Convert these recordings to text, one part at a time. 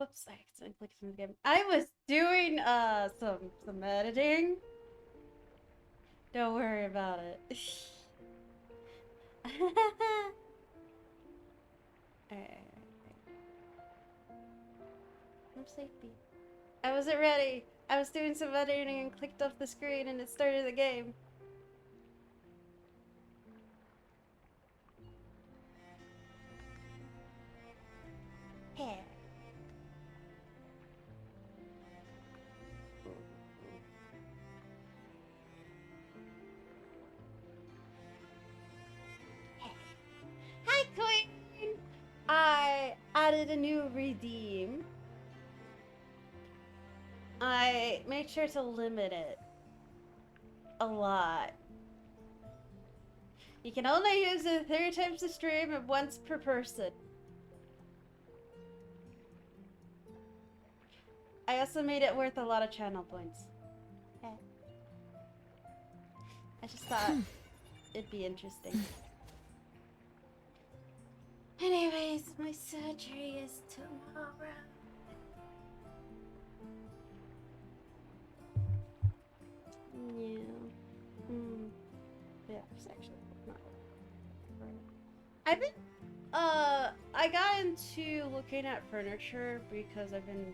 Whoops, I accidentally clicked from the game. I was doing some editing. Don't worry about it. Alright. I'm safety. I wasn't ready. I was doing some editing and clicked off the screen and it started the game. Hey. Hi, Queen! I added a new redeem. I made sure to limit it a lot. You can only use it 3 times a stream and once per person. I also made it worth a lot of channel points. Okay. I just thought it'd be interesting. Anyways, my surgery is tomorrow. Yeah. Yeah, it's actually not. I've been, I got into looking at furniture because I've been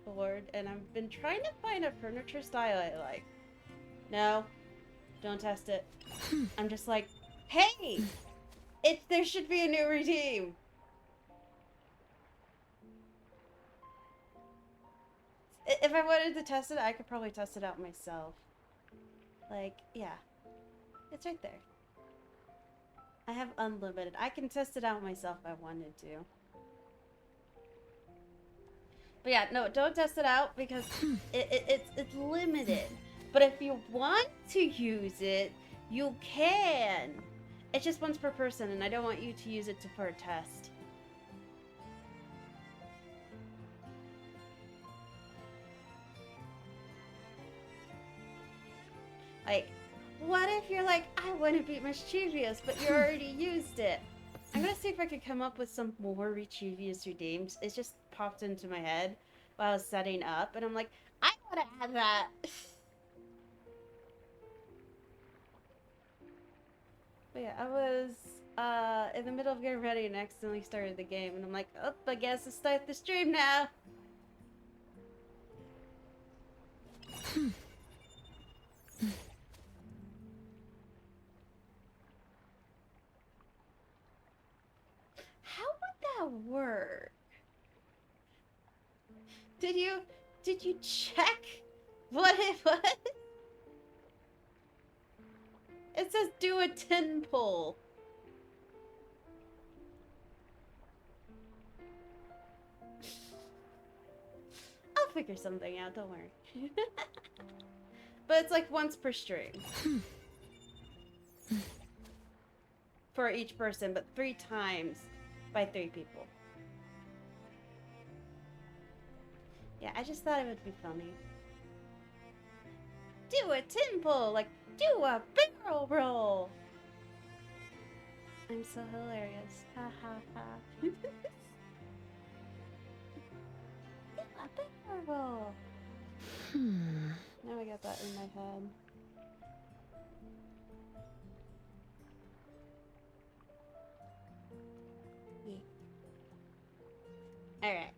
bored and I've been trying to find a furniture style I like. No, don't test it. I'm just like, hey, there should be a new redeem. If I wanted to test it, I could probably test it out myself. Like, yeah, it's right there. I have unlimited. I can test it out myself if I wanted to. But yeah, no, don't test it out because it's limited. But if you want to use it, you can. It's just once per person, and I don't want you to use it for a test. Like, what if you're like, I want to be mischievous, but you already used it? I'm gonna see if I can come up with some more mischievous redeems. It just popped into my head while I was setting up, and I'm like, I want to add that. But yeah, I was in the middle of getting ready and accidentally started the game, and I'm like, oh, I guess let's start the stream now. How would that work? Did you check what it was? It says do a 10 pull. I'll figure something out, don't worry. But it's like once per stream. For each person, but 3 times by 3 people. Yeah, I just thought it would be funny. Do a 10 pull, like do a barrel roll. I'm so hilarious. Ha ha ha. Do a barrel roll. Now I got that in my head. Yeah. Alright.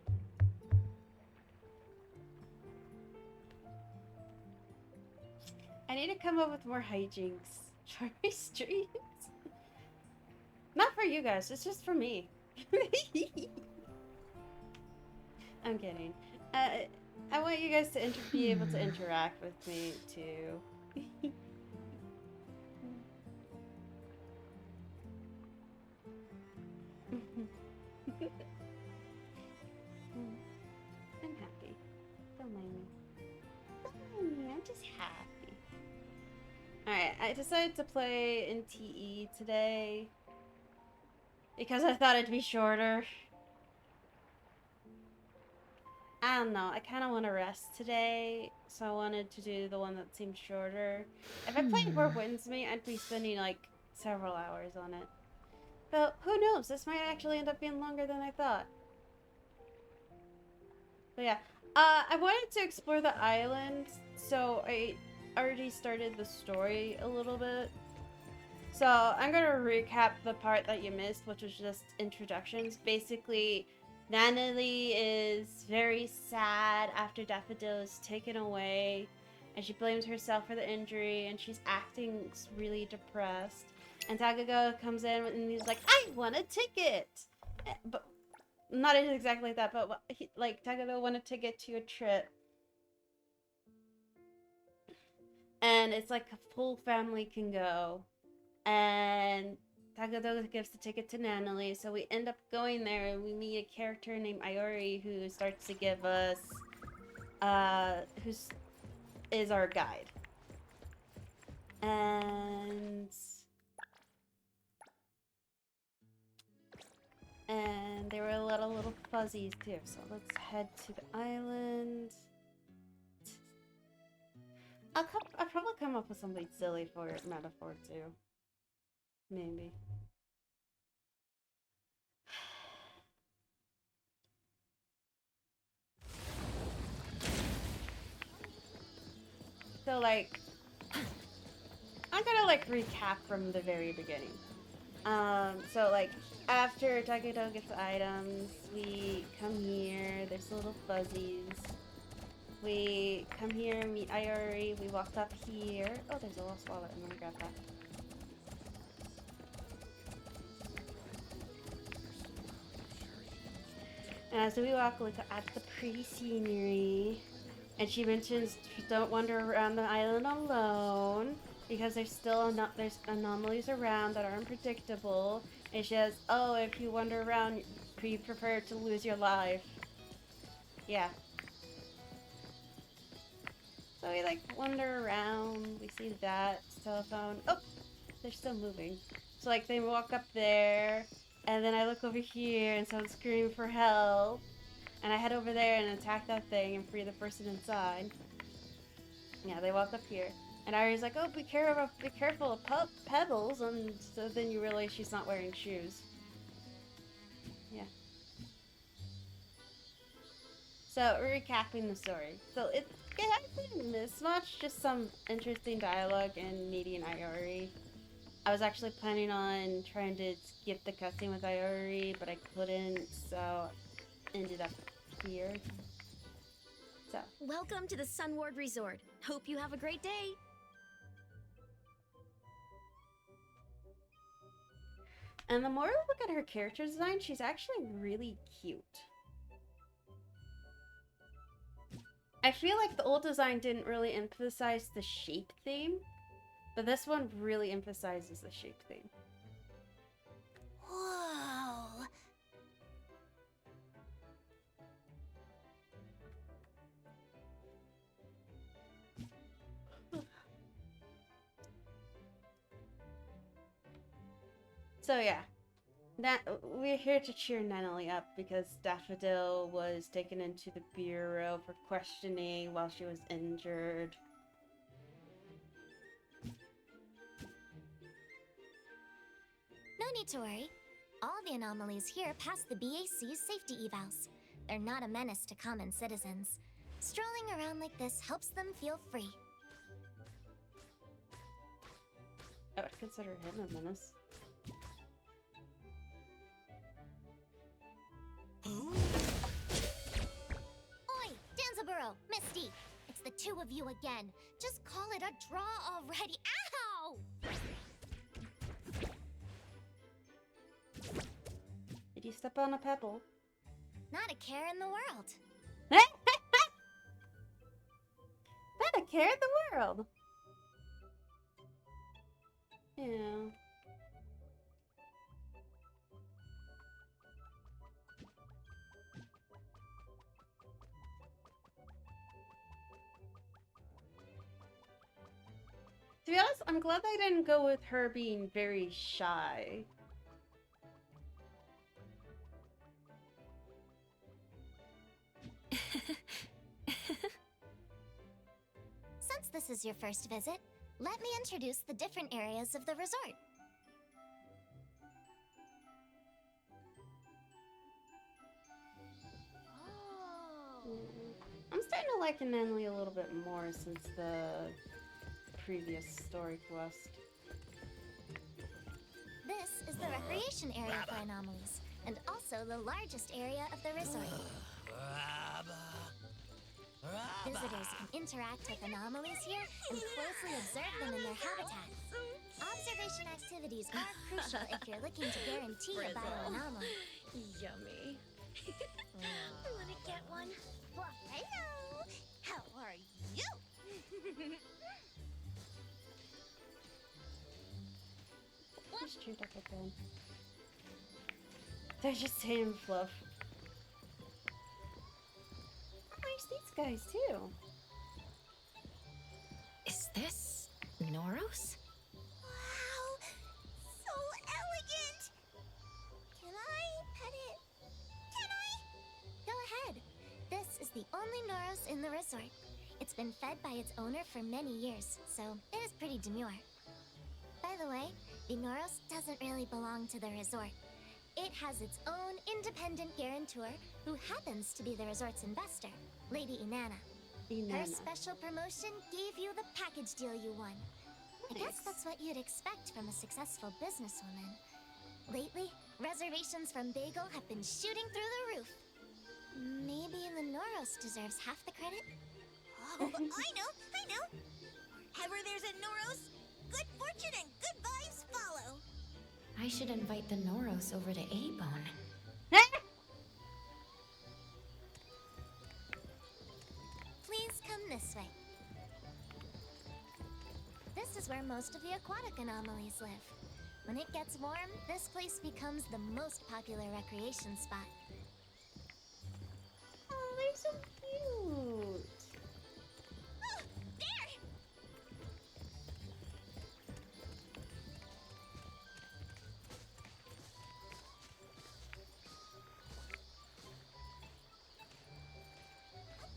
I need to come up with more hijinks for my streams. Not for you guys, it's just for me. I'm kidding. I want you guys to be able to interact with me too. I'm happy. Don't mind me. Don't mind me, I'm just happy. Alright, I decided to play in TE today because I thought it'd be shorter. I don't know, I kind of want to rest today, so I wanted to do the one that seemed shorter. If I played Where Winds Me, I'd be spending like several hours on it. But who knows, this might actually end up being longer than I thought. But yeah, I wanted to explore the island, so I already started the story a little bit. So I'm gonna recap the part that you missed, which was just introductions. Basically, Natalie is very sad after Daffodil is taken away, and she blames herself for the injury, and she's acting really depressed. And Tagago comes in and he's like, "I want a ticket," but not exactly like that. But like Tagago want a ticket to a trip, and it's like a full family can go. And Tagado gives the ticket to Natalie, so we end up going there and we meet a character named Iori who starts to give us who's is our guide. And there were a lot of little fuzzies too, so let's head to the island. I'll probably come up with something silly for a metaphor too. Maybe. So like, I'm gonna like recap from the very beginning. So like, after Takedo gets the items, we come here, there's the little fuzzies. We come here, meet Iori, we walk up here. Oh, there's a lost wallet, I'm gonna grab that. And as we walk, look at the pretty scenery. And she mentions don't wander around the island alone because there's anomalies around that are unpredictable. And she says, "Oh, if you wander around, you prefer to lose your life." Yeah. So we like wander around. We see that telephone. Oh, they're still moving. So like they walk up there, and then I look over here, and someone's screaming for help. And I head over there and attack that thing and free the person inside. Yeah, they walk up here. And Ari's like, "Oh, be careful of pebbles." And so then you realize she's not wearing shoes. Yeah. So, recapping the story. So, it hasn't missed much, just some interesting dialogue and meeting Iori. I was actually planning on trying to skip the cutscene with Iori, but I couldn't, so ended up here. So. Welcome to the Sunward Resort. Hope you have a great day. And the more I look at her character design, she's actually really cute. I feel like the old design didn't really emphasize the shape theme, but this one really emphasizes the shape theme. Whoa. So yeah, we're here to cheer Natalie up because Daffodil was taken into the bureau for questioning while she was injured. No need to worry. All the anomalies here pass the BAC's safety evals. They're not a menace to common citizens. Strolling around like this helps them feel free. I would consider him a menace. Oi, Danzaburo, Misty! It's the two of you again. Just call it a draw already. Ow! Did you step on a pebble? Not a care in the world. Not a care in the world. Yeah. To be honest, I'm glad they didn't go with her being very shy. Since this is your first visit, let me introduce the different areas of the resort. I'm starting to like Ananli a little bit more since the previous story quest. This is the recreation area for anomalies, and also the largest area of the resort. Visitors can interact with anomalies here and closely observe them in their habitat. Observation activities are crucial if you're looking to guarantee a bioanomaly. Yummy. Wanna get one? Well, hello! How are you? Just shoot up again. They're just saying fluff. Oh, there's these guys too. Is this Noros? Wow! So elegant! Can I pet it? Can I? Go ahead. This is the only Noros in the resort. It's been fed by its owner for many years, so it is pretty demure. By the way, the Noros doesn't really belong to the resort. It has its own independent guarantor, who happens to be the resort's investor, Lady Inanna. Her special promotion gave you the package deal you won. I guess that's what you'd expect from a successful businesswoman. Lately, reservations from Bagel have been shooting through the roof. Maybe the Noros deserves half the credit? Oh, I know. Wherever there's a Noros, good fortune and good vibes follow. I should invite the Noros over to A-Bone. Please come this way. This is where most of the aquatic anomalies live. When it gets warm, this place becomes the most popular recreation spot. Oh, they're so cute. Oh, there!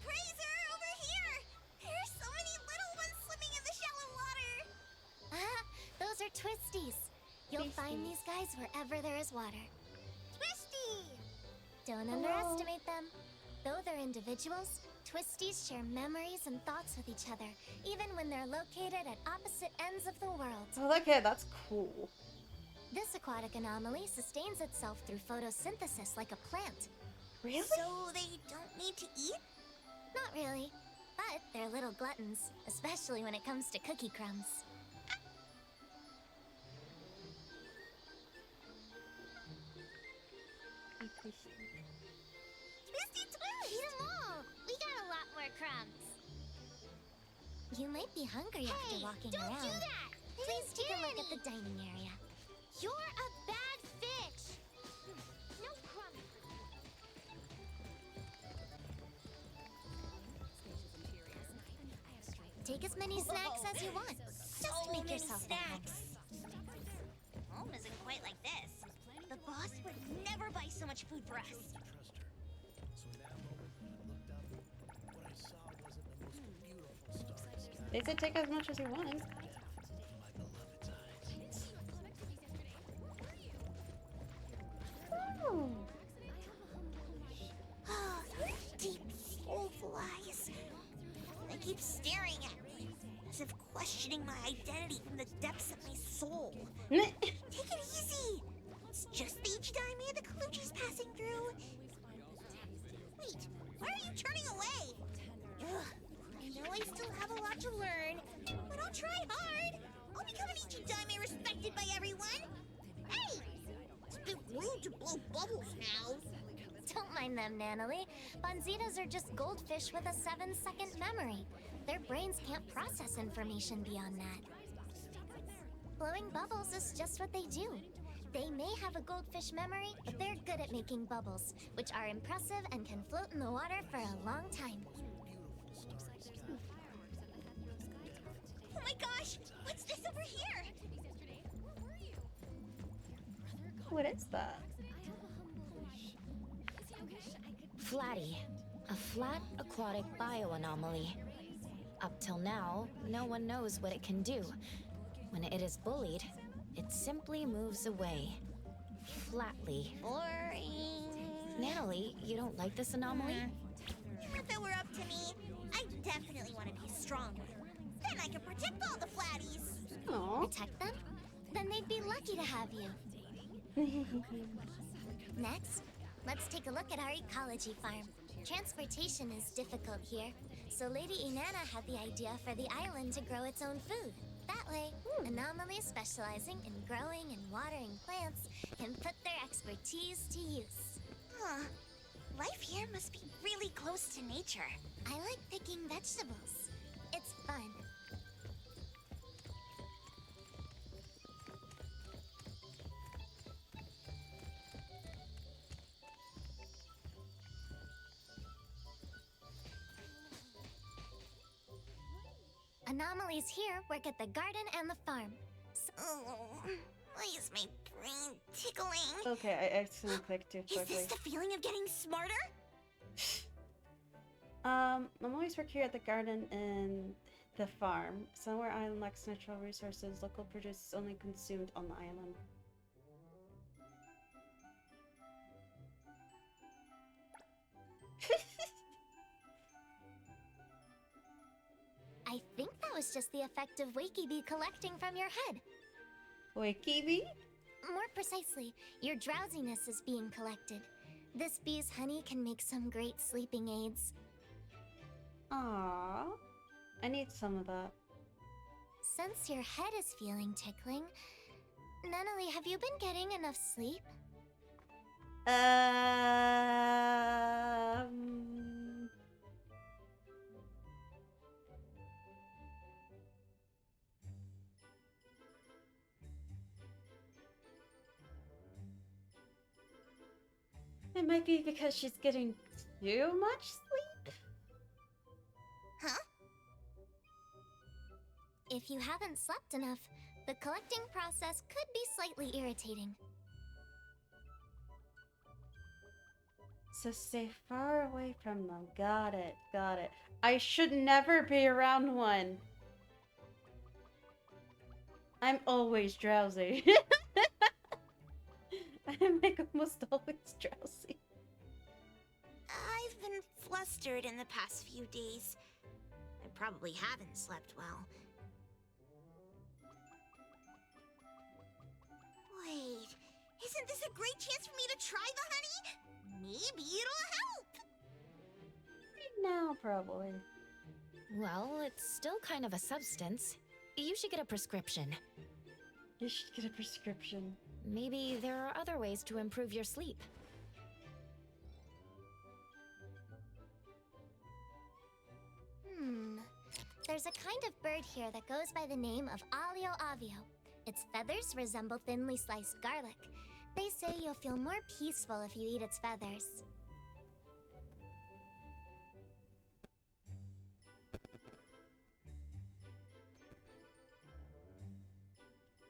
Praiser, over here! There's so many little ones swimming in the shallow water! Ah, those are twisties. You'll find these guys wherever there is water. Twisty! Don't underestimate them. Though they're individuals, twisties share memories and thoughts with each other, even when they're located at opposite ends of the world. Oh, okay, that's cool. This aquatic anomaly sustains itself through photosynthesis like a plant. Really? So they don't need to eat? Not really, but they're little gluttons, especially when it comes to cookie crumbs. Twisty Twist! Eat 'em all! We got a lot more crumbs. You might be hungry after walking don't around. do that! Please take a look at the dining area. You're a bad fish! No crumbs. Take as many snacks as you want, just to make yourself feel happy. Home isn't quite like this. The boss would never buy so much food for us. They said take as much as you want. Oh. Deep, soulful eyes. They keep staring at me, as if questioning my identity from the depths of my soul. Take it easy. It's just the Ichidai the Kaluji's passing through. Wait, why are you turning away? Ugh, I know I still have a lot to learn, but I'll try hard. I'll become an Ichidai respected by everyone. Hey, it's a bit rude to blow bubbles now. Don't mind them, Nanalie. Bonzitas are just goldfish with a 7-second memory. Their brains can't process information beyond that. Blowing bubbles is just what they do. They may have a goldfish memory, but they're good at making bubbles, which are impressive and can float in the water for a long time. Oh my gosh, what's this over here? What is that? Flatty, a flat aquatic bioanomaly. Up till now, no one knows what it can do. When it is bullied, it simply moves away. Flatly. Boring. Natalie, you don't like this anomaly? Yeah, definitely want to be a strong one. Then I can protect all the flatties. Aw. Protect them? Then they'd be lucky to have you. Next, let's take a look at our ecology farm. Transportation is difficult here, so Lady Inanna had the idea for the island to grow its own food. That way, anomalies specializing in growing and watering plants can put their expertise to use. Huh. Life here must be really close to nature. I like picking vegetables. It's fun. Anomalies here work at the garden and the farm. Oh, why is my brain tickling? Okay, I accidentally clicked too Is quickly. this the feeling of getting smarter? I'm always work here at the garden and the farm. Somewhere island lacks natural resources. Local produce is only consumed on the island. I think that was just the effect of Wakey Bee collecting from your head. Wait, Kiwi? More precisely, your drowsiness is being collected. This bee's honey can make some great sleeping aids. Aww. I need some of that. Since your head is feeling tickling, Nunnally, have you been getting enough sleep? Um... It might be because she's getting too much sleep. Huh? If you haven't slept enough, the collecting process could be slightly irritating. So stay far away from them. Got it, got it. I should never be around one. I'm always drowsy. I'm like almost always drowsy. I've been flustered in the past few days. I probably haven't slept well. Wait, isn't this a great chance for me to try the honey? Maybe it'll help! Now, probably. Well, it's still kind of a substance. You should get a prescription. You should get a prescription. Maybe there are other ways to improve your sleep. There's a kind of bird here that goes by the name of Alio Avio. Its feathers resemble thinly sliced garlic. They say you'll feel more peaceful if you eat its feathers.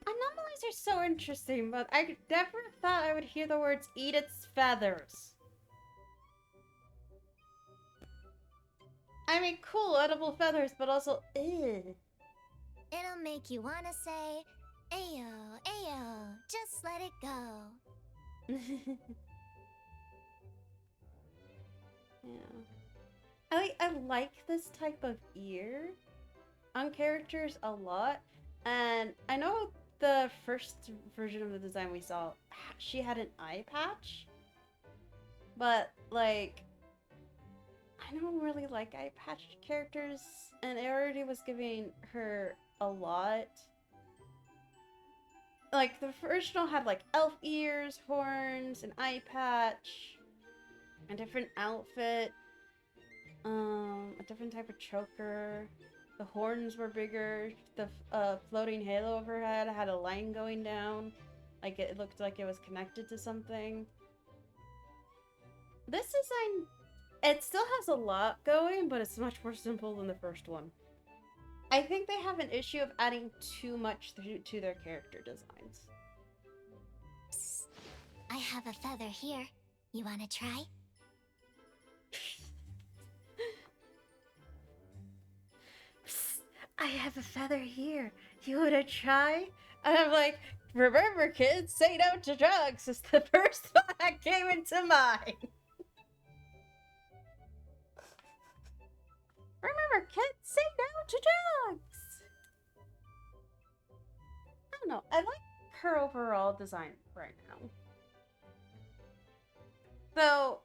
Anomalies are so interesting, but I never thought I would hear the words eat its feathers. I mean, cool, edible feathers, but also, ew. It'll make you wanna say, Ayo, Ayo, just let it go. Yeah. I like this type of ear on characters a lot, and I know the first version of the design we saw, she had an eye patch, but like, I don't really like eye patch characters, and it already was giving her a lot. Like, the original had like elf ears, horns, an eye patch, a different outfit, a different type of choker. The horns were bigger. The floating halo over her head had a line going down. Like, it looked like it was connected to something. This design, it still has a lot going, but it's much more simple than the first one. I think they have an issue of adding too much to their character designs. Psst. I have a feather here. You wanna try? Psst, I have a feather here. You wanna try? And I'm like, remember kids, say no to drugs is the first thought that came into mind. Remember, kids, say no to drugs! I don't know. I like her overall design right now. Though,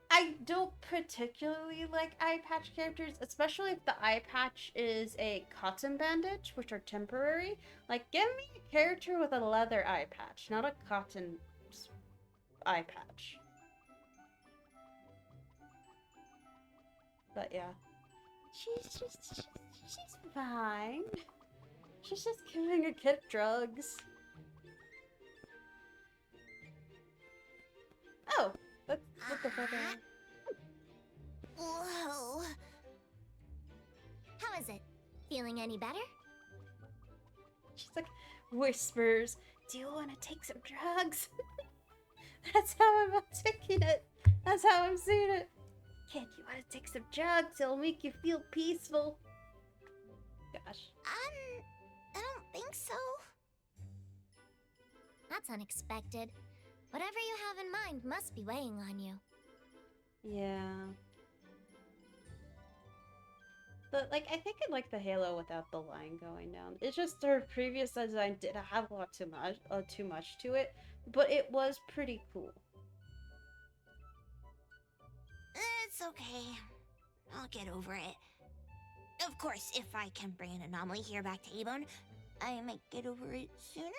I don't particularly like eye patch characters, especially if the eye patch is a cotton bandage, which are temporary. Like, give me a character with a leather eye patch, not a cotton eye patch. But yeah. She's fine. She's just giving a kid drugs. Oh, that's what the fuck. Whoa. How is it? Feeling any better? She's like, whispers, do you want to take some drugs? That's how I'm taking it. That's how I'm seeing it. Kid, you want to take some drugs? It'll make you feel peaceful. Gosh. I don't think so. That's unexpected. Whatever you have in mind must be weighing on you. Yeah. But, like, I think I like the halo without the line going down. It's just her previous design did have a lot too much to it, but it was pretty cool. It's okay. I'll get over it. Of course, if I can bring an anomaly here back to A-Bone, I might get over it sooner.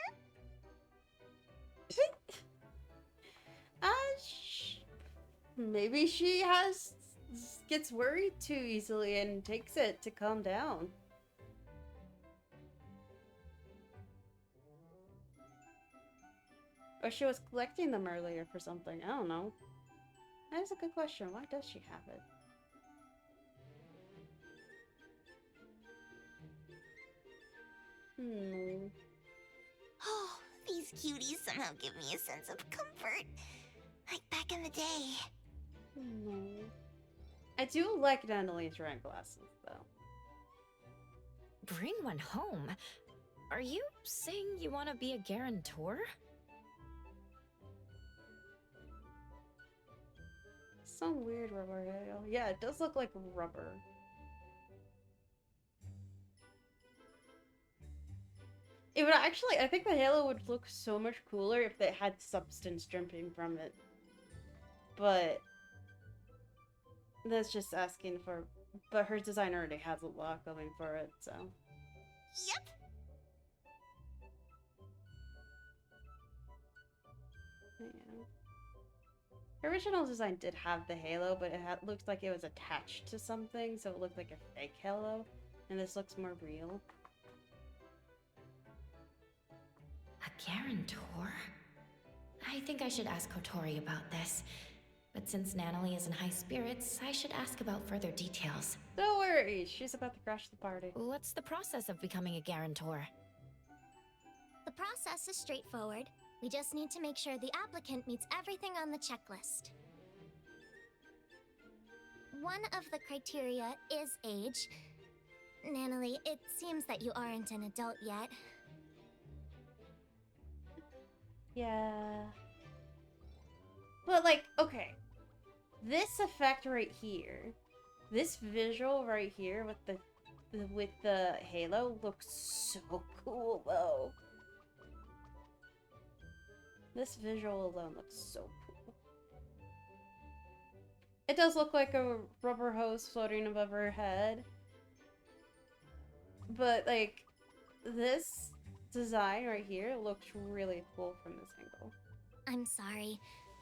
Maybe she gets worried too easily and takes it to calm down. Or she was collecting them earlier for something. I don't know. That is a good question. Why does she have it? Oh, these cuties somehow give me a sense of comfort. Like back in the day. No. I do like Nanalee's red glasses, though. Bring one home? Are you saying you want to be a guarantor? Some weird rubber halo. Yeah, it does look like rubber. It would actually, I think the halo would look so much cooler if it had substance dripping from it. But that's just asking for, but her design already has a lot going for it, so. Yep. Yeah. Her original design did have the halo, but it looked like it was attached to something, so it looked like a fake halo. And this looks more real. A guarantor? I think I should ask Kotori about this. But since Nanalie is in high spirits, I should ask about further details. Don't worry, she's about to crash the party. What's the process of becoming a guarantor? The process is straightforward. We just need to make sure the applicant meets everything on the checklist. One of the criteria is age. Nanalie, it seems that you aren't an adult yet. Yeah. But like, okay. This effect right here, this visual right here with the halo looks so cool though. This visual alone looks so cool. It does look like a rubber hose floating above her head. But like, this design right here looks really cool from this angle. I'm sorry.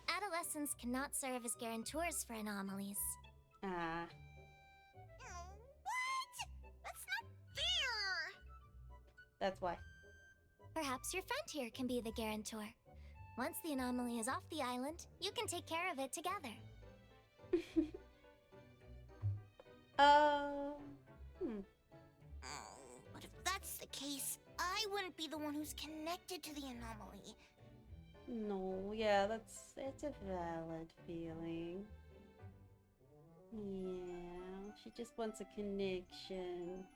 Adolescents cannot serve as guarantors for anomalies. Ah. What? That's not fair! That's why. Perhaps your friend here can be the guarantor. Once the anomaly is off the island, you can take care of it together. Oh, but if that's the case, I wouldn't be the one who's connected to the anomaly. No, yeah, it's a valid feeling. Yeah, she just wants a connection.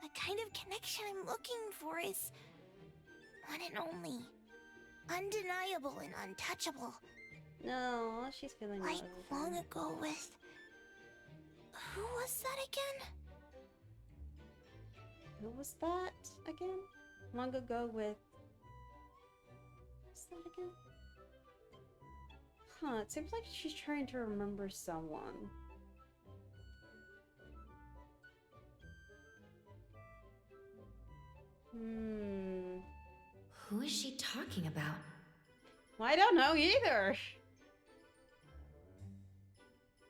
The kind of connection I'm looking for is one and only. Undeniable and untouchable. No, she's feeling Like low. long ago with... Who was that again? Who was that again? Long ago with... What's that again? Huh, it seems like she's trying to remember someone. Who is she talking about? Well, I don't know either.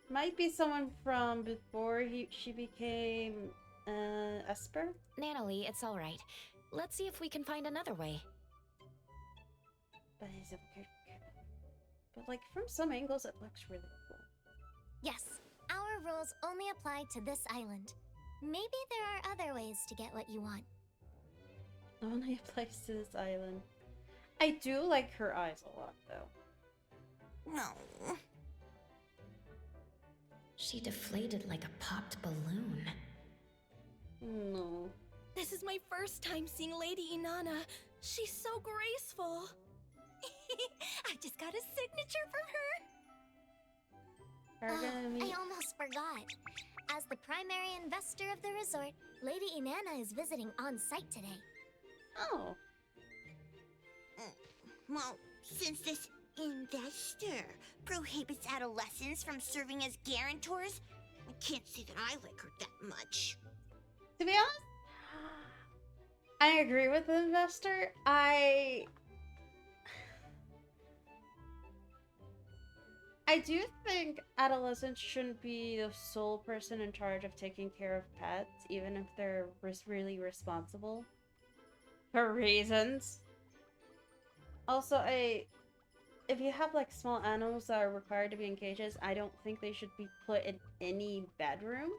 Might be someone from before she became Esper. Natalie, it's all right. Let's see if we can find another way. But is it? But like from some angles, it looks really cool. Yes, our rules only apply to this island. Maybe there are other ways to get what you want. Only applies to this island. I do like her eyes a lot, though. No. She deflated like a popped balloon. No. This is my first time seeing Lady Inanna. She's so graceful. I just got a signature from her. Are we gonna meet? I almost forgot. As the primary investor of the resort, Lady Inanna is visiting on site today. Oh. Well, since this investor prohibits adolescents from serving as guarantors, I can't say that I like her that much. To be honest, I agree with the investor. I do think adolescents shouldn't be the sole person in charge of taking care of pets, even if they're really responsible. For reasons. Also, if you have like small animals that are required to be in cages, I don't think they should be put in any bedroom.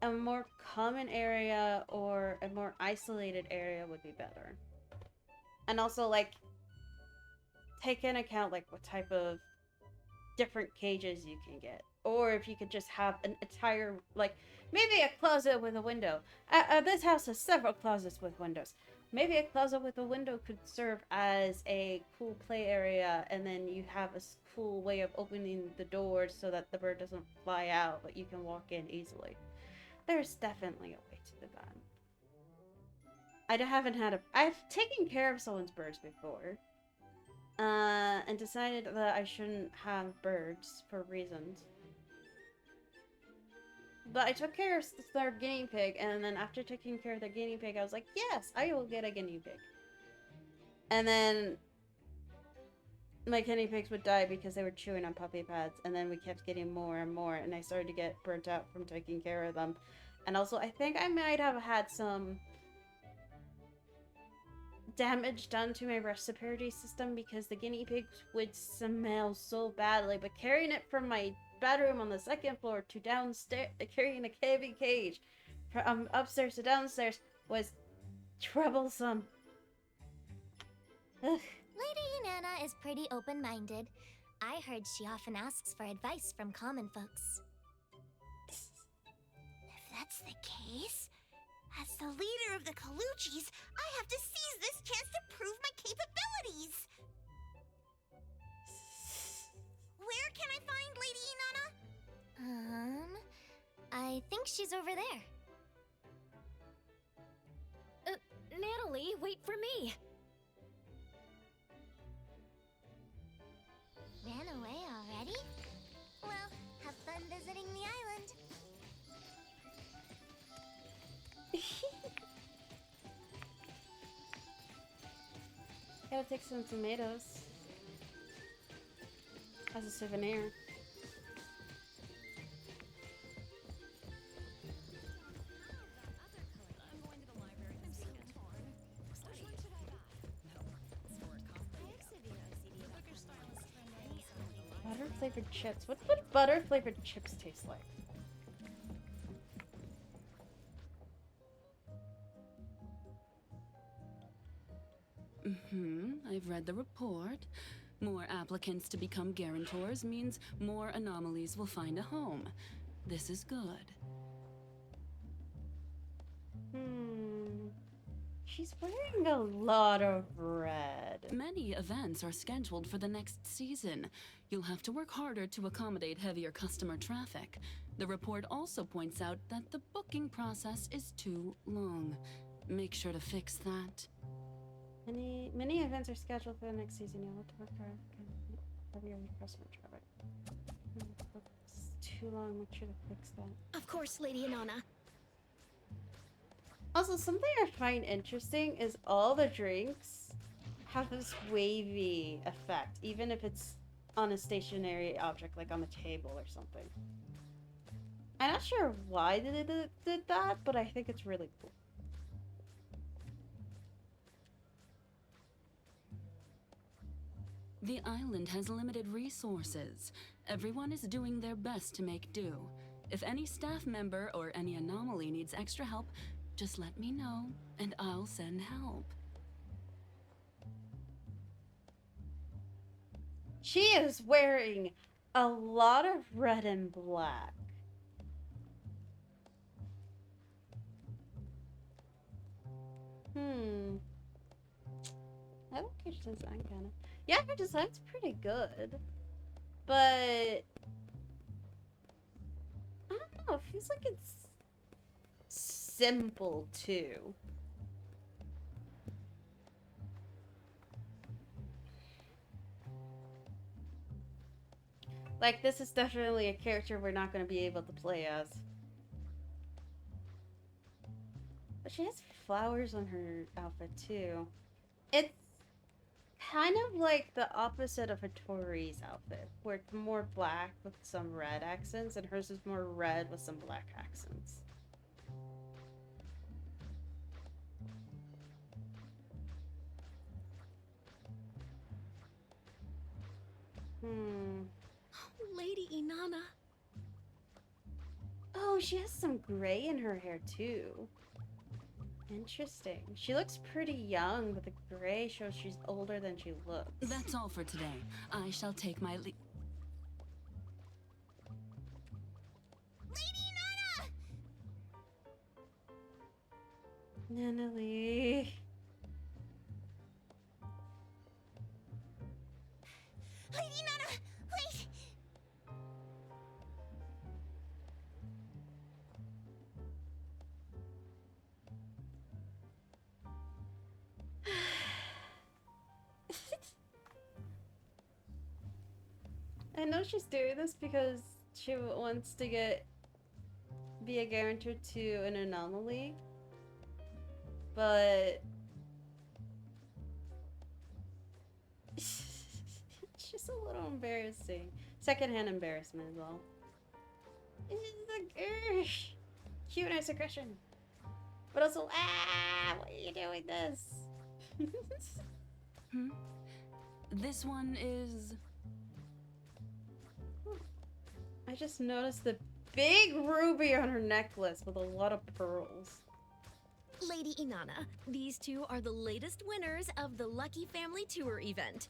A more common area or a more isolated area would be better. And also, like, take into account like what type of different cages you can get, or if you could just have an entire, like, maybe a closet with a window. This house has several closets with windows. Maybe a closet with a window could serve as a cool play area, and then you have a cool way of opening the doors so that the bird doesn't fly out, but you can walk in easily. There's definitely a way to do that. I've taken care of someone's birds before. And decided that I shouldn't have birds for reasons. But I took care of their guinea pig, and then after taking care of their guinea pig, I was like, yes, I will get a guinea pig. And then my guinea pigs would die because they were chewing on puppy pads, and then we kept getting more and more, and I started to get burnt out from taking care of them. And also, I think I might have had some damage done to my respiratory system because the guinea pigs would smell so badly, but carrying it from my bedroom on the second floor to downstairs, carrying a heavy cage from upstairs to downstairs was troublesome. Ugh. Lady Inanna is pretty open-minded. I heard she often asks for advice from common folks. If that's the case, as the leader of the Kaluchis, I have to seize this chance to prove my capabilities. Where can I find Lady Inanna? I think she's over there. Natalie, wait for me! Ran away already? Well, have fun visiting the island. Gotta take some tomatoes as a souvenir. Butter flavored chips. What would butter flavored chips taste like? I've read the report. More applicants to become guarantors means more anomalies will find a home. This is good. She's wearing a lot of red. red. Many events are scheduled for the next season. You'll have to work harder to accommodate heavier customer traffic. The report also points out that the booking process is too long. Make sure to fix that. Many events are scheduled for the next season. You'll have to work hard. Heavier customer traffic. It's too long. Make sure to fix that. Of course, Lady Inanna. Also, something I find interesting is all the drinks have this wavy effect, even if it's on a stationary object, like on the table or something. I'm not sure why they did that, but I think it's really cool. The island has limited resources. Everyone is doing their best to make do. If any staff member or any anomaly needs extra help, just let me know, and I'll send help. She is wearing a lot of red and black. I like her design kind of. Yeah, her design's pretty good. But I don't know, it feels like it's simple too. Like, this is definitely a character we're not going to be able to play as. But she has flowers on her outfit too. It's kind of like the opposite of Hattori's outfit, where it's more black with some red accents, and hers is more red with some black accents. Lady Inanna. Oh, she has some gray in her hair too. Interesting. She looks pretty young, but the gray shows she's older than she looks. That's all for today. I shall take my leave. Lady Nana! Nunnally. Lady Nana! Wait! I know she's doing this because she wants to be a guarantor to an anomaly, but it's just a little embarrassing. Secondhand embarrassment as well. It's cute nice aggression, but also why are you doing this? This one is... I just noticed the big ruby on her necklace with a lot of pearls. Lady Inanna, these two are the latest winners of the Lucky Family Tour event.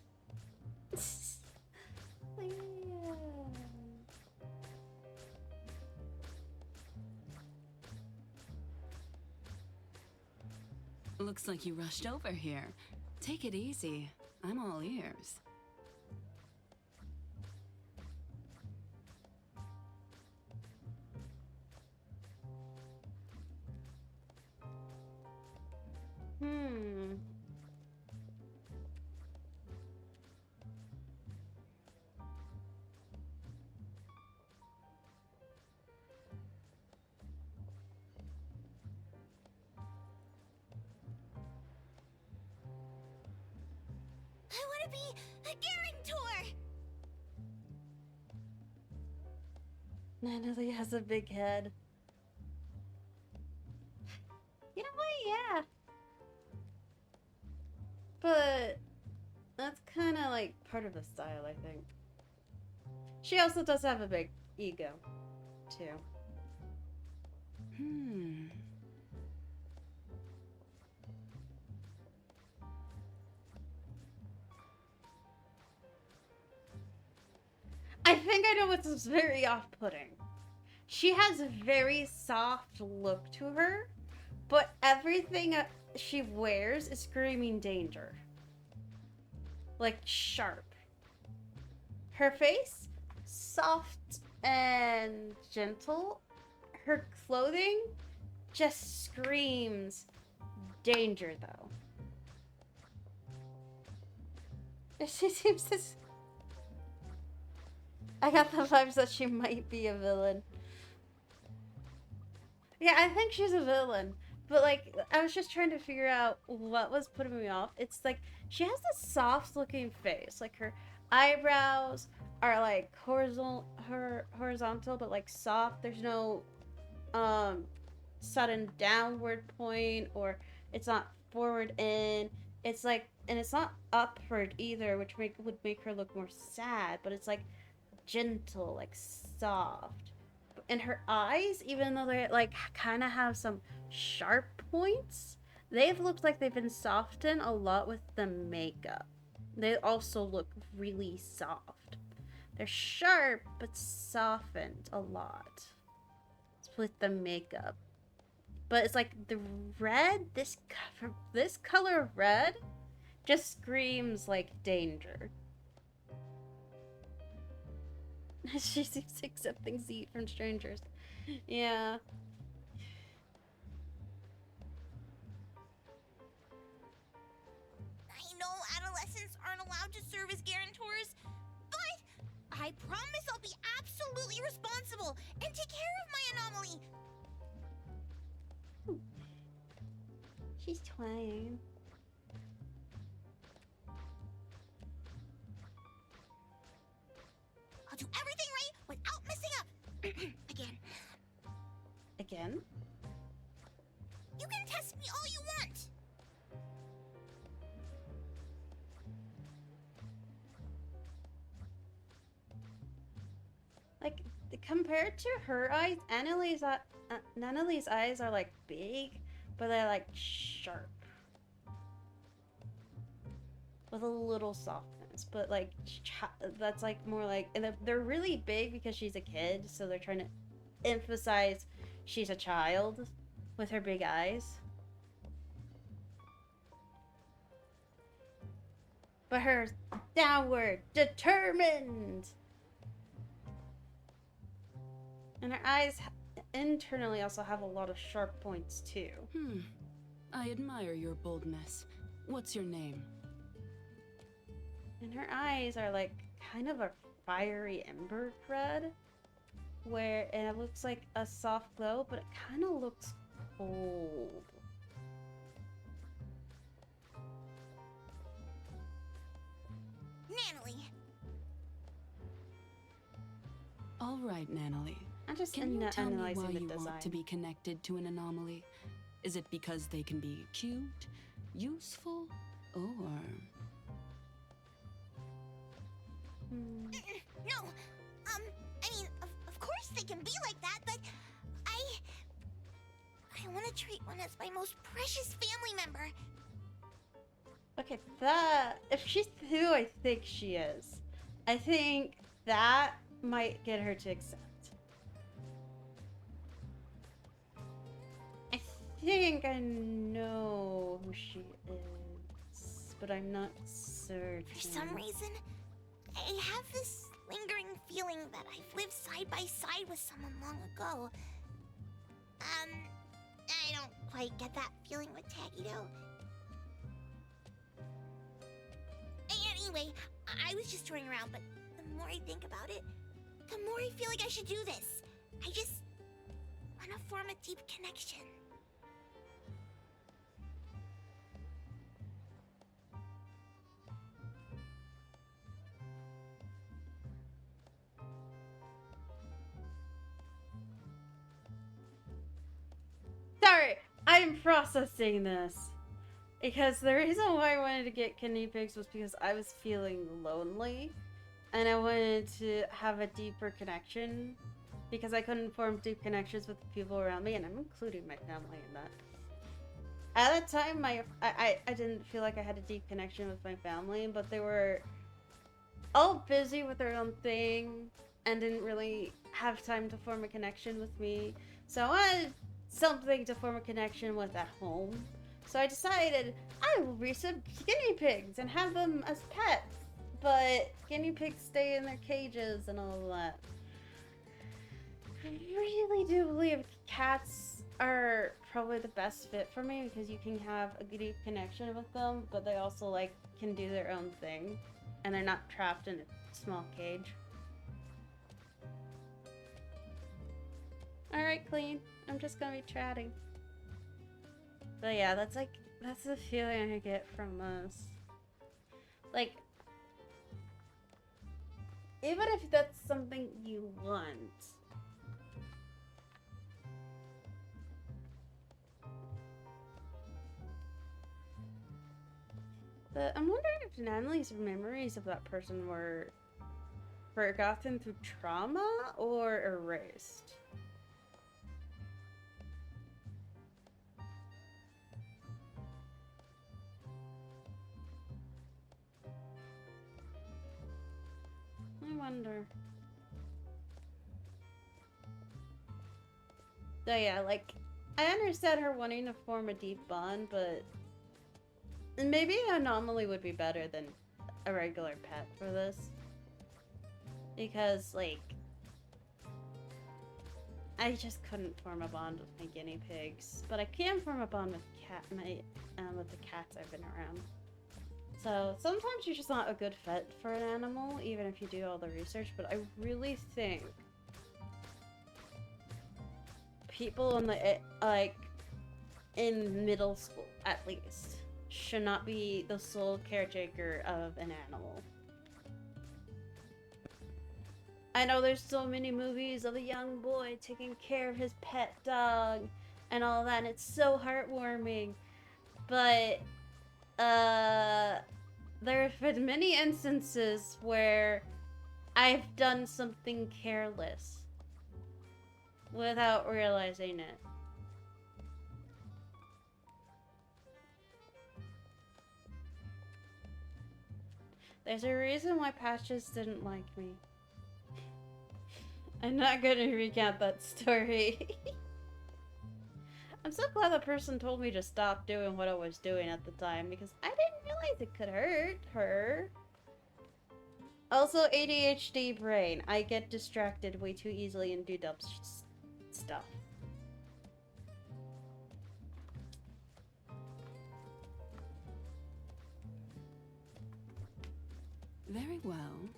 Looks like you rushed over here. Take it easy. I'm all ears. I want to be a guarantor! Nunnally has a big head. You know what? Yeah. But that's kind of like part of the style, I think. She also does have a big ego, too. I think I know what's very off-putting. She has a very soft look to her, but everything she wears is screaming danger. like sharp. Her face, soft and gentle. Her clothing just screams danger, though. She seems to... I got the vibes that she might be a villain. Yeah, I think she's a villain. But, like, I was just trying to figure out what was putting me off. It's like, she has this soft-looking face. Like, her eyebrows are, like, horizontal, but, like, soft. There's no, sudden downward point, or it's not forward in. It's, like, and it's not upward either, which would make her look more sad. But it's, like, gentle, like, soft. And her eyes, even though they like kind of have some sharp points, they've looked like they've been softened a lot with the makeup. They also look really soft. They're sharp but softened a lot with the makeup. But it's like the red, this color of red just screams like danger. She seems to accept things to eat from strangers. Yeah. I know adolescents aren't allowed to serve as guarantors, but I promise I'll be absolutely responsible and take care of my anomaly. She's trying. I'll do everything right without messing up. Again. Again? You can test me all you want. Like, compared to her eyes, Annalie's eyes are, like, big, but they're, like, sharp. With a little softness, but, like, that's, like, more like... And they're really big because she's a kid, so they're trying to emphasize she's a child with her big eyes. But her downward, determined! And her eyes internally also have a lot of sharp points, too. I admire your boldness. What's your name? And her eyes are like kind of a fiery ember red. And it looks like a soft glow, but it kind of looks cold. Nanalie. All right, Nanalie. I'm just Can you tell me why analyzing the you design. want to be connected to an anomaly? Is it because they can be cute, useful, or... No, I mean, of course they can be like that, but I want to treat one as my most precious family member. Okay, if she's who I think she is, I think that might get her to accept. I think I know who she is, but I'm not certain. For some reason, I have this lingering feeling that I've lived side by side with someone long ago. I don't quite get that feeling with Taggy though. Anyway, I was just touring around, but the more I think about it, the more I feel like I should do this. I just want to form a deep connection. Sorry, I'm processing this. Because the reason why I wanted to get guinea pigs was because I was feeling lonely. And I wanted to have a deeper connection. Because I couldn't form deep connections with the people around me. And I'm including my family in that. At that time, I didn't feel like I had a deep connection with my family. But they were all busy with their own thing. And didn't really have time to form a connection with me. So I wanted something to form a connection with at home. So I decided I will raise some guinea pigs and have them as pets. But guinea pigs stay in their cages and all of that. I really do believe cats are probably the best fit for me because you can have a deep connection with them, but they also like can do their own thing and they're not trapped in a small cage. Alright, Clean. I'm just gonna be chatting. But yeah, that's the feeling I get from this. Like, even if that's something you want. But I'm wondering if Natalie's memories of that person were forgotten through trauma or erased. I wonder. So yeah, like, I understand her wanting to form a deep bond, but maybe an anomaly would be better than a regular pet for this. Because, like, I just couldn't form a bond with my guinea pigs, but I can form a bond with with the cats I've been around. So sometimes you're just not a good fit for an animal, even if you do all the research. But I really think people in the in middle school, at least, should not be the sole caretaker of an animal. I know there's so many movies of a young boy taking care of his pet dog and all that, and it's so heartwarming. But, there have been many instances where I've done something careless without realizing it. There's a reason why Patches didn't like me. I'm not gonna recount that story. I'm so glad the person told me to stop doing what I was doing at the time because I didn't realize it could hurt her. Also, ADHD brain. I get distracted way too easily and do dumb stuff. Very well.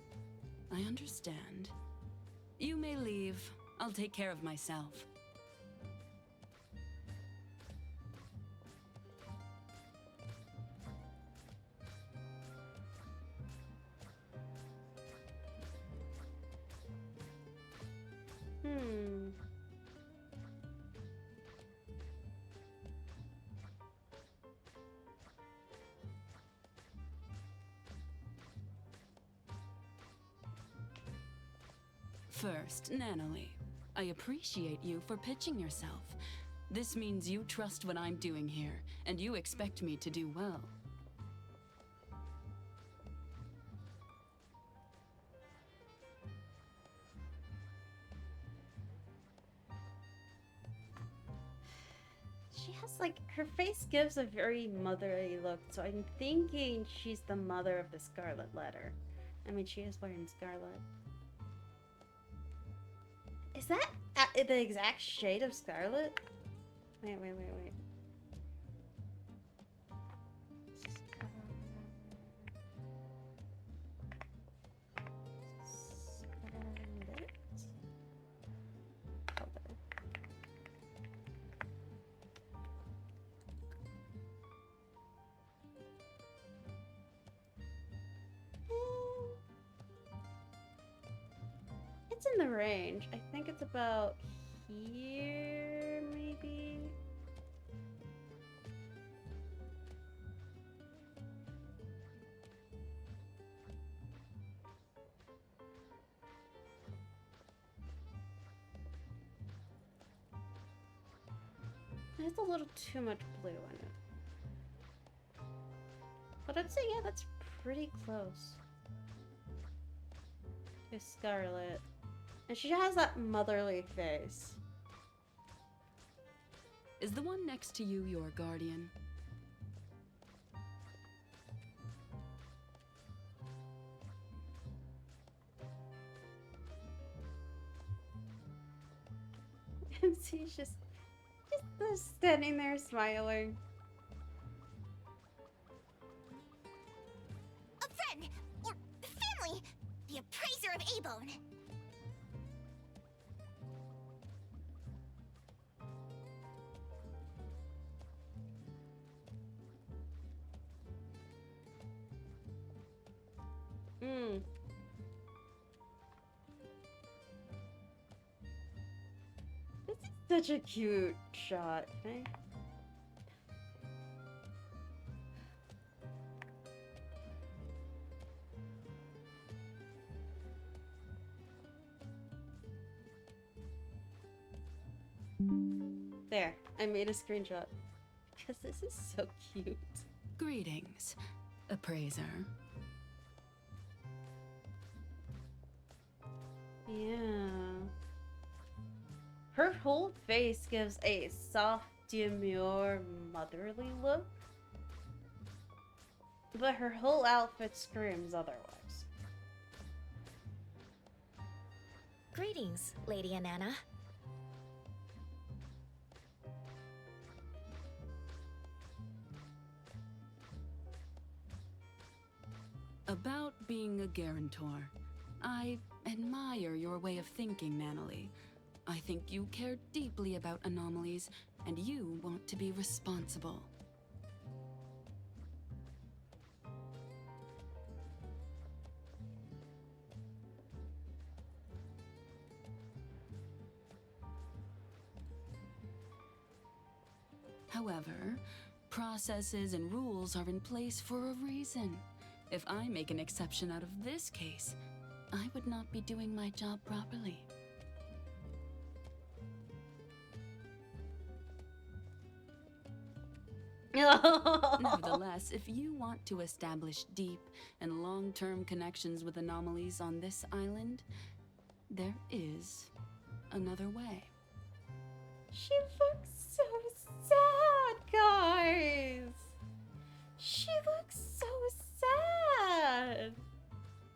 I understand. You may leave. I'll take care of myself. First, Nanalie, I appreciate you for pitching yourself. This means you trust what I'm doing here, and you expect me to do well. She has, like, her face gives a very motherly look, so I'm thinking she's the mother of the Scarlet Letter. I mean, she is wearing scarlet. Is that the exact shade of scarlet? Wait. Scarlet color. It's in the range. I think it's about here, maybe. There's a little too much blue in it. But I'd say, yeah, that's pretty close to Scarlet. And she has that motherly face. Is the one next to you your guardian? He's just standing there smiling. A friend or family, the appraiser of Abone. Hmm. This is such a cute shot. Can I- There, I made a screenshot because this is so cute. Greetings, appraiser. Yeah. Her whole face gives a soft, demure, motherly look. But her whole outfit screams otherwise. Greetings, Lady Inanna. About being a guarantor. I admire your way of thinking, Nanalie. I think you care deeply about anomalies, and you want to be responsible. However, processes and rules are in place for a reason. If I make an exception out of this case, I would not be doing my job properly. Nevertheless, if you want to establish deep and long-term connections with anomalies on this island, there is another way. She looks so sad, guys. She looks so sad.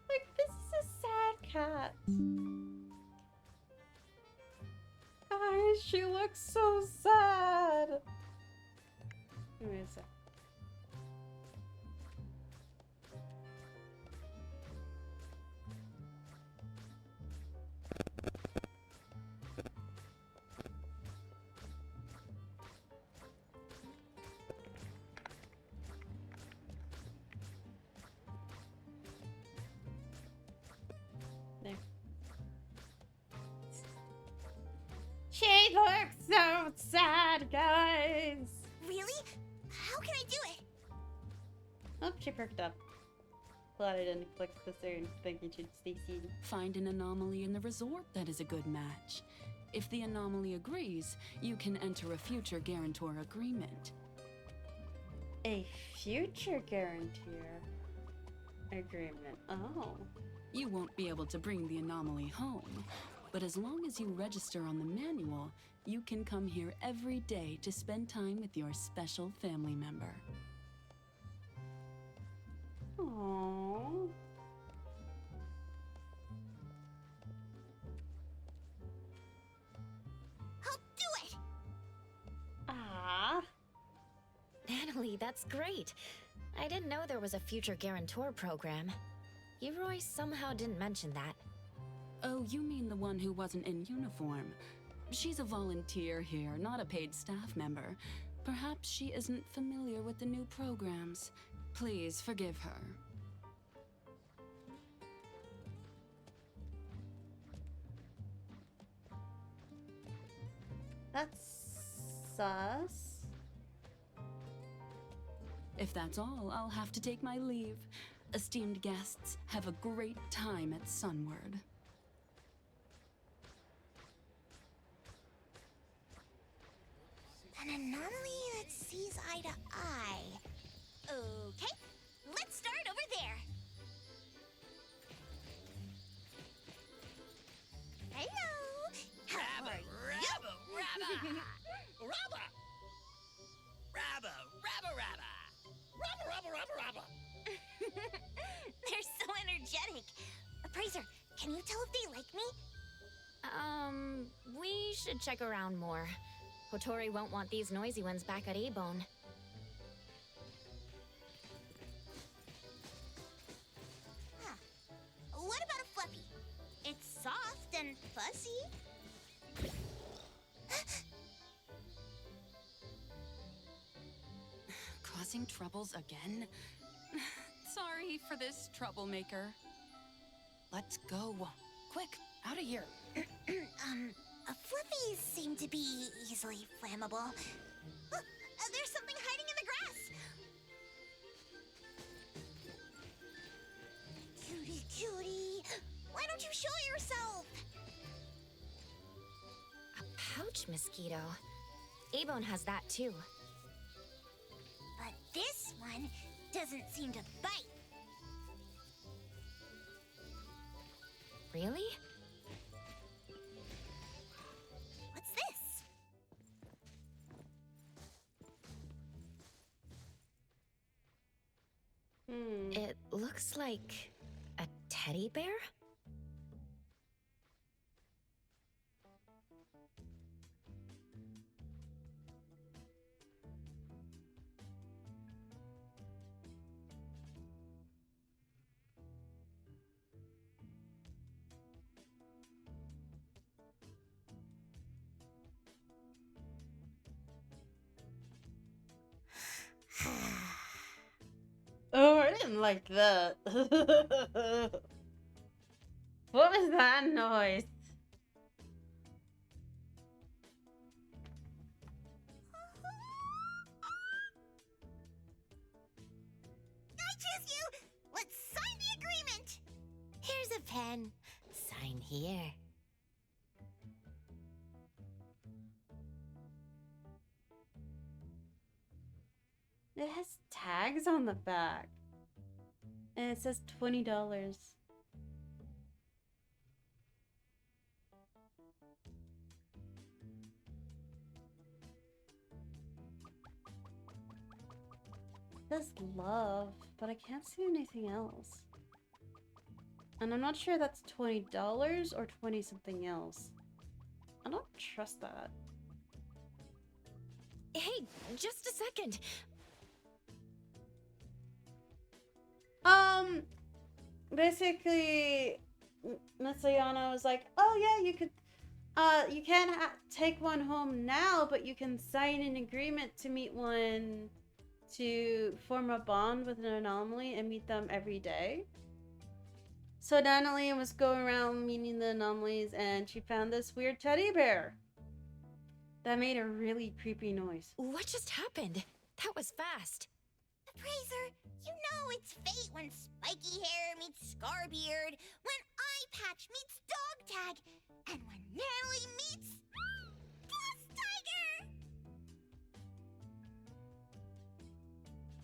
Like, this is a sad cat. Guys, she looks so sad. Wait a sec. There. She looks so sad, guys. Really? How can I do it? Oh, she perked up. Glad I didn't click the soon, thinking she'd stay seated. Find an anomaly in the resort that is a good match. If the anomaly agrees, you can enter a future guarantor agreement. A future guarantor agreement. Oh. You won't be able to bring the anomaly home, but as long as you register on the manual, you can come here every day to spend time with your special family member. Aww. I'll do it! Ah. Natalie, that's great. I didn't know there was a future guarantor program. Leroy somehow didn't mention that. Oh, you mean the one who wasn't in uniform. She's a volunteer here, not a paid staff member. Perhaps she isn't familiar with the new programs. Please forgive her. That's sus. If that's all, I'll have to take my leave. Esteemed guests, have a great time at Sunward. An anomaly that sees eye to eye. Okay, let's start over there. Hello. How are you? Rabba! Rabba! Rabba! Rabba! Rabba! Rabba! Rabba! Rabba! Rabba! They're so energetic. Appraiser, can you tell if they like me? We should check around more. Hotori won't want these noisy ones back at A-Bone. Huh. What about a Fluffy? It's soft and fuzzy. Causing troubles again? Sorry for this, troublemaker. Let's go. Quick, out of here. Fluffies seem to be easily flammable. There's something hiding in the grass. Cutie, cutie, why don't you show yourself? A pouch mosquito. A-Bone has that too. But this one doesn't seem to bite. Really? What's this? It looks like a teddy bear? Oh, I didn't like that. What was that noise? I choose you! Let's sign the agreement! Here's a pen. Sign here. It has tags on the back. And it says $20. It says love, but I can't see anything else. And I'm not sure that's $20 or 20 something else. I don't trust that. Hey, just a second. Basically, Miss Liana was like, oh yeah, you can't take one home now, but you can sign an agreement to meet one, to form a bond with an anomaly and meet them every day. So Natalie was going around meeting the anomalies and she found this weird teddy bear that made a really creepy noise. What just happened? That was fast. Appraiser, you know it's fate when Spiky Hair meets Scarbeard, when Eye Patch meets Dog Tag, and when Natalie meets Plus Tiger!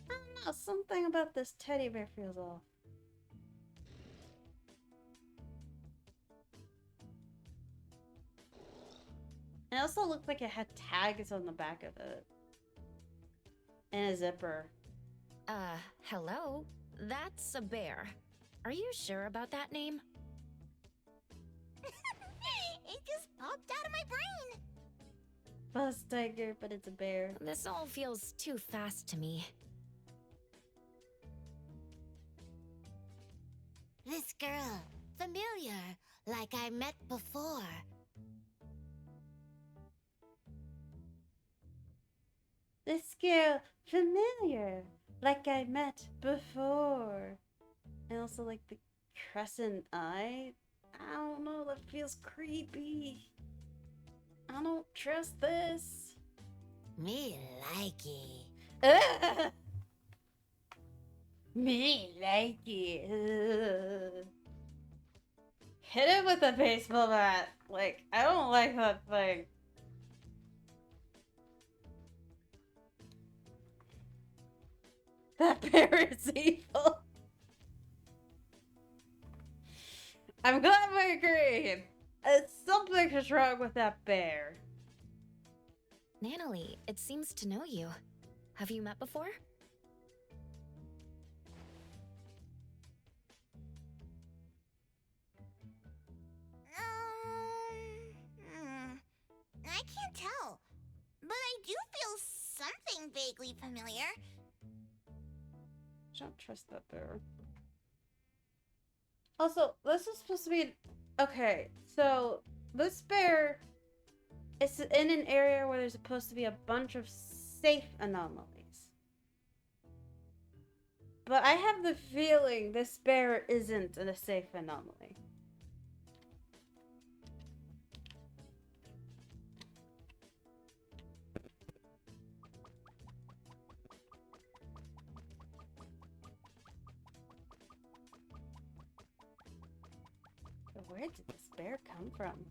I don't know, something about this teddy bear feels off. It also looked like it had tags on the back of it. And a zipper. Hello? That's a bear. Are you sure about that name? It just popped out of my brain. Buzz tiger, but it's a bear. This all feels too fast to me. This girl, familiar, like I met before. This girl, familiar, like I met before. And also like the crescent eye. I don't know, that feels creepy. I don't trust this. Me likey. Ugh. Me like it. Ugh. Hit it with a baseball bat. Like, I don't like that thing. That bear is evil. I'm glad we agreed. Something is wrong with that bear. Natalie, it seems to know you. Have you met before? I can't tell. But I do feel something vaguely familiar. I don't trust that bear. Also, this is supposed to be... Okay, so this bear is in an area where there's supposed to be a bunch of safe anomalies. But I have the feeling this bear isn't a safe anomaly. But where did this bear come from?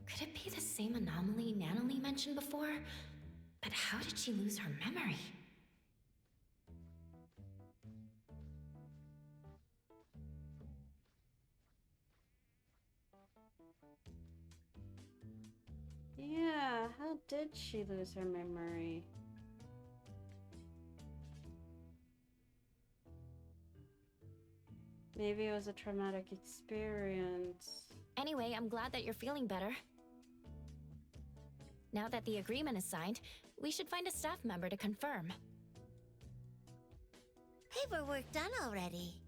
Could it be the same anomaly Natalie mentioned before? But how did she lose her memory? Yeah, how did she lose her memory? Maybe it was a traumatic experience. Anyway, I'm glad that you're feeling better. Now that the agreement is signed, we should find a staff member to confirm. Paperwork done already.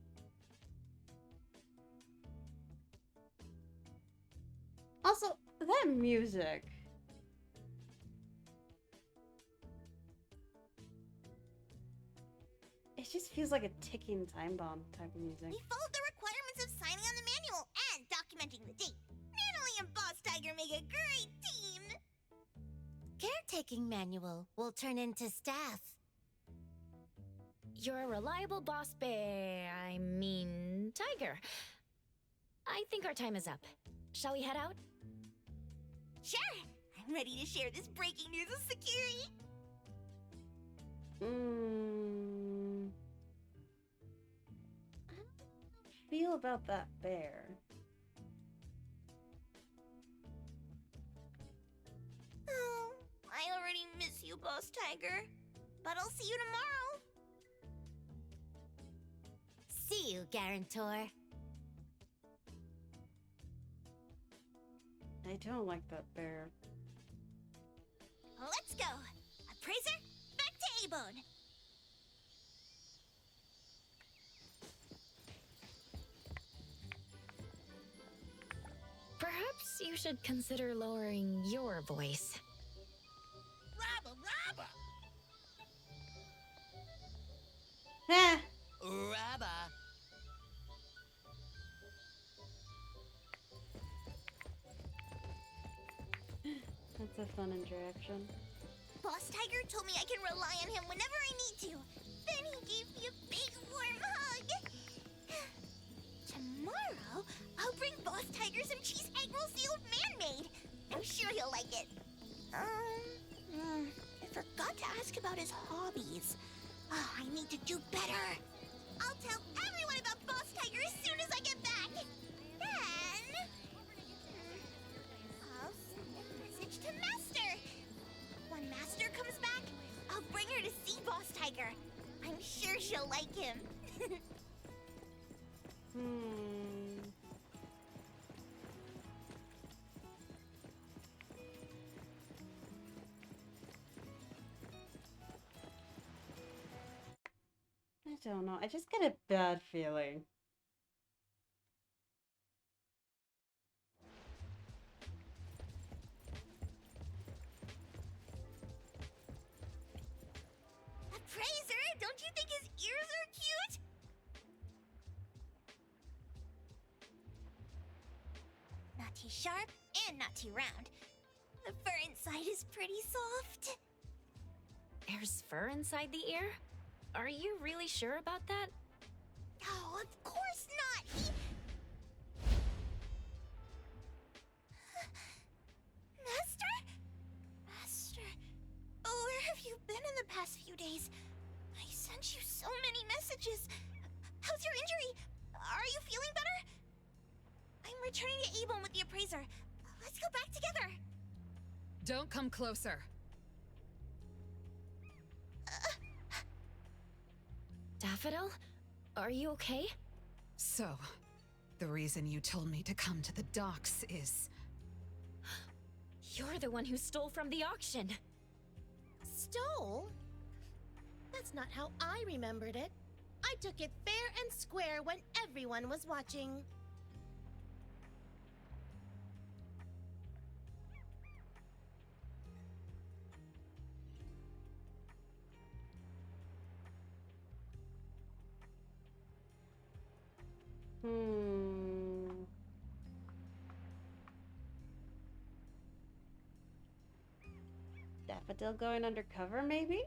Also, that music. It just feels like a ticking time bomb type of music. We followed the requirements of signing on the manual and documenting the date. Natalie and Boss Tiger make a great team. Caretaking manual will turn into staff. You're a reliable boss tiger. I think our time is up. Shall we head out? Sure, I'm ready to share this breaking news with Sakiri. I don't feel about that bear. Oh, I already miss you, Boss Tiger. But I'll see you tomorrow. See you, Guarantor. I don't like that bear. Let's go. Appraiser, back to A-Bone. Perhaps you should consider lowering your voice. Rabba, rabba! Heh! Rabba! That's a fun interaction. Boss Tiger told me I can rely on him whenever I need to. Then he gave me a big warm hug. Tomorrow, I'll bring Boss Tiger some cheese egg rolls the old man made. I'm sure he'll like it. I forgot to ask about his hobbies. Oh, I need to do better. I'll tell everyone about Boss Tiger as soon as I get back. Then, I'll send a message to Master. When Master comes back, I'll bring her to see Boss Tiger. I'm sure she'll like him. I don't know. I just get a bad feeling. Appraiser, don't you think his ears are cute? Not too sharp and not too round. The fur inside is pretty soft. There's fur inside the ear? Are you really sure about that? Oh, of course not! Master? Master? Oh, where have you been in the past few days? I sent you so many messages. How's your injury? Are you feeling better? I'm returning to A-Bone with the appraiser. Let's go back together. Don't come closer. Daffodil? Are you okay? So, the reason you told me to come to the docks is... You're the one who stole from the auction. Stole? That's not how I remembered it. I took it fair and square when everyone was watching. Daffodil going undercover, maybe?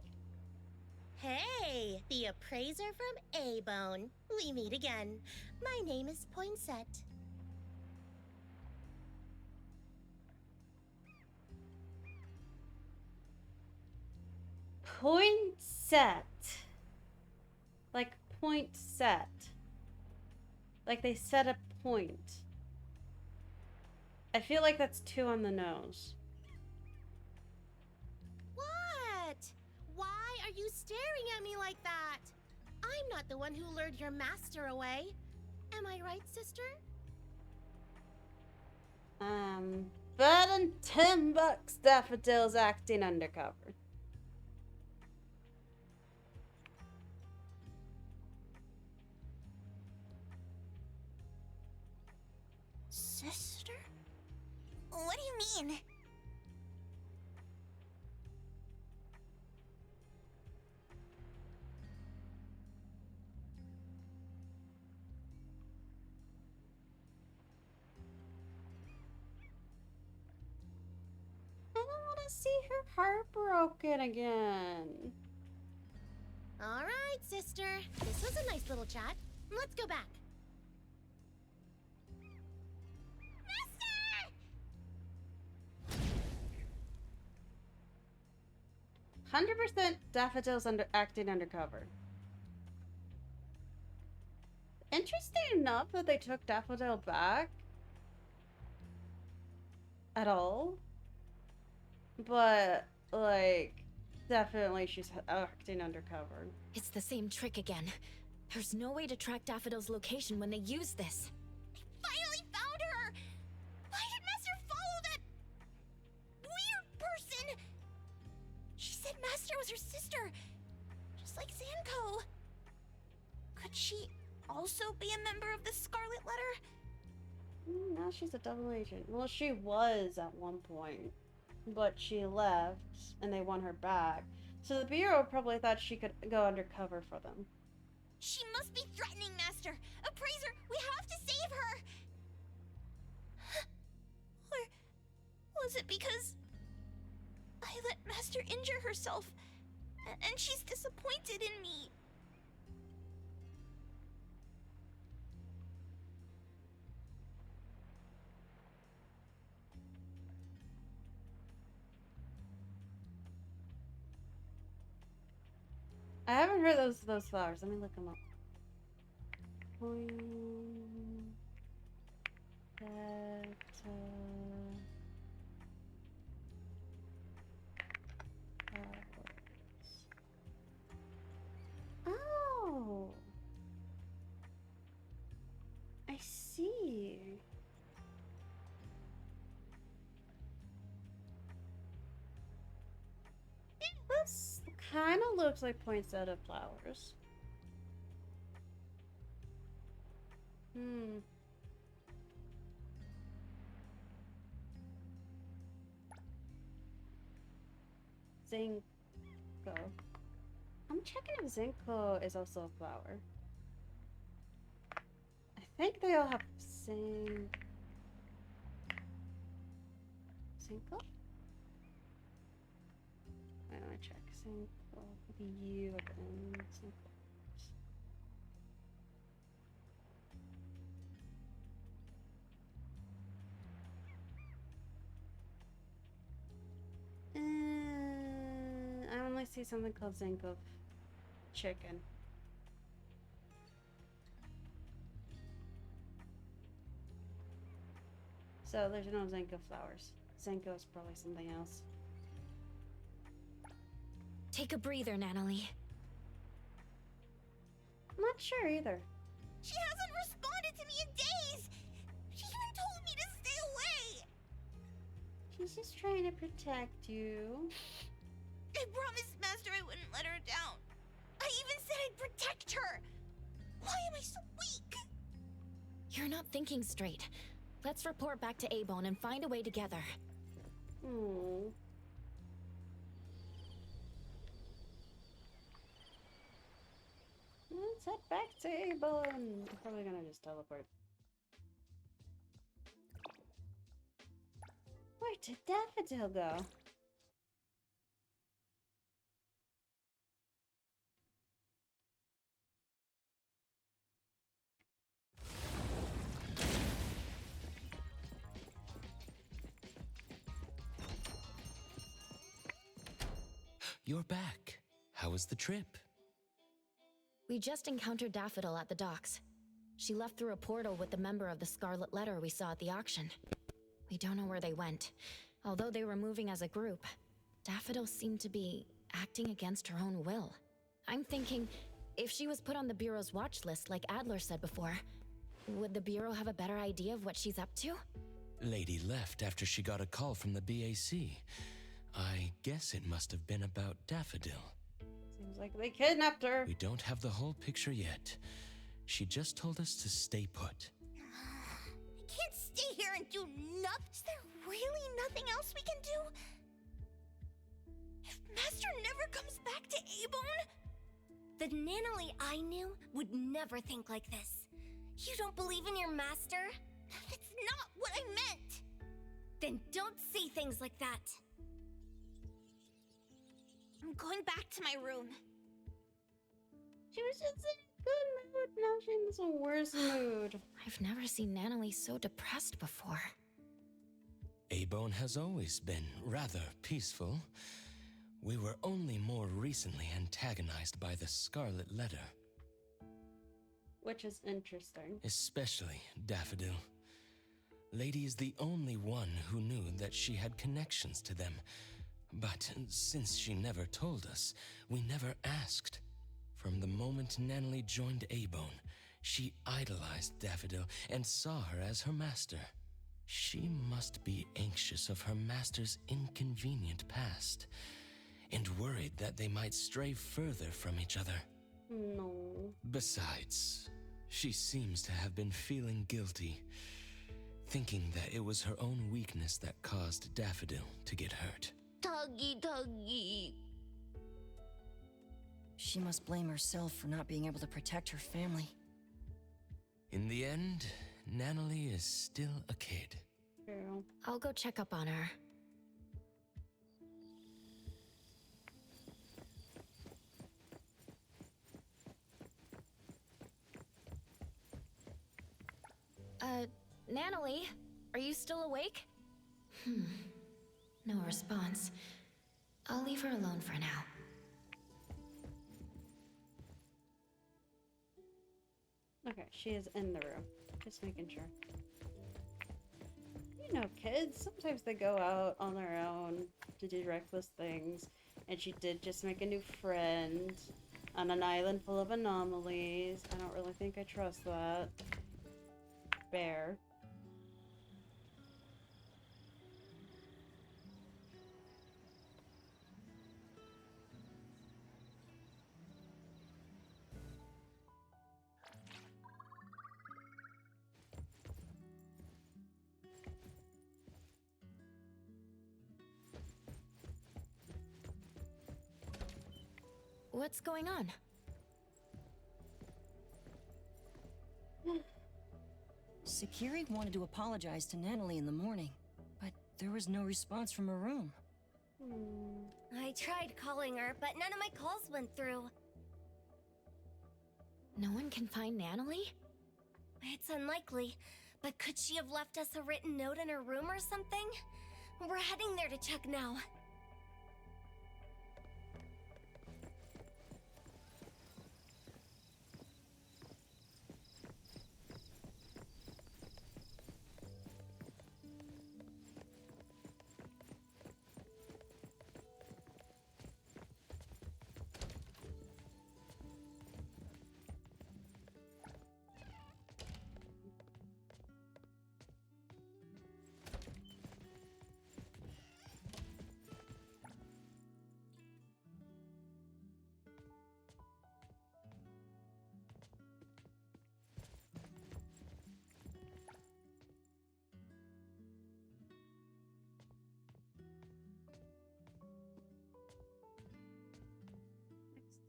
Hey, the appraiser from A-Bone. We meet again. My name is Poinsett. Poinsett. Like point set. Like they set a point. I feel like that's too on the nose. What? Why are you staring at me like that? I'm not the one who lured your master away. Am I right, sister? Bet on $10 Daffodil's acting undercover. Sister? What do you mean? I don't want to see her heartbroken again. All right, sister. This was a nice little chat. Let's go back. 100% Daffodil's acting undercover. Interesting enough that they took Daffodil back at all. But, like, definitely she's acting undercover. It's the same trick again. There's no way to track Daffodil's location when they use this. Finally found her! Why did Master follow that weird person? She said Master was her sister, just like Zanko. Could she also be a member of the Scarlet Letter? Now she's a double agent. Well, she was at one point, but she left and they won her back. So the Bureau probably thought she could go undercover for them. She must be threatening Master! Appraiser, we have to save her! Or was it because I let Master injure herself and she's disappointed in me? I haven't heard those flowers. Let me look them up. Oh, I see. This kind of looks like poinsettia flowers. Zinco. I'm checking if Zinco is also a flower. I think they all have the same... Zinco? Wait, let me check. Zinco. The U at the end. Zinco. I only see something called Zinco chicken. So there's no Zinco flowers. Zinco is probably something else. Take a breather, Natalie. I'm not sure either. She hasn't responded to me in days! She even told me to stay away! She's just trying to protect you. I promised Master I wouldn't let her down. I even said I'd protect her! Why am I so weak? You're not thinking straight. Let's report back to A-Bone and find a way together. Hmm. Let's head back to A-Bone. I'm probably gonna just teleport. Where did Daffodil go? You're back. How was the trip? We just encountered Daffodil at the docks. She left through a portal with the member of the Scarlet Letter we saw at the auction. We don't know where they went. Although they were moving as a group, Daffodil seemed to be acting against her own will. I'm thinking, if she was put on the Bureau's watch list like Adler said before, would the Bureau have a better idea of what she's up to? Lady left after she got a call from the BAC. I guess it must have been about Daffodil. Seems like they kidnapped her. We don't have the whole picture yet. She just told us to stay put. I can't stay here and do nothing. Is there really nothing else we can do? If Master never comes back to A-Bone? The Nanalie I knew would never think like this. You don't believe in your master? That's not what I meant! Then don't say things like that. I'm going back to my room. She was just in a good mood. Now she's in a worse mood. I've never seen Nanalie so depressed before. A-Bone has always been rather peaceful. We were only more recently antagonized by the Scarlet Letter. Which is interesting. Especially Daffodil. Lady is the only one who knew that she had connections to them. But since she never told us, we never asked. From the moment Nanalie joined A-Bone, she idolized Daffodil and saw her as her master. She must be anxious of her master's inconvenient past, and worried that they might stray further from each other. No. Besides, she seems to have been feeling guilty, thinking that it was her own weakness that caused Daffodil to get hurt. Tuggy. She must blame herself for not being able to protect her family. In the end, Nanalie is still a kid. True. I'll go check up on her. Nanalie, are you still awake? No response. I'll leave her alone for now. Okay, she is in the room. Just making sure. You know, kids, sometimes they go out on their own to do reckless things. And she did just make a new friend on an island full of anomalies. I don't really think I trust that. Bear. What's going on? Sekiri wanted to apologize to Nanalie in the morning, but there was no response from her room. I tried calling her, but none of my calls went through. No one can find Nanalie? It's unlikely, but could she have left us a written note in her room or something? We're heading there to check now.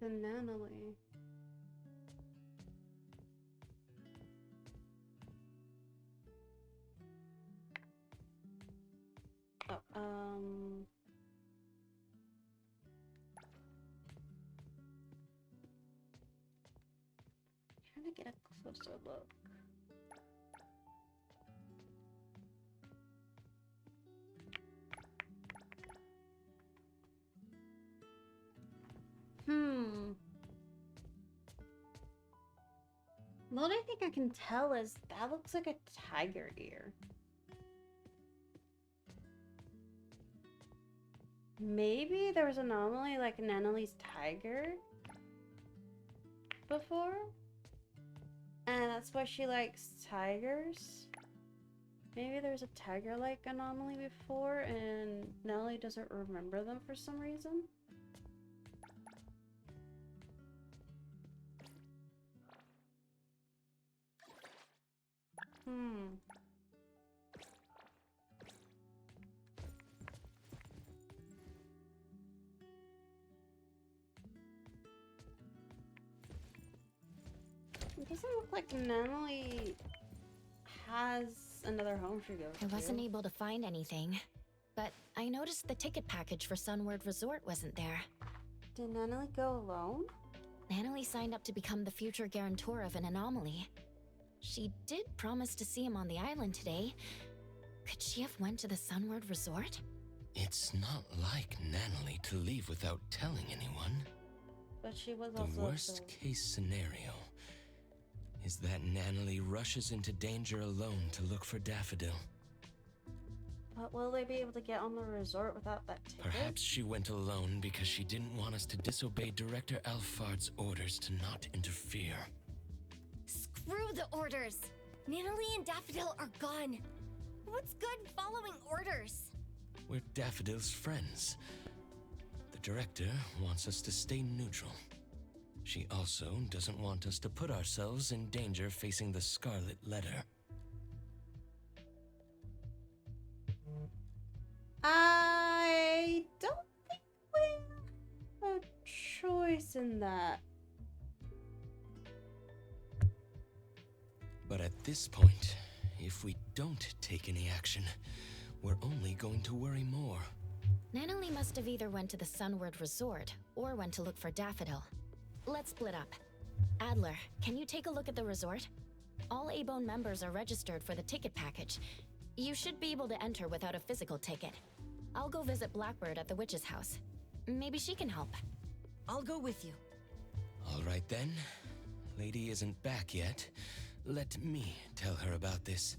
The Nanalee. Oh, trying to get a closer look. The only thing I can tell is that looks like a tiger ear. Maybe there was an anomaly like Nanalee's tiger before? And that's why she likes tigers? Maybe there's a tiger-like anomaly before and Nanalee doesn't remember them for some reason? It doesn't look like Nanalee has another home she goes to. I wasn't able to find anything, but I noticed the ticket package for Sunward Resort wasn't there. Did Nanalee go alone? Nanalee signed up to become the future guarantor of an anomaly. She did promise to see him on the island today. Could she have went to the Sunward Resort? It's not like Nanalee to leave without telling anyone. But she was The also worst case scenario is that Nanalee rushes into danger alone to look for Daffodil. But will they be able to get on the resort without that ticket? Perhaps she went alone because she didn't want us to disobey Director Alphard's orders to not interfere. Screw the orders! Nanalee and Daffodil are gone. What's good following orders? We're Daffodil's friends. The Director wants us to stay neutral. She also doesn't want us to put ourselves in danger facing the Scarlet Letter. I don't think we have a choice in that. But at this point, if we don't take any action, we're only going to worry more. Nanalee must have either went to the Sunward Resort or went to look for Daffodil. Let's split up. Adler, can you take a look at the resort? All A-Bone members are registered for the ticket package. You should be able to enter without a physical ticket. I'll go visit Blackbird at the witch's house. Maybe she can help. I'll go with you. All right then. Lady isn't back yet. Let me tell her about this.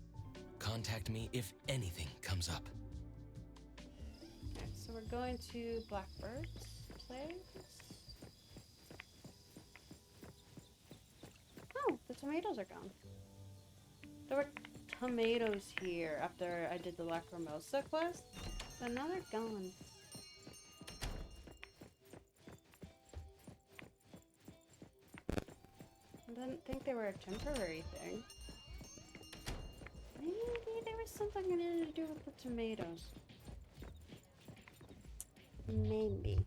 Contact me if anything comes up. Alright, so we're going to Blackbird's place. Oh, the tomatoes are gone. There were tomatoes here after I did the Lacrimosa quest, but now they're gone. I didn't think they were a temporary thing. Maybe there was something I needed to do with the tomatoes. Maybe.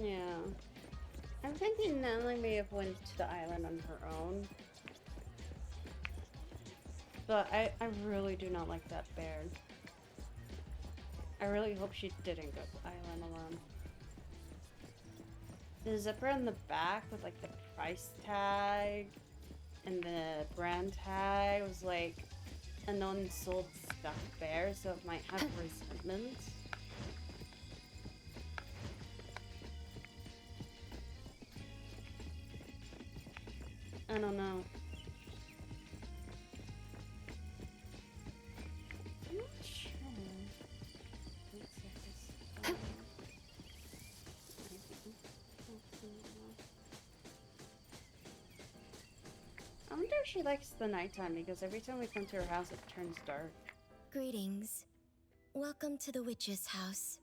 Yeah. I'm thinking Nanalee may have went to the island on her own. But I really do not like that bear. I really hope she didn't go to the island alone. The zipper in the back with like the price tag and the brand tag was like an unsold stuffed bear, so it might have resentment. I don't know. I'm not sure. I wonder if she likes the nighttime because every time we come to her house it turns dark. Greetings. Welcome to the witch's house.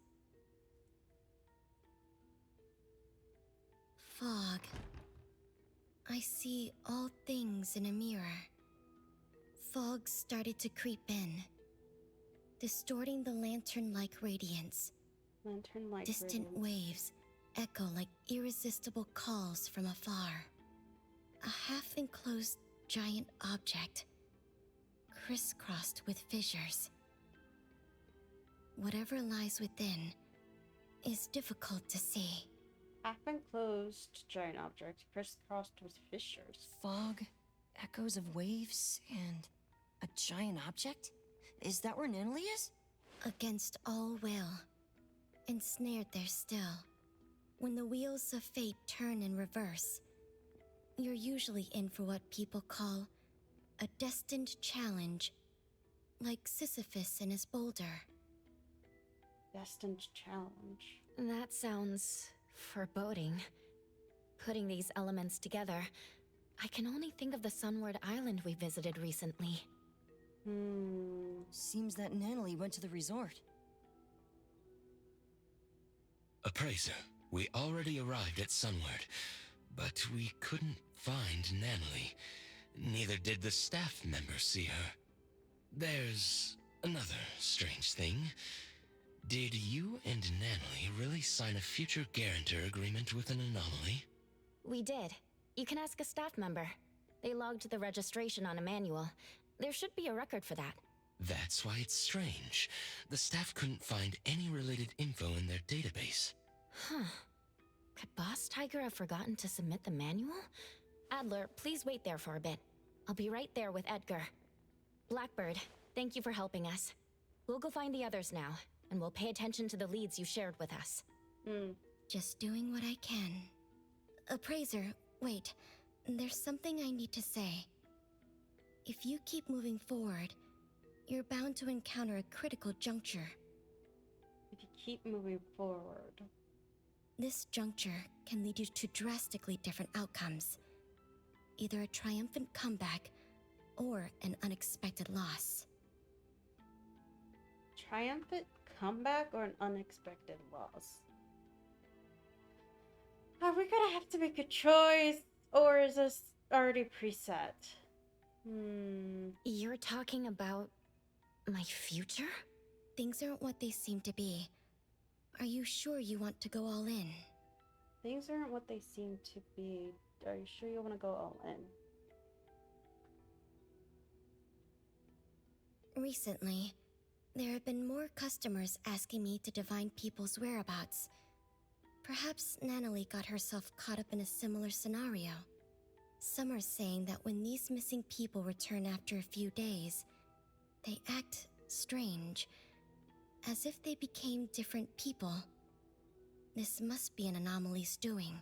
Fog. I see all things in a mirror. Fog started to creep in, distorting the lantern-like radiance. Lantern-like Distant radiance. waves echo like irresistible calls from afar. A half-enclosed giant object, crisscrossed with fissures. Whatever lies within is difficult to see. Half-enclosed giant object crisscrossed with fissures. Fog, echoes of waves, and a giant object? Is that where Natalie is? Against all will, ensnared there still. When the wheels of fate turn in reverse, you're usually in for what people call a destined challenge, like Sisyphus and his boulder. Destined challenge. That sounds foreboding. Putting these elements together, I can only think of the Sunward Island we visited recently. Seems that Natalie went to the resort. Appraiser, we already arrived at Sunward, but we couldn't find Natalie. Neither did the staff member see her. There's another strange thing. Did you and Natalie really sign a future guarantor agreement with an anomaly? We did. You can ask a staff member. They logged the registration on a manual. There should be a record for that. That's why it's strange. The staff couldn't find any related info in their database. Huh. Could Boss Tiger have forgotten to submit the manual? Adler, please wait there for a bit. I'll be right there with Edgar. Blackbird, thank you for helping us. We'll go find the others now, and we'll pay attention to the leads you shared with us. Just doing what I can. Appraiser, wait. There's something I need to say. If you keep moving forward, you're bound to encounter a critical juncture. If you keep moving forward. This juncture can lead you to drastically different outcomes. Either a triumphant comeback, or an unexpected loss. Triumphant comeback or an unexpected loss? Are we gonna have to make a choice, or is this already preset? You're talking about my future? Things aren't what they seem to be. Are you sure you want to go all in? Things aren't what they seem to be. Are you sure you want to go all in? Recently, there have been more customers asking me to divine people's whereabouts. Perhaps Natalie got herself caught up in a similar scenario. Some are saying that when these missing people return after a few days, they act strange, as if they became different people. This must be an anomaly's doing.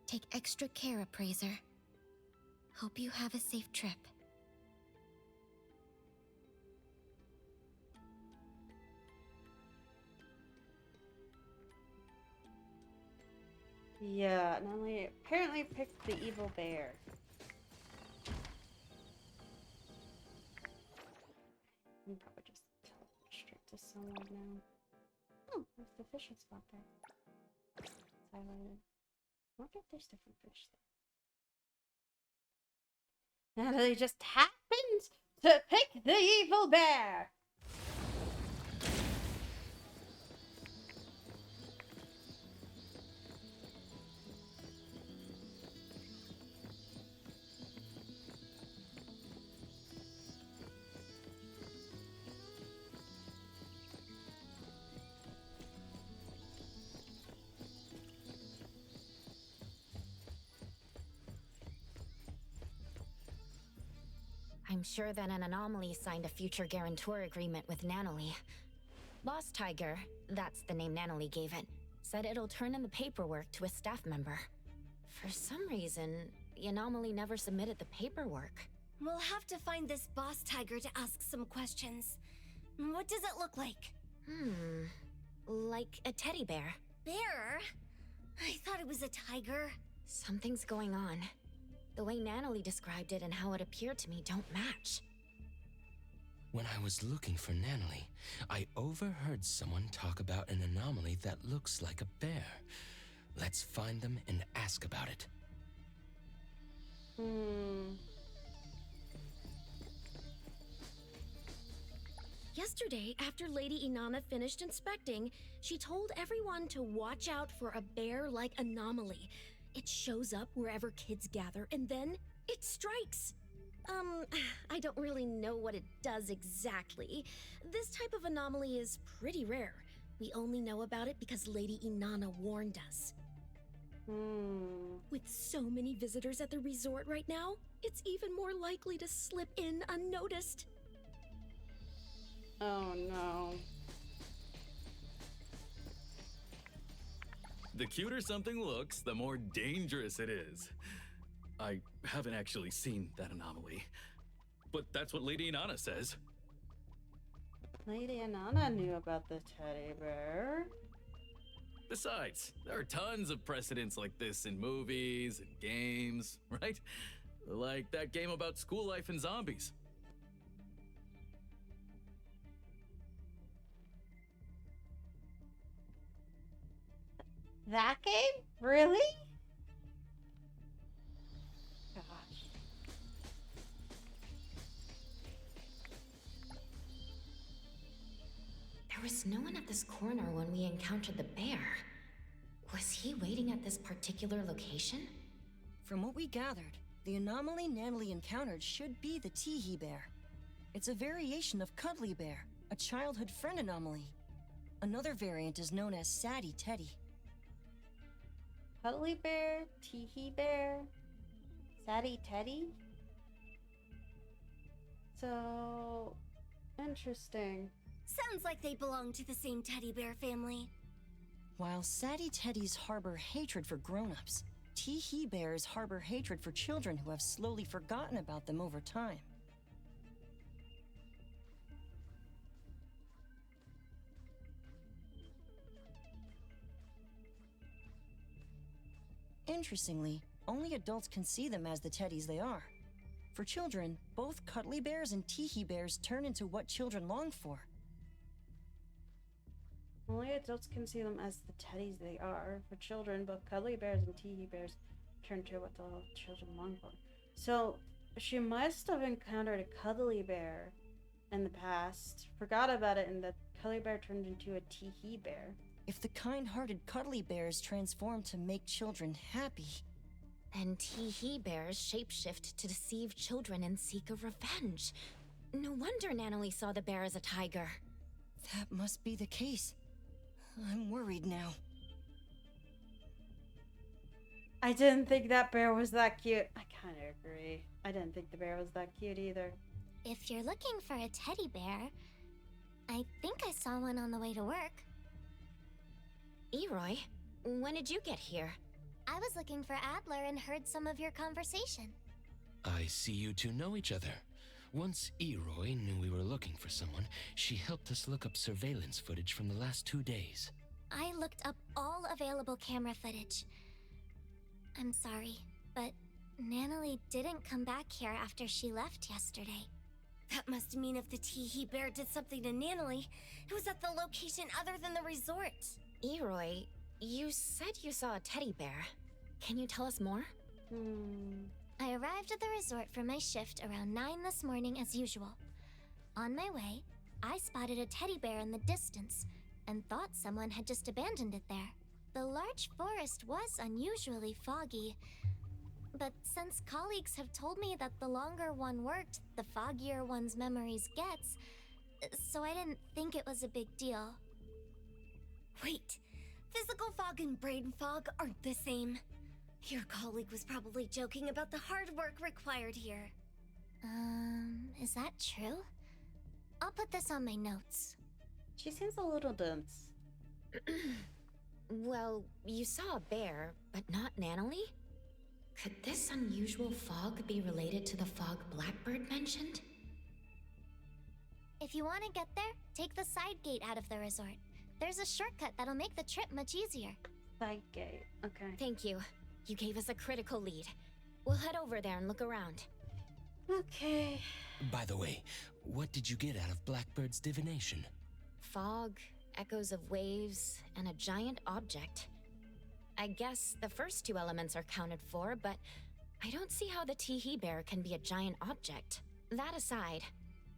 Take extra care, Appraiser. Hope you have a safe trip. Yeah, Natalie apparently picked the evil bear. I can probably just teleport straight to Sunward now. Oh, there's the fishing spot there. It's highlighted. I wonder if there's different fish there. Natalie just happened to pick the evil bear! I'm sure that an anomaly signed a future guarantor agreement with Natalie. Boss Tiger, that's the name Natalie gave it, said it'll turn in the paperwork to a staff member. For some reason, the anomaly never submitted the paperwork. We'll have to find this Boss Tiger to ask some questions. What does it look like? Like a teddy bear. Bear? I thought it was a tiger. Something's going on. The way Natalie described it and how it appeared to me don't match. When I was looking for Natalie, I overheard someone talk about an anomaly that looks like a bear. Let's find them and ask about it. Yesterday, after Lady Inanna finished inspecting, she told everyone to watch out for a bear-like anomaly. It shows up wherever kids gather, and then it strikes. I don't really know what it does exactly. This type of anomaly is pretty rare. We only know about it because Lady Inanna warned us. With so many visitors at the resort right now, it's even more likely to slip in unnoticed. Oh no. The cuter something looks, the more dangerous it is. I haven't actually seen that anomaly, but that's what Lady Inanna says. Lady Inanna knew about the teddy bear. Besides, there are tons of precedents like this in movies and games, right? Like that game about school life and zombies. That game? Really? Gosh. There was no one at this corner when we encountered the bear. Was he waiting at this particular location? From what we gathered, the anomaly Natalie encountered should be the Teehee bear. It's a variation of Cuddly Bear, a childhood friend anomaly. Another variant is known as Sadie Teddy. Cuddly bear, Teehee bear, Sadie Teddy. So interesting. Sounds like they belong to the same teddy bear family. While Sadie Teddies harbor hatred for grown-ups, Teehee bears harbor hatred for children who have slowly forgotten about them over time. Interestingly, only adults can see them as the teddies they are. For children, both Cuddly Bears and Teehee bears turn into what children long for. Only adults can see them as the teddies they are. For children, both cuddly bears and teehee bears turn to what the children long for. So she must have encountered a cuddly bear in the past, forgot about it, and the cuddly bear turned into a teehee bear. If the kind-hearted Cuddly Bears transform to make children happy, and Teehee bears shapeshift to deceive children and seek a revenge. No wonder Natalie saw the bear as a tiger. That must be the case. I'm worried now. I didn't think that bear was that cute. I kind of agree. I didn't think the bear was that cute either. If you're looking for a teddy bear, I think I saw one on the way to work. Eroy, when did you get here? I was looking for Adler and heard some of your conversation. I see you two know each other. Once Eroy knew we were looking for someone, she helped us look up surveillance footage from the last 2 days. I looked up all available camera footage. I'm sorry, but Natalie didn't come back here after she left yesterday. That must mean if the Teehee bear did something to Natalie, it was at the location other than the resort. Eroy, you said you saw a teddy bear. Can you tell us more? I arrived at the resort for my shift around 9 this morning as usual. On my way, I spotted a teddy bear in the distance and thought someone had just abandoned it there. The large forest was unusually foggy, but since colleagues have told me that the longer one worked, the foggier one's memories gets, so I didn't think it was a big deal. Wait, physical fog and brain fog aren't the same. Your colleague was probably joking about the hard work required here. Is that true? I'll put this on my notes. She seems a little dense. Well, you saw a bear, but not Natalie? Could this unusual fog be related to the fog Blackbird mentioned? If you want to get there, take the side gate out of the resort. There's a shortcut that'll make the trip much easier. Side gate, okay. Thank you. You gave us a critical lead. We'll head over there and look around. Okay. By the way, what did you get out of Blackbird's divination? Fog, echoes of waves, and a giant object. I guess the first two elements are counted for, but I don't see how the Teehee Bear can be a giant object. That aside,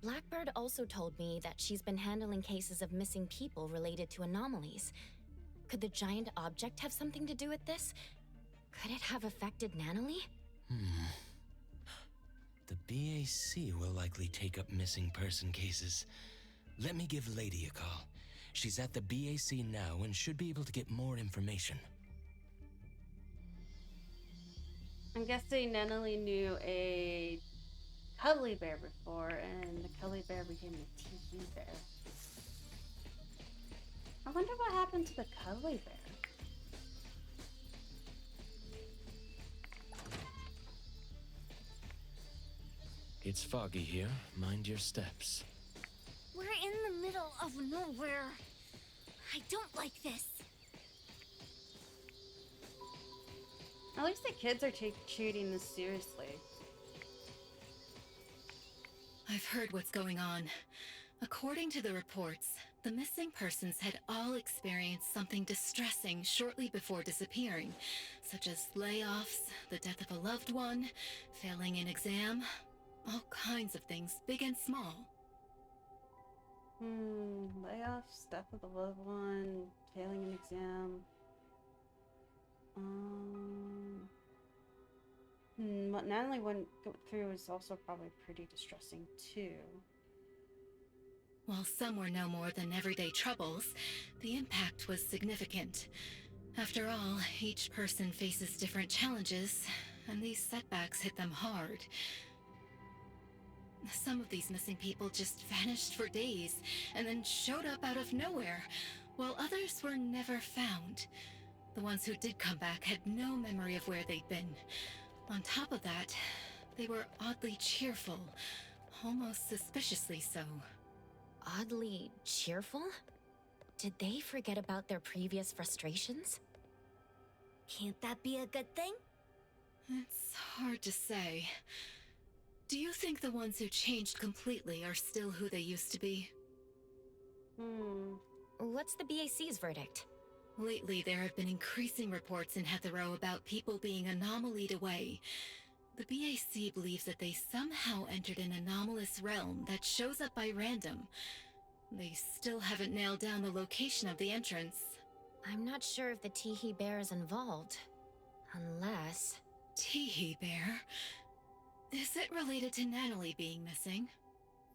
Blackbird also told me that she's been handling cases of missing people related to anomalies. Could the giant object have something to do with this? Could it have affected Nanalie? The BAC will likely take up missing person cases. Let me give Lady a call. She's at the BAC now and should be able to get more information. I'm guessing Nanalie knew a cuddly bear before, and the cuddly bear became a tiki bear. I wonder what happened to the cuddly bear. It's foggy here. Mind your steps. We're in the middle of nowhere. I don't like this. At least the kids are treating this seriously. I've heard what's going on. According to the reports, the missing persons had all experienced something distressing shortly before disappearing, such as layoffs, the death of a loved one, failing an exam, all kinds of things, big and small. Layoffs, death of a loved one, failing an exam. What Natalie went through is also probably pretty distressing too. While some were no more than everyday troubles, the impact was significant. After all, each person faces different challenges, and these setbacks hit them hard. Some of these missing people just vanished for days, and then showed up out of nowhere, while others were never found. The ones who did come back had no memory of where they'd been. On top of that, they were oddly cheerful, almost suspiciously so. Oddly cheerful? Did they forget about their previous frustrations? Can't that be a good thing? It's hard to say. Do you think the ones who changed completely are still who they used to be? What's the BAC's verdict? Lately, there have been increasing reports in Heathrow about people being anomalied away. The BAC believes that they somehow entered an anomalous realm that shows up by random. They still haven't nailed down the location of the entrance. I'm not sure if the Teehee Bear is involved. Unless... Teehee Bear? Is it related to Natalie being missing?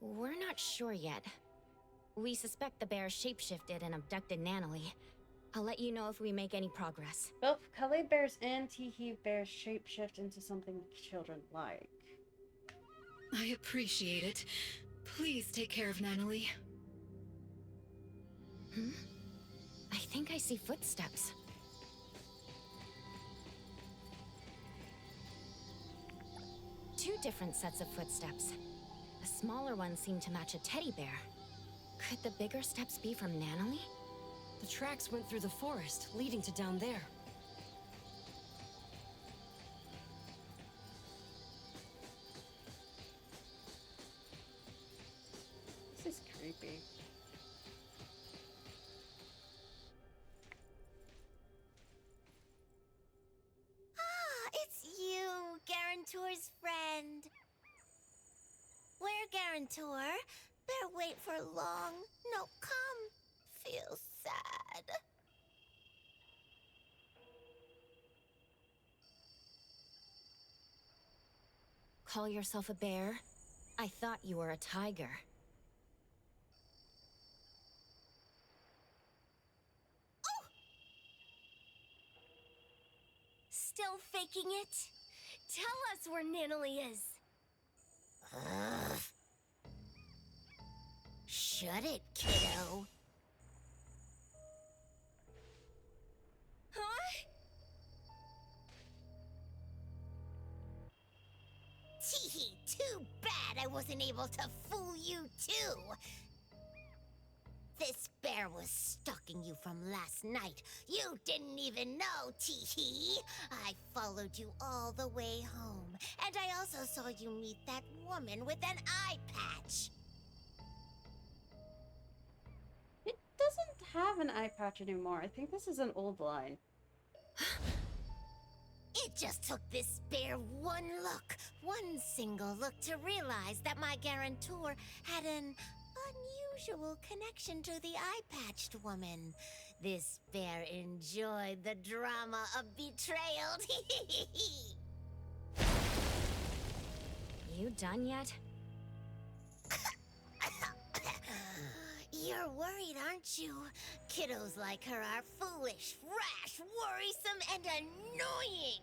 We're not sure yet. We suspect the bear shapeshifted and abducted Nanalie. I'll let you know if we make any progress. Both cuddly bears and teehee bears shapeshift into something children like. I appreciate it. Please take care of Nanalie. I think I see footsteps. Two different sets of footsteps. The smaller ones seem to match a teddy bear. Could the bigger steps be from Nanalie? The tracks went through the forest, leading to down there. This is creepy. Ah, it's you, Garantor's friend. Where, Garantor? Better wait for long. No, come. Feel sad. Call yourself a bear? I thought you were a tiger. Still faking it? Tell us where Nanalie is. Shut it, kiddo. Huh? Teehee, too bad I wasn't able to fool you too. This bear was stalking you from last night. You didn't even know, Teehee. I followed you all the way home, and I also saw you meet that woman with an eye patch. It doesn't have an eye patch anymore. I think this is an old line. It just took this bear one single look to realize that my guarantor had an unusual connection to the eye-patched woman. This bear enjoyed the drama of betrayal. You done yet? You're worried, aren't you? Kiddos like her are foolish, rash, worrisome, and annoying.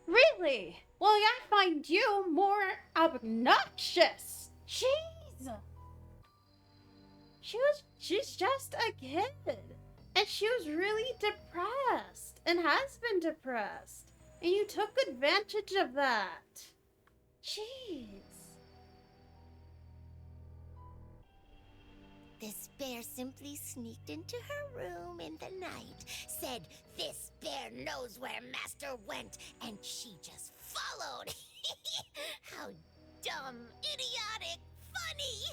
Really? Well, I find you more obnoxious. Jeez. She's just a kid. And she was really depressed. And has been depressed. And you took advantage of that. Jeez. This bear simply sneaked into her room in the night, said this bear knows where Master went, and she just followed. How dumb, idiotic, funny!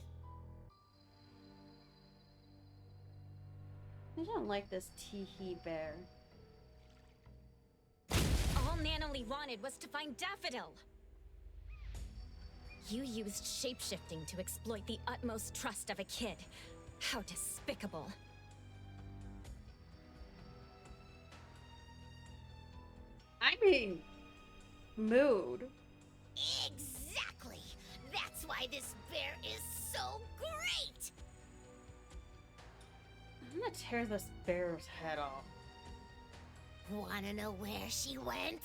I don't like this Teehee bear. All Nanoly wanted was to find Daffodil! You used shapeshifting to exploit the utmost trust of a kid. How despicable. I mean, mood. Exactly! That's why this bear is so great! I'm gonna tear this bear's head off. Wanna know where she went?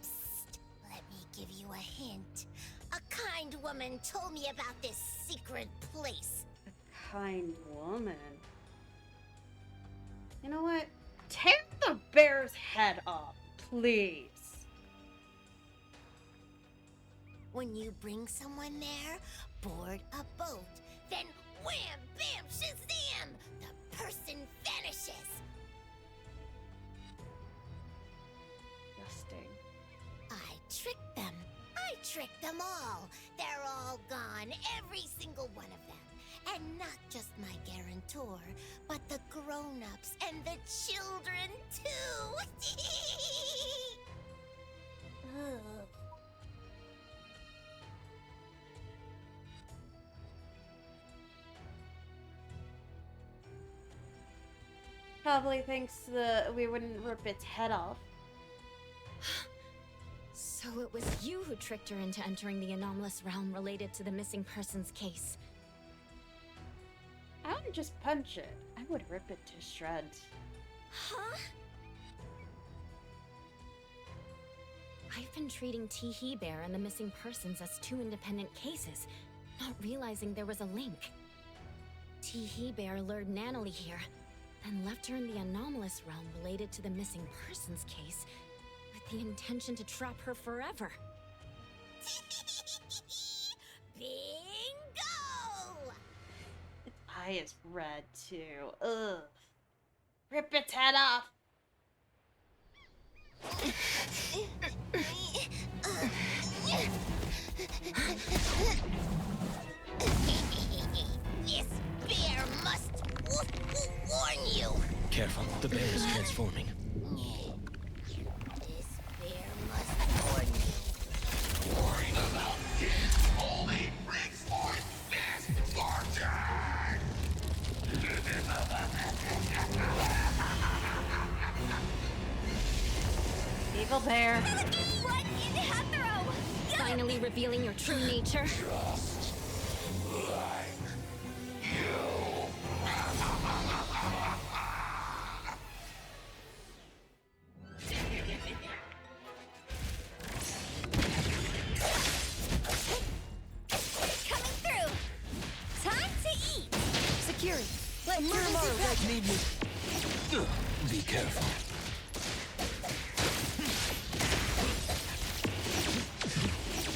Psst, let me give you a hint. A kind woman told me about this secret place. A kind woman. You know what? Tear the bear's head off, please. When you bring someone there, board a boat, then wham, bam, shazam! The person vanishes. Disgusting. I tricked them. I tricked them all. They're all gone, every single one of them. And not just my guarantor, but the grown-ups and the children, too. Ugh. Probably thinks we wouldn't rip its head off. So it was you who tricked her into entering the anomalous realm related to the missing persons case. I wouldn't just punch it. I would rip it to shreds. Huh? I've been treating Teehee Bear and the missing persons as two independent cases, not realizing there was a link. Teehee Bear lured Nanoly here, then left her in the anomalous realm related to the missing persons case, with the intention to trap her forever. Bingo! Its eye is red too. Ugh. Rip its head off. This bear must warn you. Careful, the bear is transforming. This bear must warn you. Worrying about kids only brings forth misfortune. Evil bear. What in Hetero? Finally revealing your true nature. Just like you. Coming through. Time to eat. Security, let Kiramaru like need me. Be careful.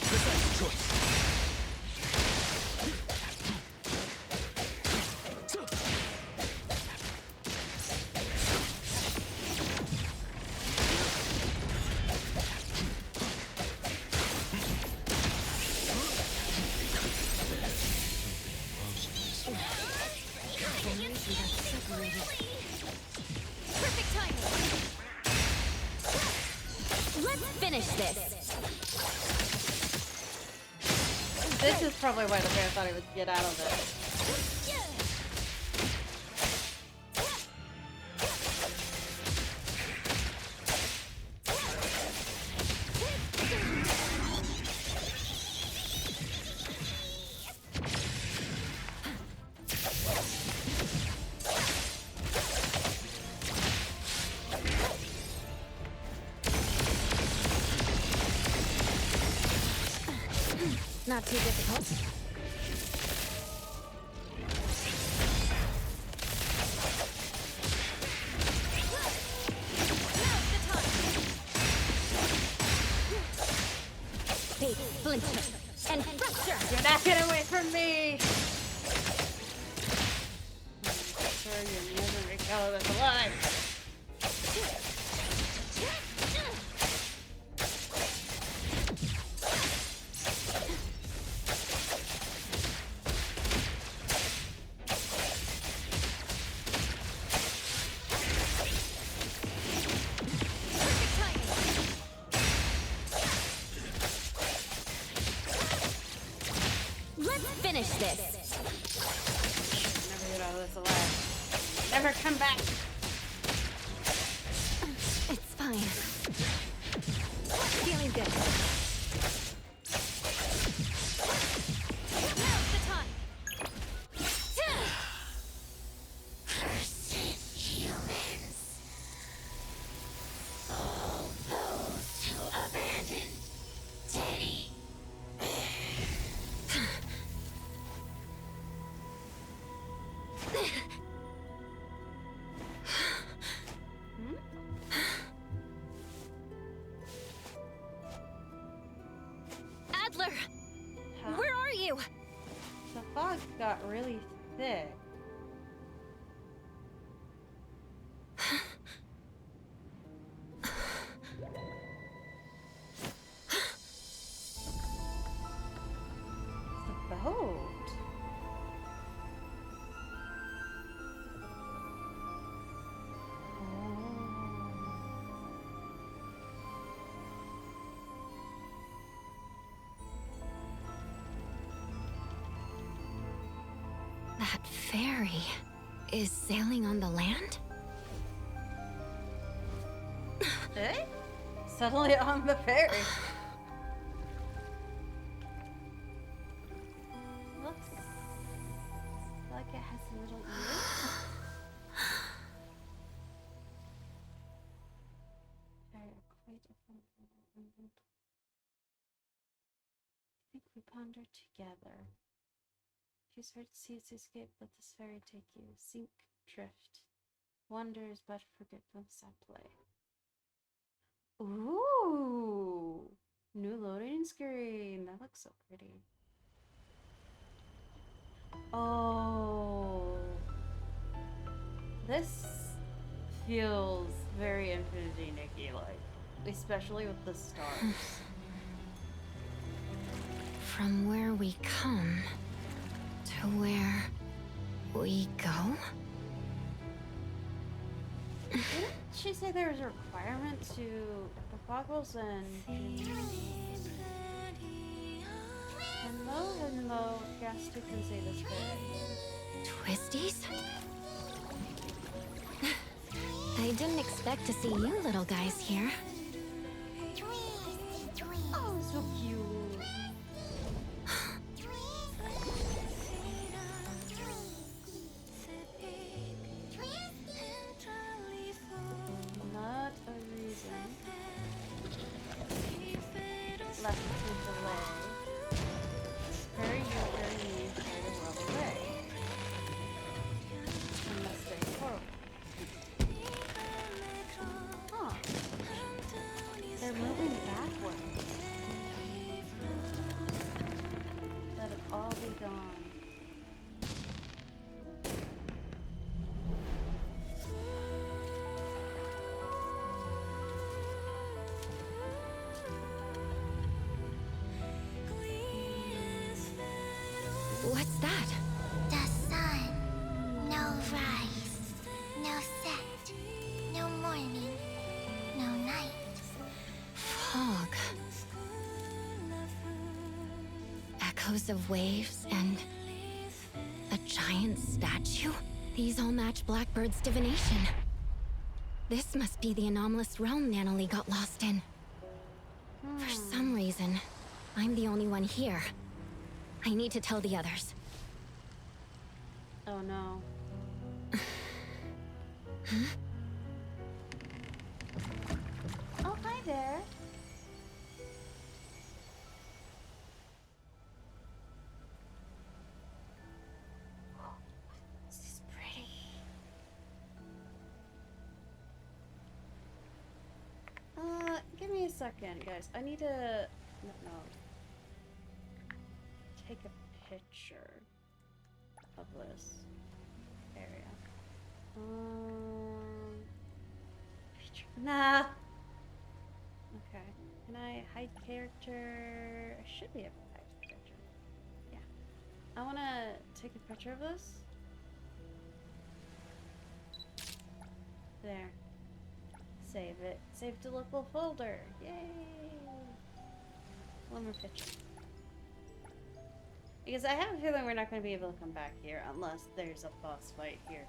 Precise choice. finish this. This is probably why the bear thought he would get out of it. Not too difficult. Big splinter and fracture. You're not getting away from me. Sure, your misery color is alive. Finish this. Never get out of this alive. Never come back. It's fine. Feeling good. Now's the time. Cursed humans. All those who abandoned Teddy. Adler! Where are you? The fog got really thick. The boat. That ferry is sailing on the land? Eh? Suddenly on the ferry. Looks like it has a little ear. Quite different. I think we ponder together. You search seas to escape, let this ferry take you. Sink, drift. Wonders, but forgetfulness at play. Ooh! New loading screen. That looks so pretty. Oh. This feels very Infinity Nikki-like. Especially with the stars. From where we come to where we go? Didn't she say there was a requirement to the Boggles and Hello, guess who can say this very. Twisties? I didn't expect to see you little guys here. Oh, so cute. Not a reason left to delay. Very need to run away. Unless they horrible. Huh. They're moving backwards. Let it all be gone. What's that? The sun. No rise. No set. No morning. No night. Fog. explosive waves and a giant statue? These all match Blackbird's divination. This must be the anomalous realm Nanalie got lost in. For some reason, I'm the only one here. I need to tell the others. Oh no. Oh, hi there. This is pretty. Give me a second, guys. I need to take a picture of this area. Picture. Nah. Okay. Can I hide character? I should be able to hide character. Yeah. I want to take a picture of this. There. Save it. Save to local folder. Yay! One more picture. Because I have a feeling we're not going to be able to come back here unless there's a boss fight here.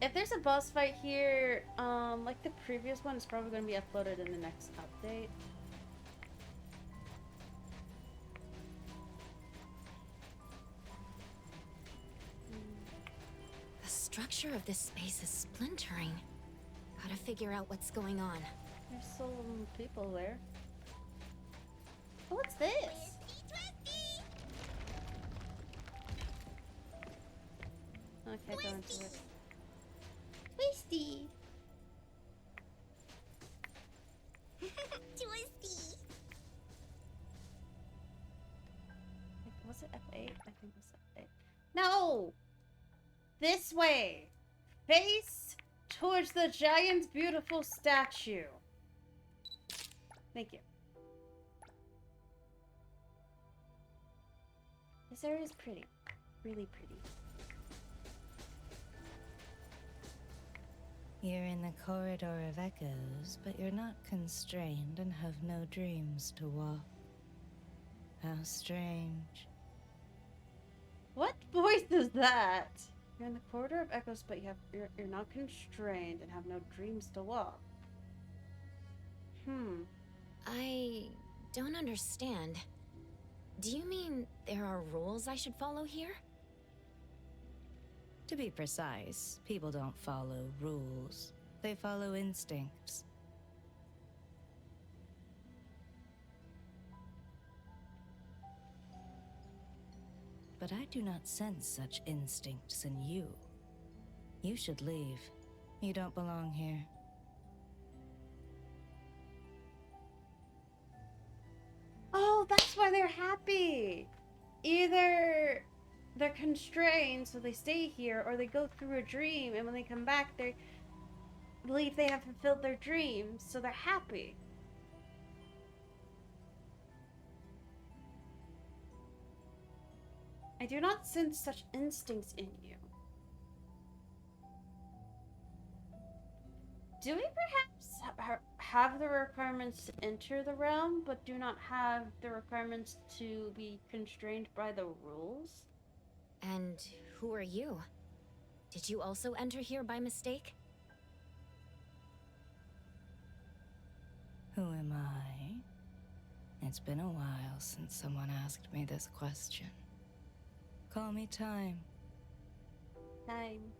If there's a boss fight here, like the previous one, it's probably going to be uploaded in the next update. The structure of this space is splintering. Gotta figure out what's going on. There's still people there. Oh, what's this? Okay, go into it. Twisty! Twisty! Was it F8? I think it was F8. No! This way! Face towards the giant's beautiful statue. Thank you. This area is pretty. Really pretty. You're in the corridor of echoes, but you're not constrained and have no dreams to walk. How strange. What voice is that? You're in the corridor of echoes, but you're not constrained and have no dreams to walk. I don't understand. Do you mean there are rules I should follow here? To be precise, people don't follow rules. They follow instincts. But I do not sense such instincts in you. You should leave. You don't belong here. Oh, that's why they're happy. Either they're constrained, so they stay here, or they go through a dream, and when they come back, they believe they have fulfilled their dreams, so they're happy. I do not sense such instincts in you. Do we perhaps have the requirements to enter the realm, but do not have the requirements to be constrained by the rules? And who are you? Did you also enter here by mistake? Who am I? It's been a while since someone asked me this question. Call me Time. Time.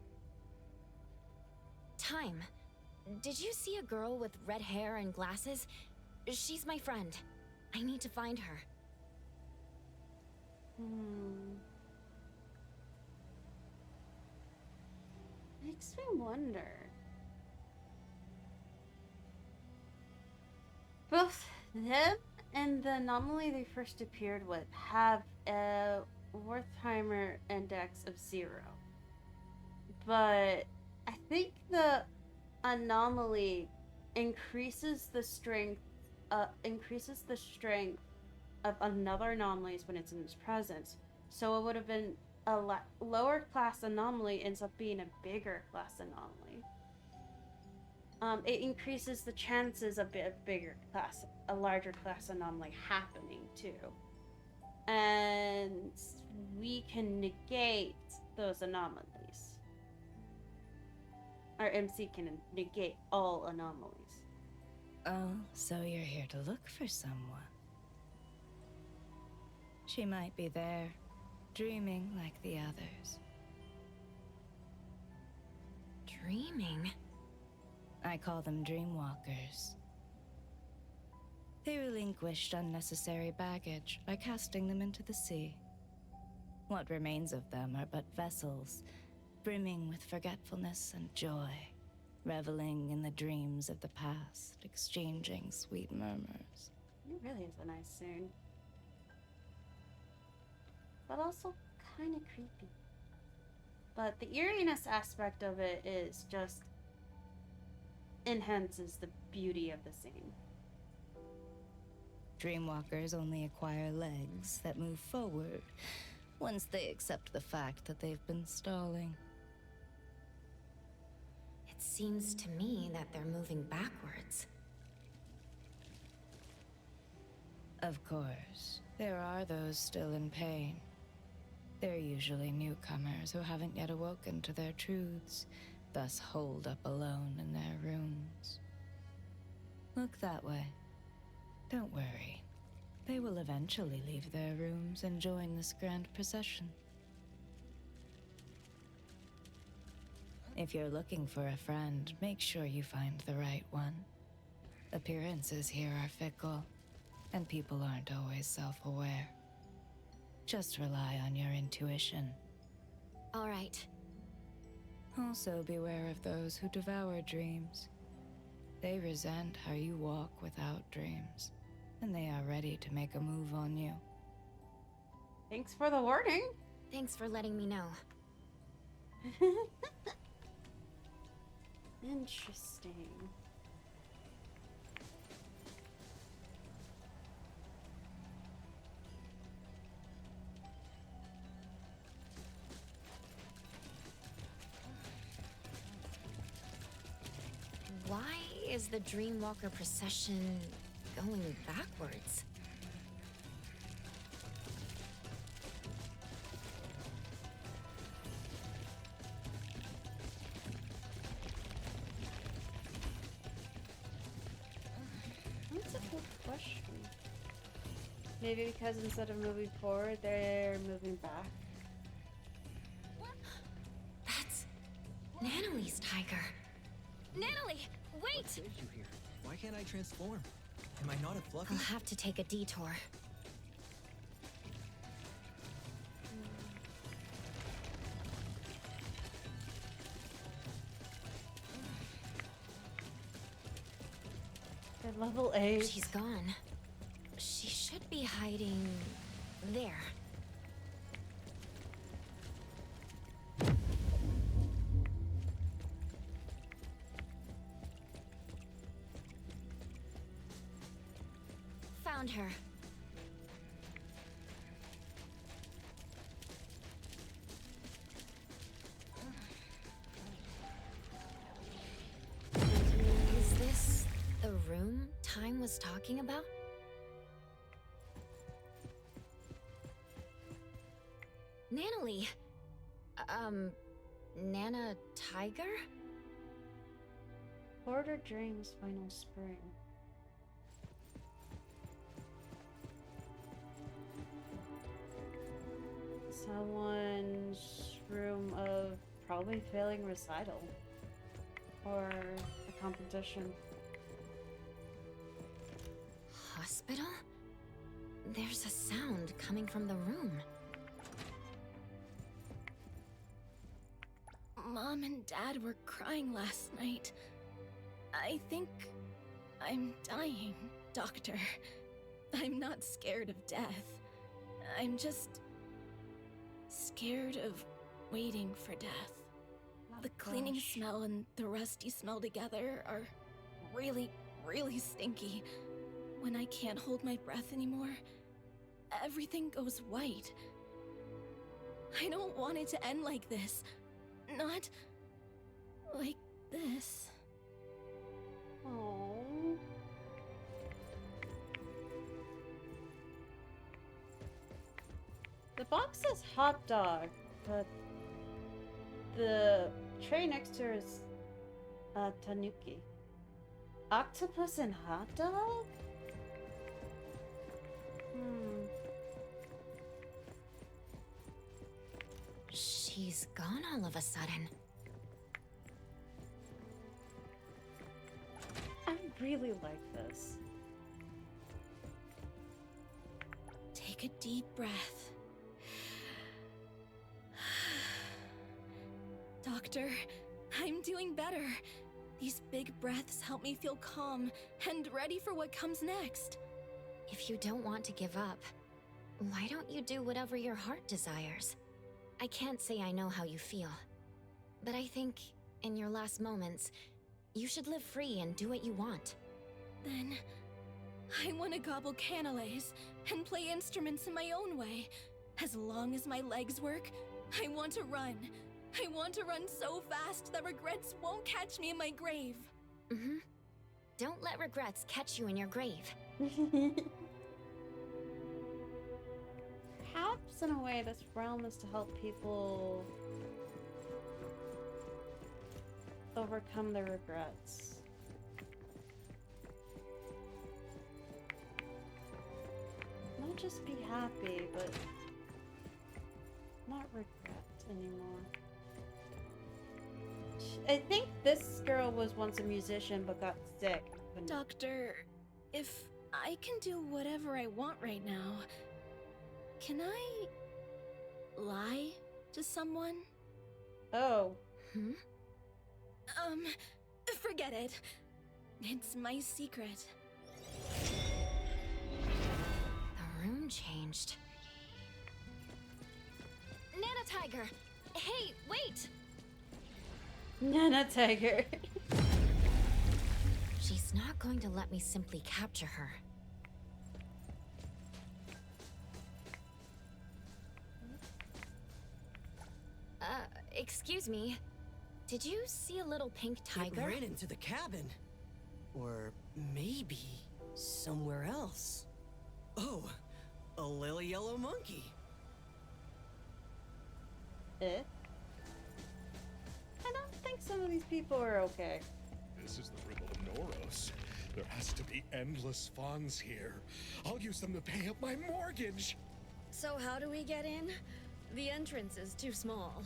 Time. Did you see a girl with red hair and glasses? She's my friend. I need to find her. Makes me wonder. Both them and the anomaly they first appeared with have a Wertheimer index of 0. But I think the anomaly increases the strength of another anomalies when it's in its presence. So it would have been a lower class anomaly ends up being a bigger class anomaly. it increases the chances of a larger class anomaly happening too. And we can negate those anomalies. Our MC can negate all anomalies. Oh, so you're here to look for someone. She might be there, dreaming like the others. Dreaming? I call them dreamwalkers. They relinquished unnecessary baggage by casting them into the sea. What remains of them are but vessels, brimming with forgetfulness and joy, reveling in the dreams of the past, exchanging sweet murmurs. It really is a nice scene. But also kind of creepy. But the eeriness aspect of it is just enhances the beauty of the scene. Dreamwalkers only acquire legs that move forward once they accept the fact that they've been stalling. It seems to me that they're moving backwards. Of course, there are those still in pain. They're usually newcomers who haven't yet awoken to their truths, thus holed up alone in their rooms. Look that way. Don't worry. They will eventually leave their rooms and join this grand procession. If you're looking for a friend, make sure you find the right one. Appearances here are fickle, and people aren't always self-aware. Just rely on your intuition. All right. Also beware of those who devour dreams. They resent how you walk without dreams, and they are ready to make a move on you. Thanks for the warning. Thanks for letting me know. Interesting. Why is the Dreamwalker procession going backwards? That's a good question. Maybe because instead of moving forward, they're moving back. That's Nanalee's tiger. Nanalie, wait! What brings you here? Why can't I transform? Am I not a fluffy? I'll have to take a detour. At level 8. She's gone. She should be hiding there. Found her. Is this the room Time was talking about? Nanalie. Nana Tiger? Border Dreams Final Spring. Someone's room of probably failing recital or a competition. Hospital? There's a sound coming from the room. Mom and Dad were crying last night. I think I'm dying, Doctor. I'm not scared of death. I'm just scared of waiting for death. The cleaning smell and the rusty smell together are really, really stinky. When I can't hold my breath anymore, everything goes white. I don't want it to end like this. Not like this. Oh. The box says hot dog, but the tray next to her is tanuki. Octopus and hot dog? Hmm. She's gone all of a sudden. I really like this. Take a deep breath. Doctor, I'm doing better. These big breaths help me feel calm and ready for what comes next. If you don't want to give up, why don't you do whatever your heart desires? I can't say I know how you feel, but I think, in your last moments, you should live free and do what you want. Then, I want to gobble canelays and play instruments in my own way. As long as my legs work, I want to run. I want to run so fast that regrets won't catch me in my grave. Mm-hmm. Don't let regrets catch you in your grave. Perhaps, in a way, this realm is to help people overcome their regrets. Not just be happy, but not regret anymore. I think this girl was once a musician but got sick. Doctor, if I can do whatever I want right now, can I lie to someone? Oh. Hmm? Forget it. It's my secret. The room changed. Nana Tiger! Hey, wait! Nana Tiger. She's not going to let me simply capture her. Excuse me. Did you see a little pink tiger? It ran into the cabin. Or maybe somewhere else. Oh, a lily yellow monkey. I don't think some of these people are okay. This is the riddle of Noros. There has to be endless funds here. I'll use them to pay up my mortgage. So how do we get in? The entrance is too small.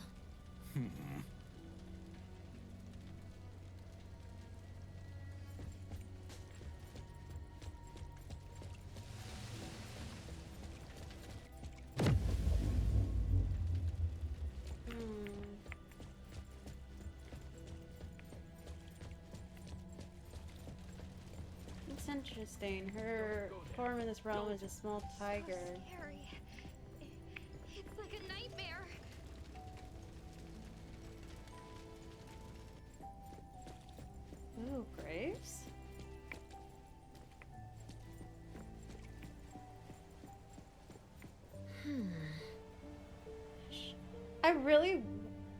It's interesting. Her form in this realm is a small tiger. Scary. It's like a nightmare. Ooh, graves?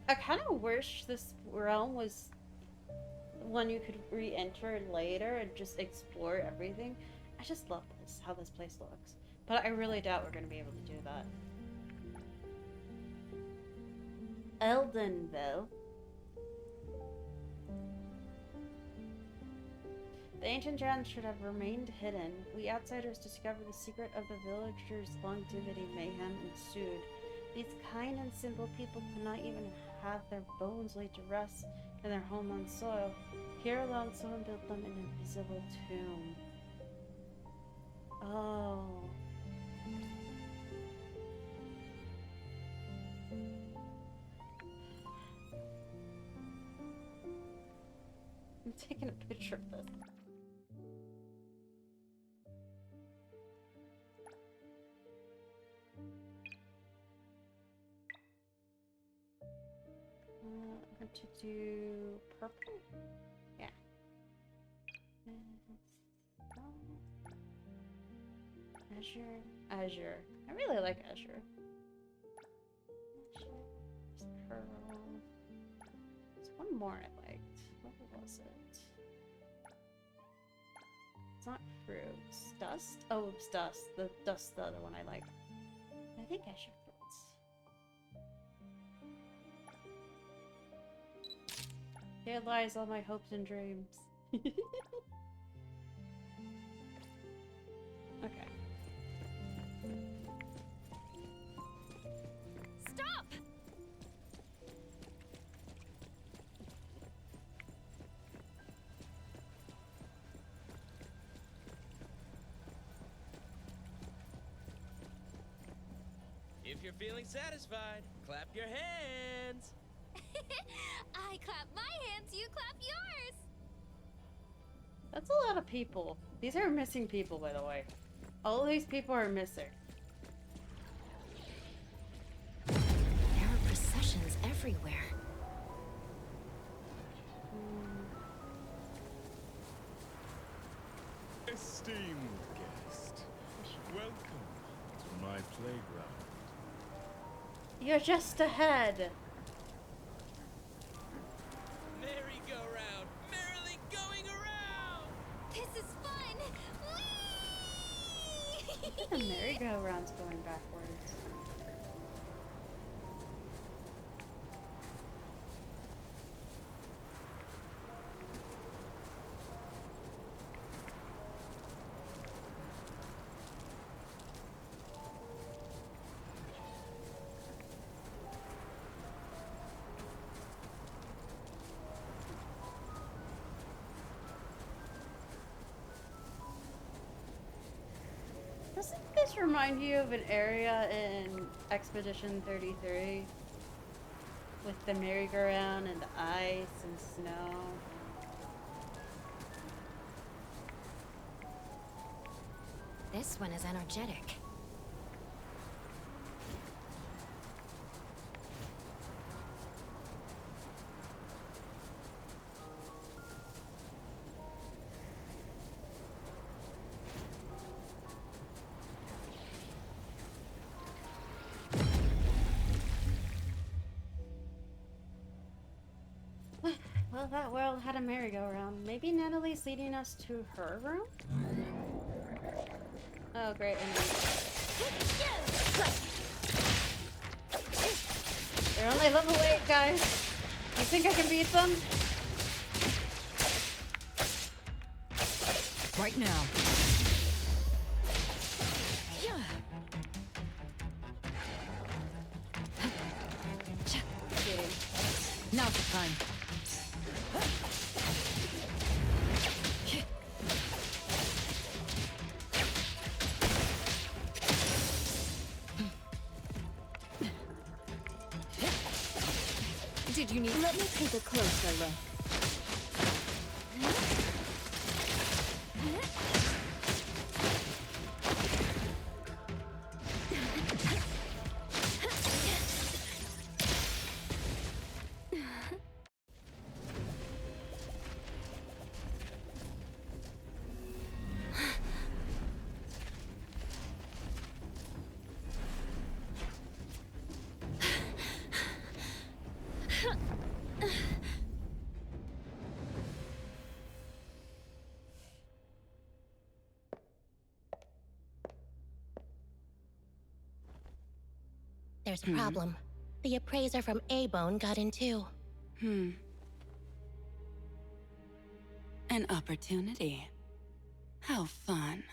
I kind of wish this realm was one you could re-enter later and just explore everything. I just love this, how this place looks. But I really doubt we're going to be able to do that. Eldenville. The ancient gems should have remained hidden. We outsiders discovered the secret of the villagers' longevity. Mayhem ensued. These kind and simple people could not even have their bones laid to rest in their homeland soil. Here alone, someone built them an invisible tomb. Oh. I'm taking a picture of this. I'm going to do purple? Yeah. Azure. Azure. I really like Azure. Azure. Pearl. There's one more I liked. What was it? It's not fruits. Dust? Oh, it's dust. The dust's the other one I like. I think I should fruits. Here lies all my hopes and dreams. Okay. Stop! If you're feeling satisfied, clap your hands. I clap my hands, you clap yours. That's a lot of people. These are missing people, by the way. All of these people are missing. There are processions everywhere. Esteemed guest, welcome to my playground. You're just ahead. Merry-go-round, merrily going around. This is fun. The merry-go-round's going backwards. Doesn't this remind you of an area in Expedition 33? With the merry-go-round and the ice and snow? This one is energetic. Well, that world had a merry-go-round. Maybe Natalie's leading us to her room? Oh, great. They're only level 8, guys. You think I can beat them? Right now. Now's the time. Did you need? Let me take a closer look. There's a problem. The appraiser from A-Bone got in too. An opportunity. How fun.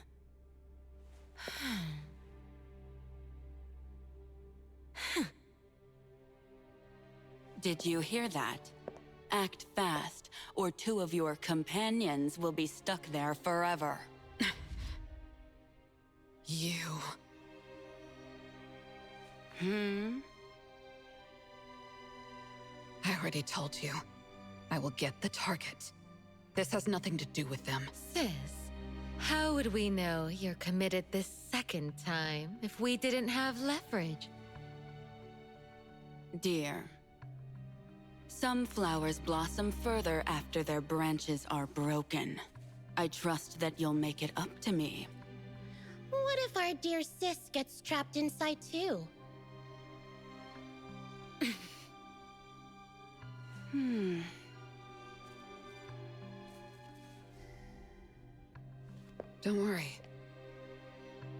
Did you hear that? Act fast, or 2 of your companions will be stuck there forever. You. I already told you. I will get the target. This has nothing to do with them. Sis, how would we know you're committed this second time if we didn't have leverage? Dear, some flowers blossom further after their branches are broken. I trust that you'll make it up to me. What if our dear sis gets trapped inside too? Don't worry.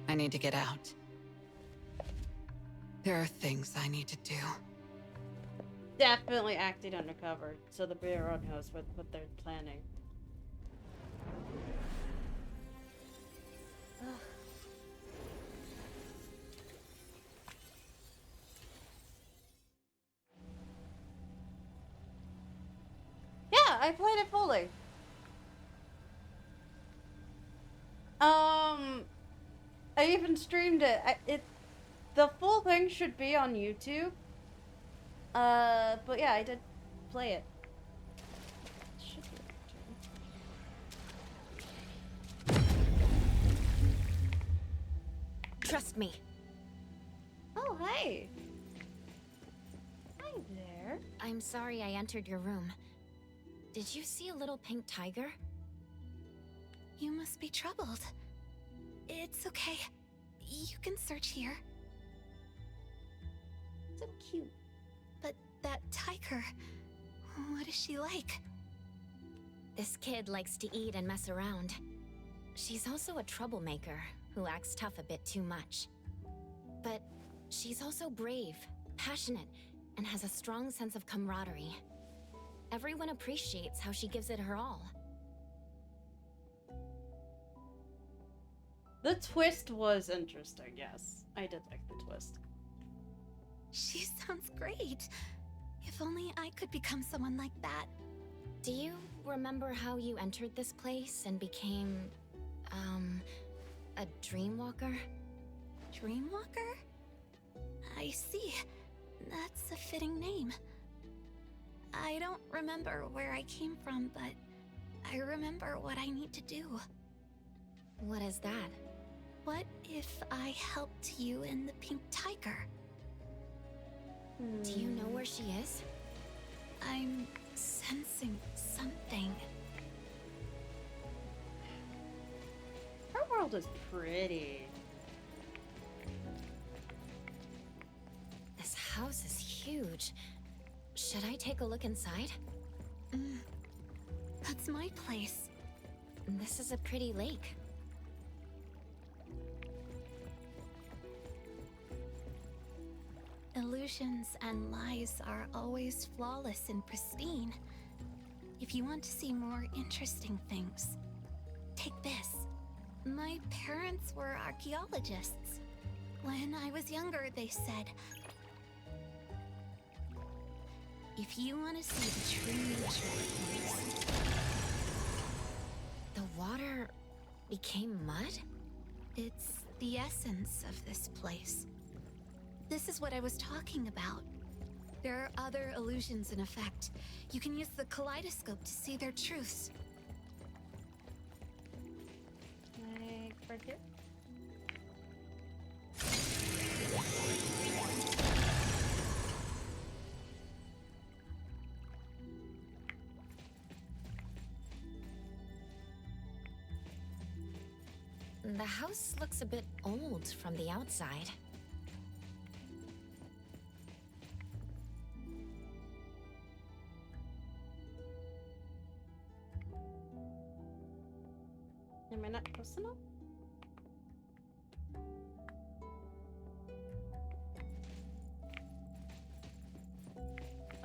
I need to get out. There are things I need to do. Definitely acting undercover, so the Bureau knows what they're planning. Ugh. Yeah, I played it fully. I even streamed it. The full thing should be on YouTube. But yeah, I did play it. Should be Trust me. Oh, hey. Hi there. I'm sorry I entered your room. Did you see a little pink tiger? You must be troubled. It's okay. You can search here. So cute. But that tiger, what is she like? This kid likes to eat and mess around. She's also a troublemaker who acts tough a bit too much. But she's also brave, passionate, and has a strong sense of camaraderie. Everyone appreciates how she gives it her all. The twist was interesting, yes. I did like the twist. She sounds great. If only I could become someone like that. Do you remember how you entered this place and became, a dreamwalker? Dreamwalker? I see. That's a fitting name. I don't remember where I came from, but I remember what I need to do. What is that? What if I helped you and the pink tiger? Do you know where she is? I'm sensing something. Her world is pretty. This house is huge. Should I take a look inside? That's my place. This is a pretty lake. Illusions and lies are always flawless and pristine. If you want to see more interesting things, take this. My parents were archaeologists. When I was younger, they said, if you want to see the true nature of things... The water became mud? It's the essence of this place. This is what I was talking about. There are other illusions in effect. You can use the kaleidoscope to see their truths. Like right here? The house looks a bit old from the outside. Am I not close enough?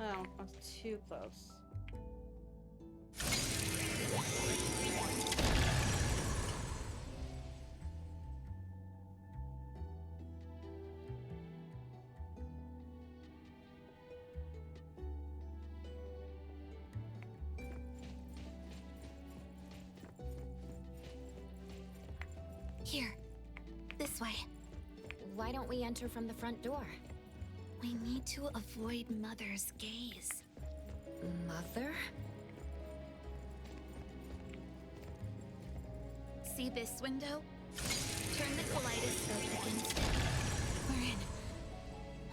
Oh, I was too close. Here. This way. Why don't we enter from the front door? We need to avoid Mother's gaze. Mother? See this window? Turn the kaleidoscope against it. We're in.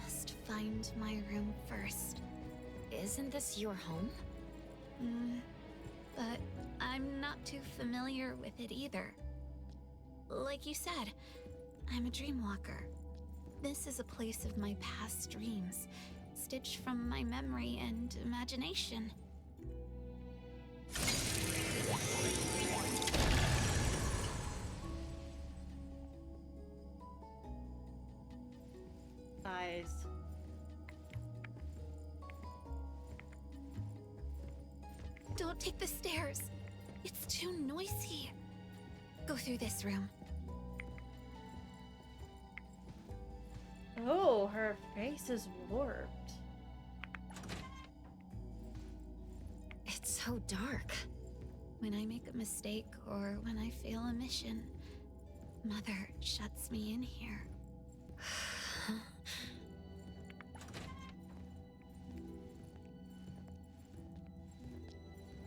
Must find my room first. Isn't this your home? But I'm not too familiar with it either. Like you said, I'm a dreamwalker. This is a place of my past dreams, stitched from my memory and imagination. Don't take the stairs. It's too noisy. Go through this room. Oh, her face is warped. It's so dark. When I make a mistake or when I fail a mission, Mother shuts me in here.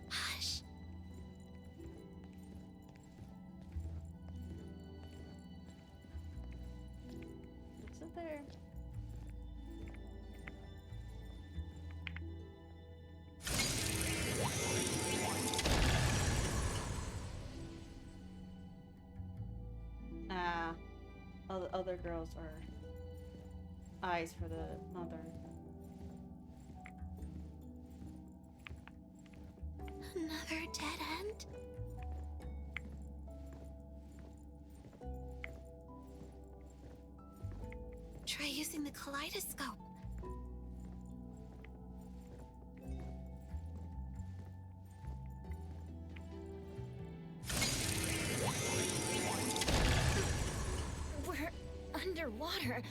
Hush. What's in there? Ah, other girls are eyes for the mother. Another dead end? Try using the kaleidoscope. We're underwater.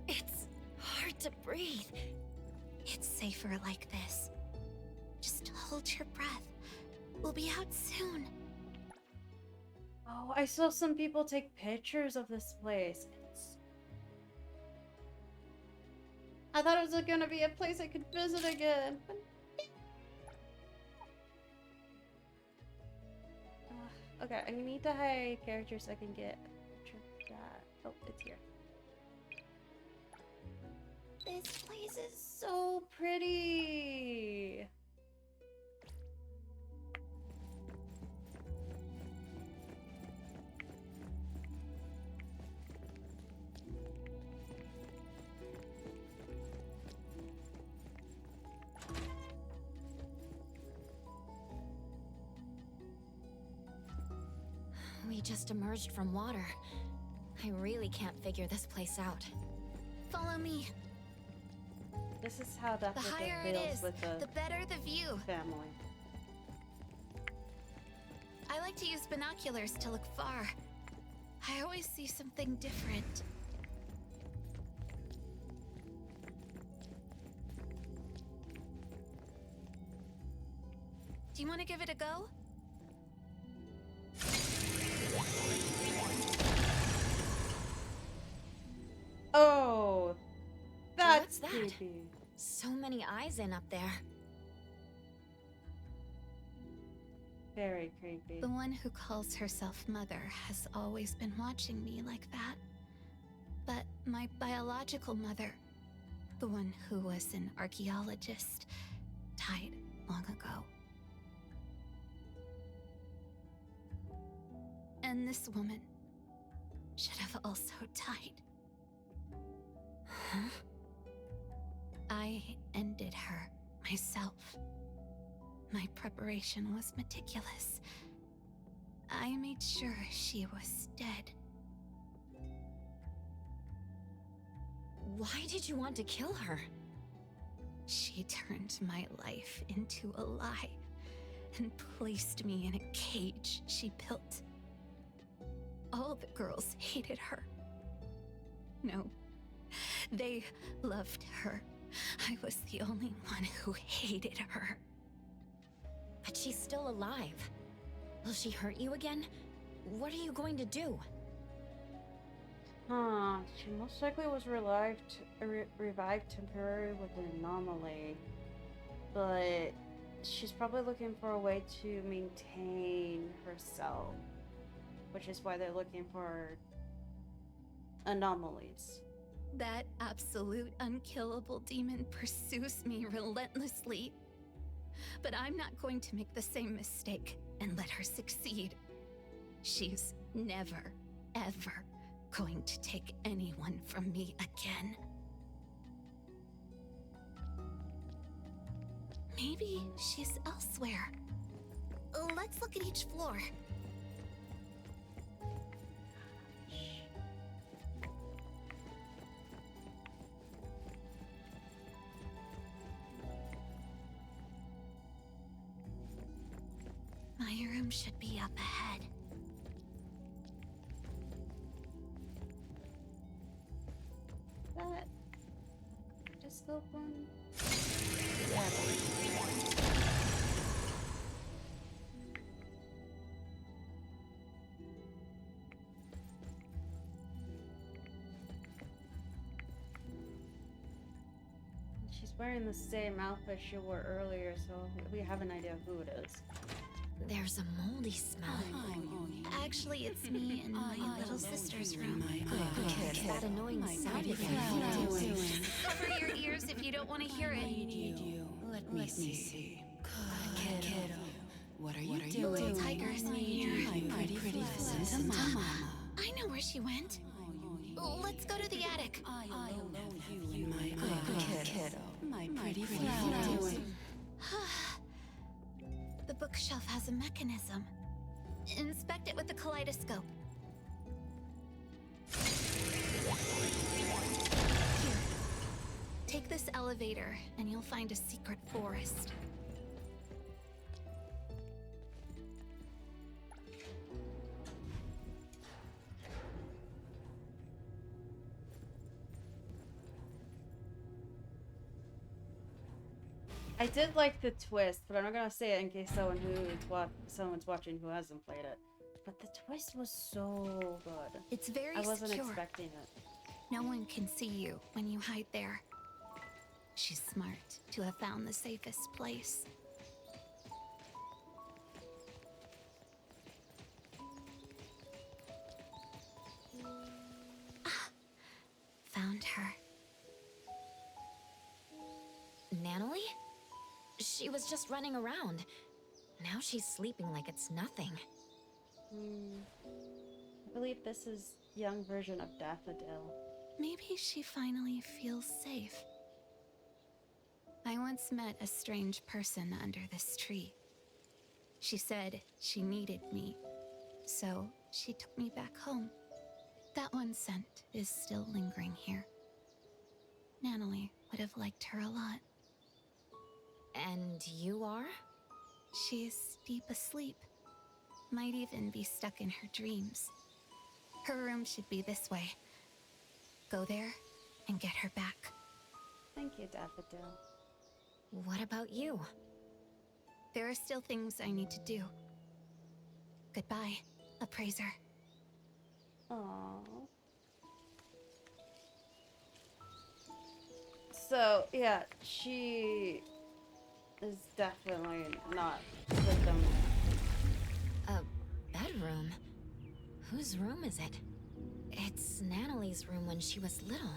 It's hard to breathe. It's safer like this. Just hold your breath. We'll be out soon. Oh, I saw some people take pictures of this place. I thought it was gonna be a place I could visit again. But... okay, I need to hide characters so I can get a picture of that. Oh, it's here. This place is so pretty. We just emerged from water. I really can't figure this place out. Follow me. This is how that The higher it feels is, with the better the view. family. I like to use binoculars to look far. I always see something different. Do you want to give it a go? Oh, that's What's that? creepy. So many eyes in up there. Very creepy. The one who calls herself Mother has always been watching me like that. But my biological mother, the one who was an archaeologist, died long ago. And this woman should have also died. Huh? I ended her myself. My preparation was meticulous. I made sure she was dead. Why did you want to kill her? She turned my life into a lie and placed me in a cage she built. All the girls hated her. No, they loved her. I was the only one who hated her. But she's still alive. Will she hurt you again? What are you going to do? Huh. She most likely was revived temporarily with an anomaly. But she's probably looking for a way to maintain herself. Which is why they're looking for anomalies. That absolute unkillable demon pursues me relentlessly. But I'm not going to make the same mistake and let her succeed. She's never, ever going to take anyone from me again. Maybe she's elsewhere. Let's look at each floor. My room should be up ahead. That just open. She's wearing the same outfit she wore earlier, so we have an idea who it is. There's a moldy smell. Actually, it's me and my little sister's room. It's that annoying sound again. Cover your ears if you don't want to hear it. Let me see. Good kiddo. What are you doing? Little tiger's here. My pretty, listen to Mama. I know where she went. Let's go to the attic. I alone have you in my kiddo. My pretty flower. The bookshelf has a mechanism. Inspect it with the kaleidoscope. Here. Take this elevator, and you'll find a secret forest. I did like the twist, but I'm not gonna say it in case someone's watching who hasn't played it. But the twist was so good. It's very I wasn't secure. expecting it. No one can see you when you hide there. She's smart to have found the safest place. Found her. Natalie? She was just running around. Now she's sleeping like it's nothing. I believe this is young version of Daffodil. Maybe she finally feels safe. I once met a strange person under this tree. She said she needed me, so she took me back home. That one scent is still lingering here. Natalie would have liked her a lot. And you are? She's deep asleep. Might even be stuck in her dreams. Her room should be this way. Go there and get her back. Thank you, Daffodil. What about you? There are still things I need to do. Goodbye, appraiser. Aww. So, yeah, she is definitely not with them. A bedroom? Whose room is it? It's Natalie's room when she was little.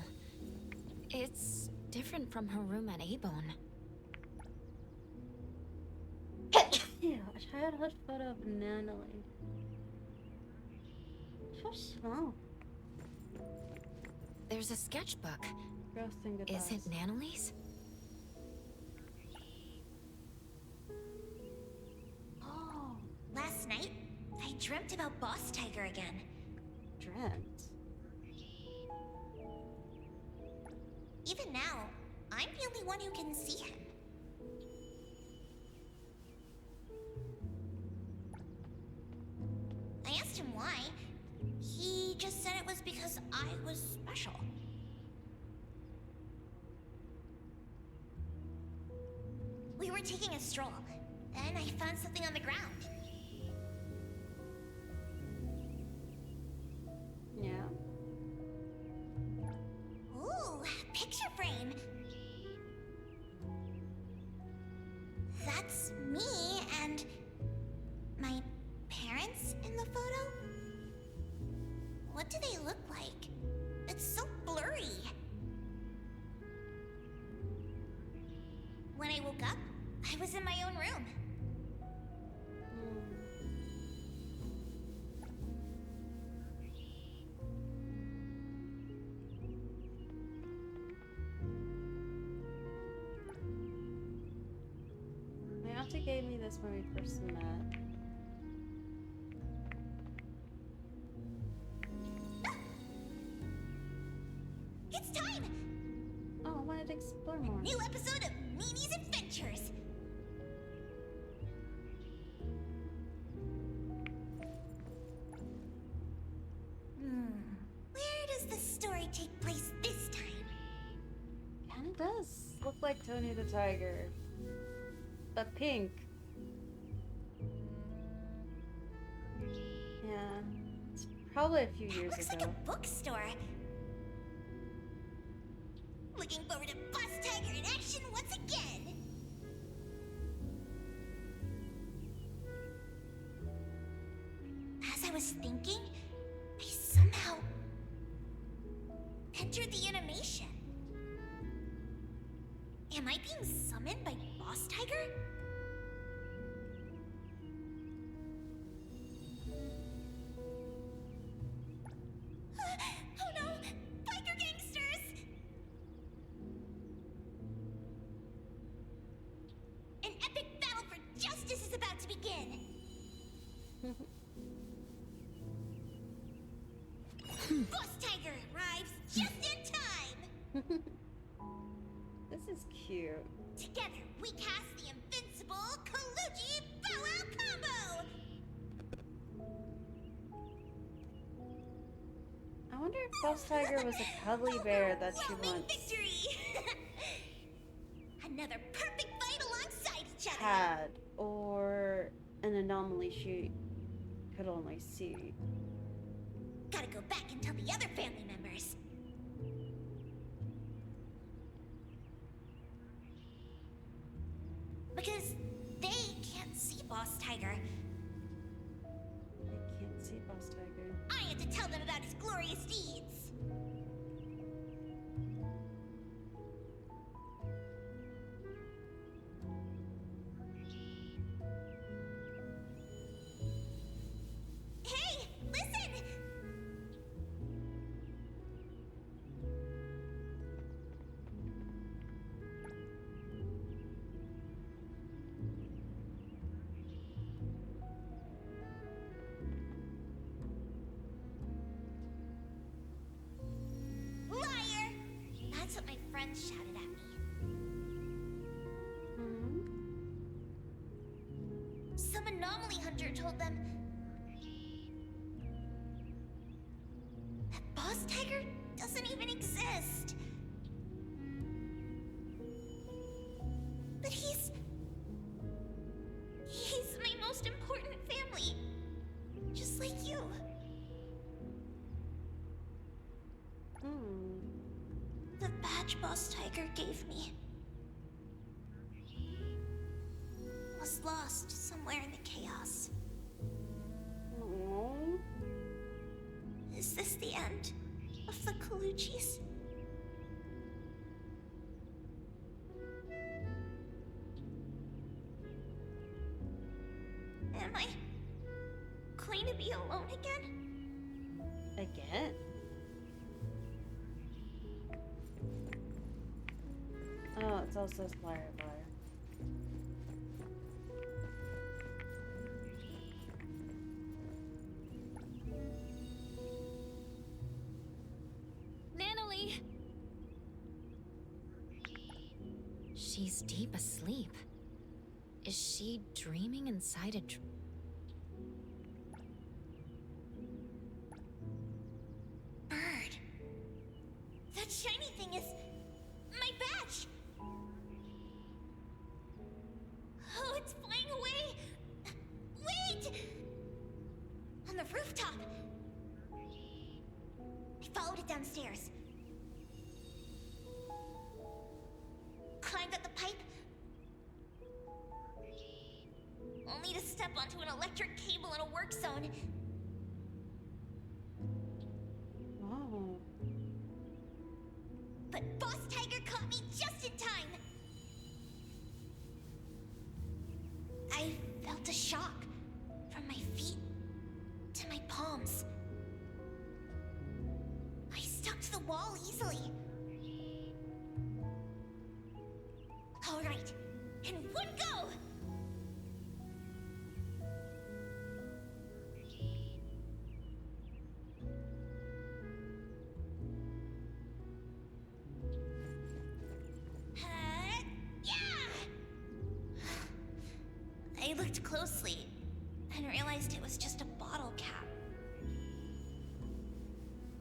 It's different from her room at Abone. Yeah, a childhood photo of Natalie. So small. There's a sketchbook. Roasting goodbyes. Is it Natalie's? Oh, last night I dreamt about Boss Tiger again. Dreamt? Even now, I'm the only one who can see him. I asked him why. He just said it was because I was special. We were taking a stroll, and I found something on the ground. Yeah. Ooh, picture frame. That's me and my parents in the photo? What do they look like? It's so blurry. When I woke up, I was in my own room. My auntie gave me this when we first met. It's time! Oh, I wanted to explore more. New episode of Mimi's Adventures! might take place this time. Kinda does look like Tony the Tiger, but pink. Yeah, it's probably a few years Looks ago. like a bookstore. Looking forward to Boss Tiger in action once again. As I was thinking, I somehow entered the animation. Am I being summoned by Boss Tiger? Oh no! Biker gangsters! An epic battle for justice is about to begin! Boss Tiger arrives just in time! This is cute. Together, we cast the invincible Kaluji Bow Wow combo! I wonder if Boss Tiger was a cuddly bear that she Overwhelming once victory! Another perfect fight alongside each other! had, or an anomaly she could only see. Gotta go back and tell the other family members. Because they can't see Boss Tiger. They can't see Boss Tiger. I had to tell them about his glorious deeds. Hey, listen! Liar! That's what my friends shouted at me. Some anomaly hunter told them that Boss Tiger doesn't even exist. But he's my most important family. Just like you. The badge Boss Tiger gave me was lost somewhere in the chaos. Aww. Is this the end of the Kalujis? Am I going to be alone again? Again? Oh, it's also Spire Fire. Natalie! She's deep asleep. Is she dreaming inside a Bird. That shiny thing is my badge. Oh, it's flying away. Wait! On the rooftop. I followed it downstairs. Climbed up the pipe. Only to step onto an electric cable in a work zone. Oh. But Boss Tiger caught me just in time. I felt a shock from my feet to my palms. I stuck to the wall easily. All right, in one go! Yeah! I looked closely and realized it was just a bottle cap.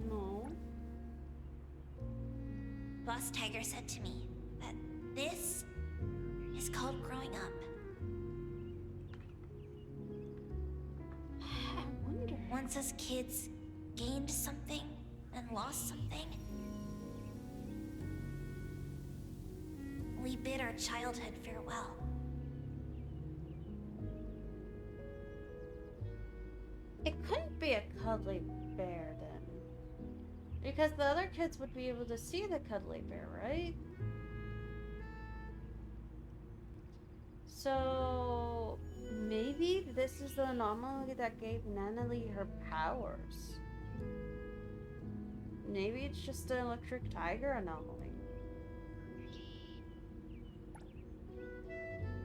No. Boss Tiger said to me that this is called growing up. I wonder. Once us kids gained something and lost something, we bid our childhood farewell. It couldn't be a cuddly bear then. Because the other kids would be able to see the cuddly bear, right? So maybe this is the anomaly that gave Nanalie her powers. Maybe it's just an electric tiger anomaly.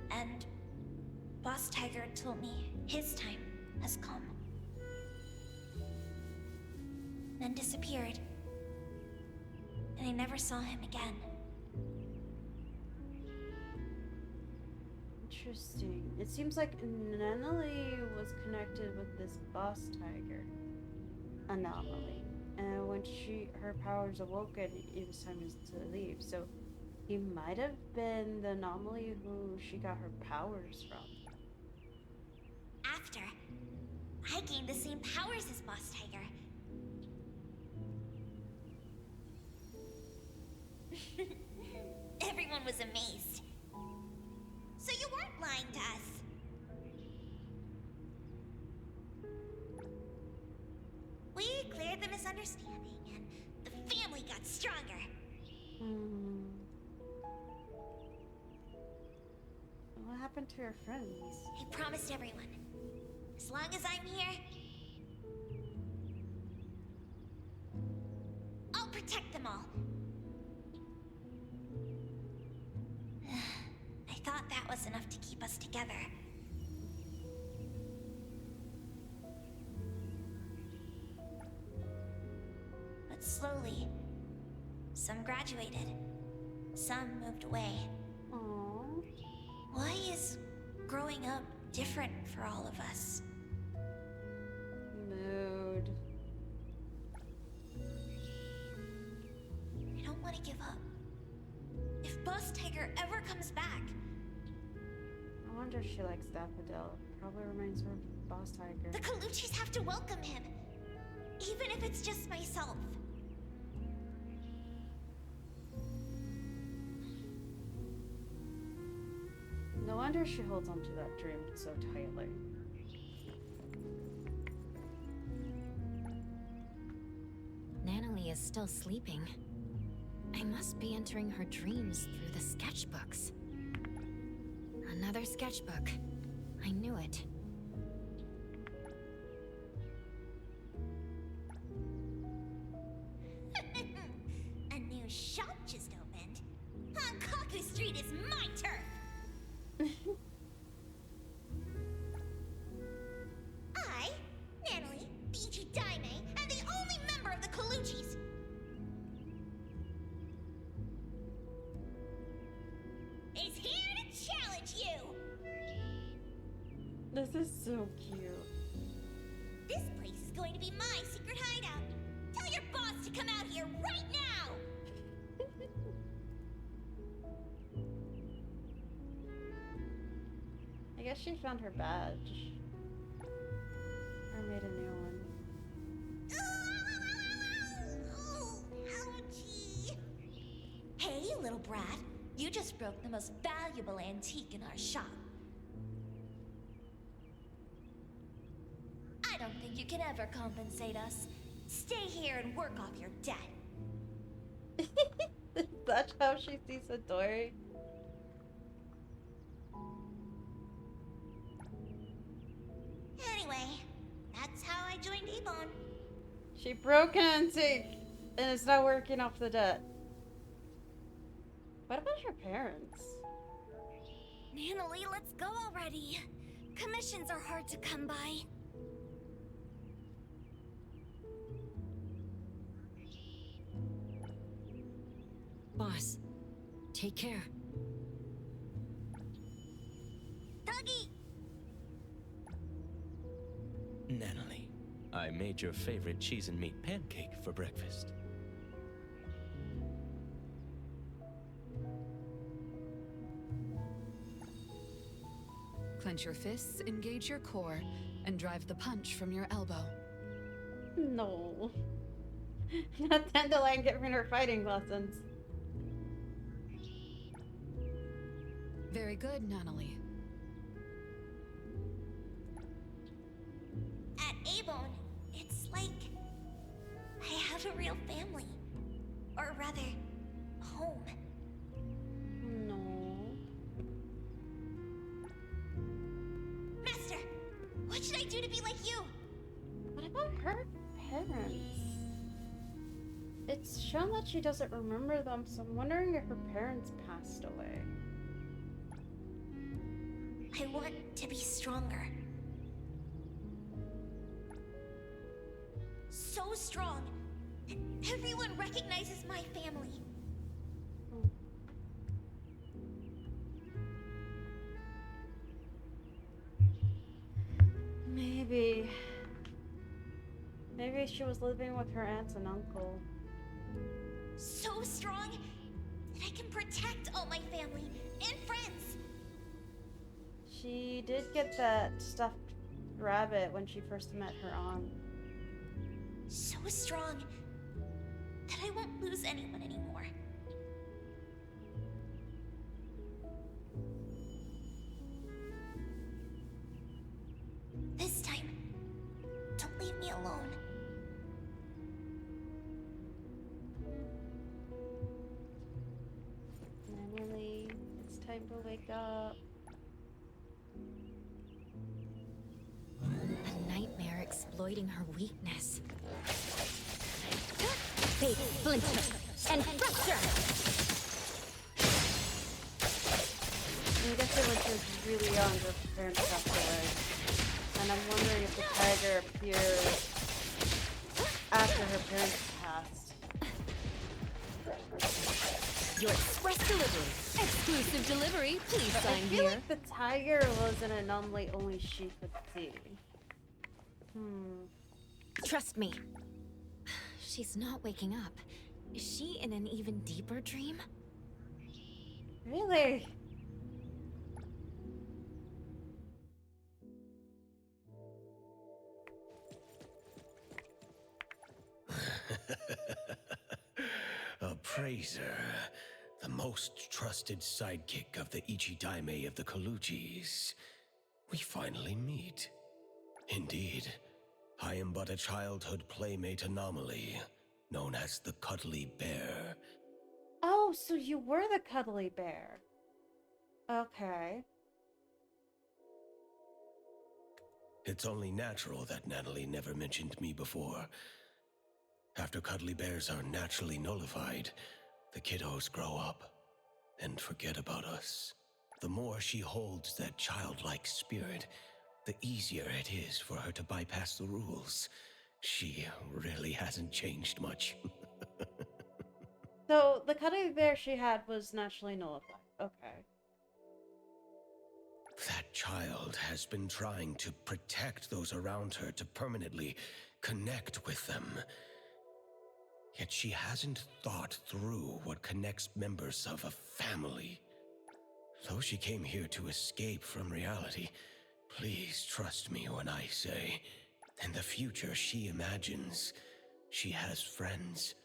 And Boss Tiger told me his time has come. Then disappeared. And I never saw him again. Interesting. It seems like Nanalie was connected with this boss tiger anomaly. And when her powers awoke, it was time to leave. So he might have been the anomaly who she got her powers from. After, I gained the same powers as Boss Tiger. Everyone was amazed. So you weren't lying to us. We cleared the misunderstanding, and the family got stronger. What happened to her friends? I promised everyone, as long as I'm here, I'll protect them all. I thought that was enough to keep us together. But slowly, some graduated, some moved away. Aww. Why is growing up different for all of us? Mood. I don't want to give up. If Boss Tiger ever comes back, I wonder if she likes Daffodil. Probably reminds her of Boss Tiger. the Colucci's have to welcome him. Even if it's just myself. No wonder she holds on to that dream so tightly. Nanalie is still sleeping. I must be entering her dreams through the sketchbooks. Another sketchbook. I knew it. A new shop just opened. Hankaku Street is my turf. I, Nanalie, Ichi Daime, am the only member of the Colucci's. Is here to challenge you. This is so cute. This place is going to be my secret hideout. Tell your boss to come out here right now. I guess she found her badge. Or made a new one. Ouchie. Hey, little brat. You just broke the most valuable antique in our shop. I don't think you can ever compensate us. Stay here and work off your debt. That's how she sees Midori. Anyway, that's how I joined Ebon. She broke an antique and is now working off the debt. What about her parents? Nanalie, let's go already. Commissions are hard to come by. Boss, take care. Dougie! Nanalie, I made your favorite cheese and meat pancake for breakfast. Clench your fists, engage your core, and drive the punch from your elbow. No. Not Dandelion giving her fighting lessons. Very good, Natalie. At Avon, it's like I have a real family. Or rather, home. No. Master, what should I do to be like you? What about her parents? It's shown that she doesn't remember them, so I'm wondering if her parents passed away. I want to be stronger. So strong that everyone recognizes my family. Maybe. Maybe she was living with her aunts and uncle. So strong that I can protect all my family and friends. She did get that stuffed rabbit when she first met her aunt. So strong that I won't lose anyone anymore. This time, don't leave me alone. Emily, it's time to wake up. A nightmare exploiting her weakness. Big splinter and fracture! I guess it when she was really young, her parents passed away. And I'm wondering if the tiger appeared after her parents passed. Your express delivery. Exclusive delivery. Please But I sign feel here. like the tiger was an anomaly only she could see. Trust me. She's not waking up. Is she in an even deeper dream? Really? Appraiser, the most trusted sidekick of the Ichidaime of the Kaluchis. We finally meet. Indeed, I am but a childhood playmate anomaly, known as the Cuddly Bear. Oh, so you were the cuddly bear. Okay. It's only natural that Natalie never mentioned me before. After cuddly bears are naturally nullified, the kiddos grow up and forget about us. The more she holds that childlike spirit, the easier it is for her to bypass the rules. She really hasn't changed much. So the cuddly bear she had was naturally nullified. Okay. That child has been trying to protect those around her to permanently connect with them. Yet she hasn't thought through what connects members of a family. Though she came here to escape from reality, please trust me when I say, in the future she imagines, she has friends,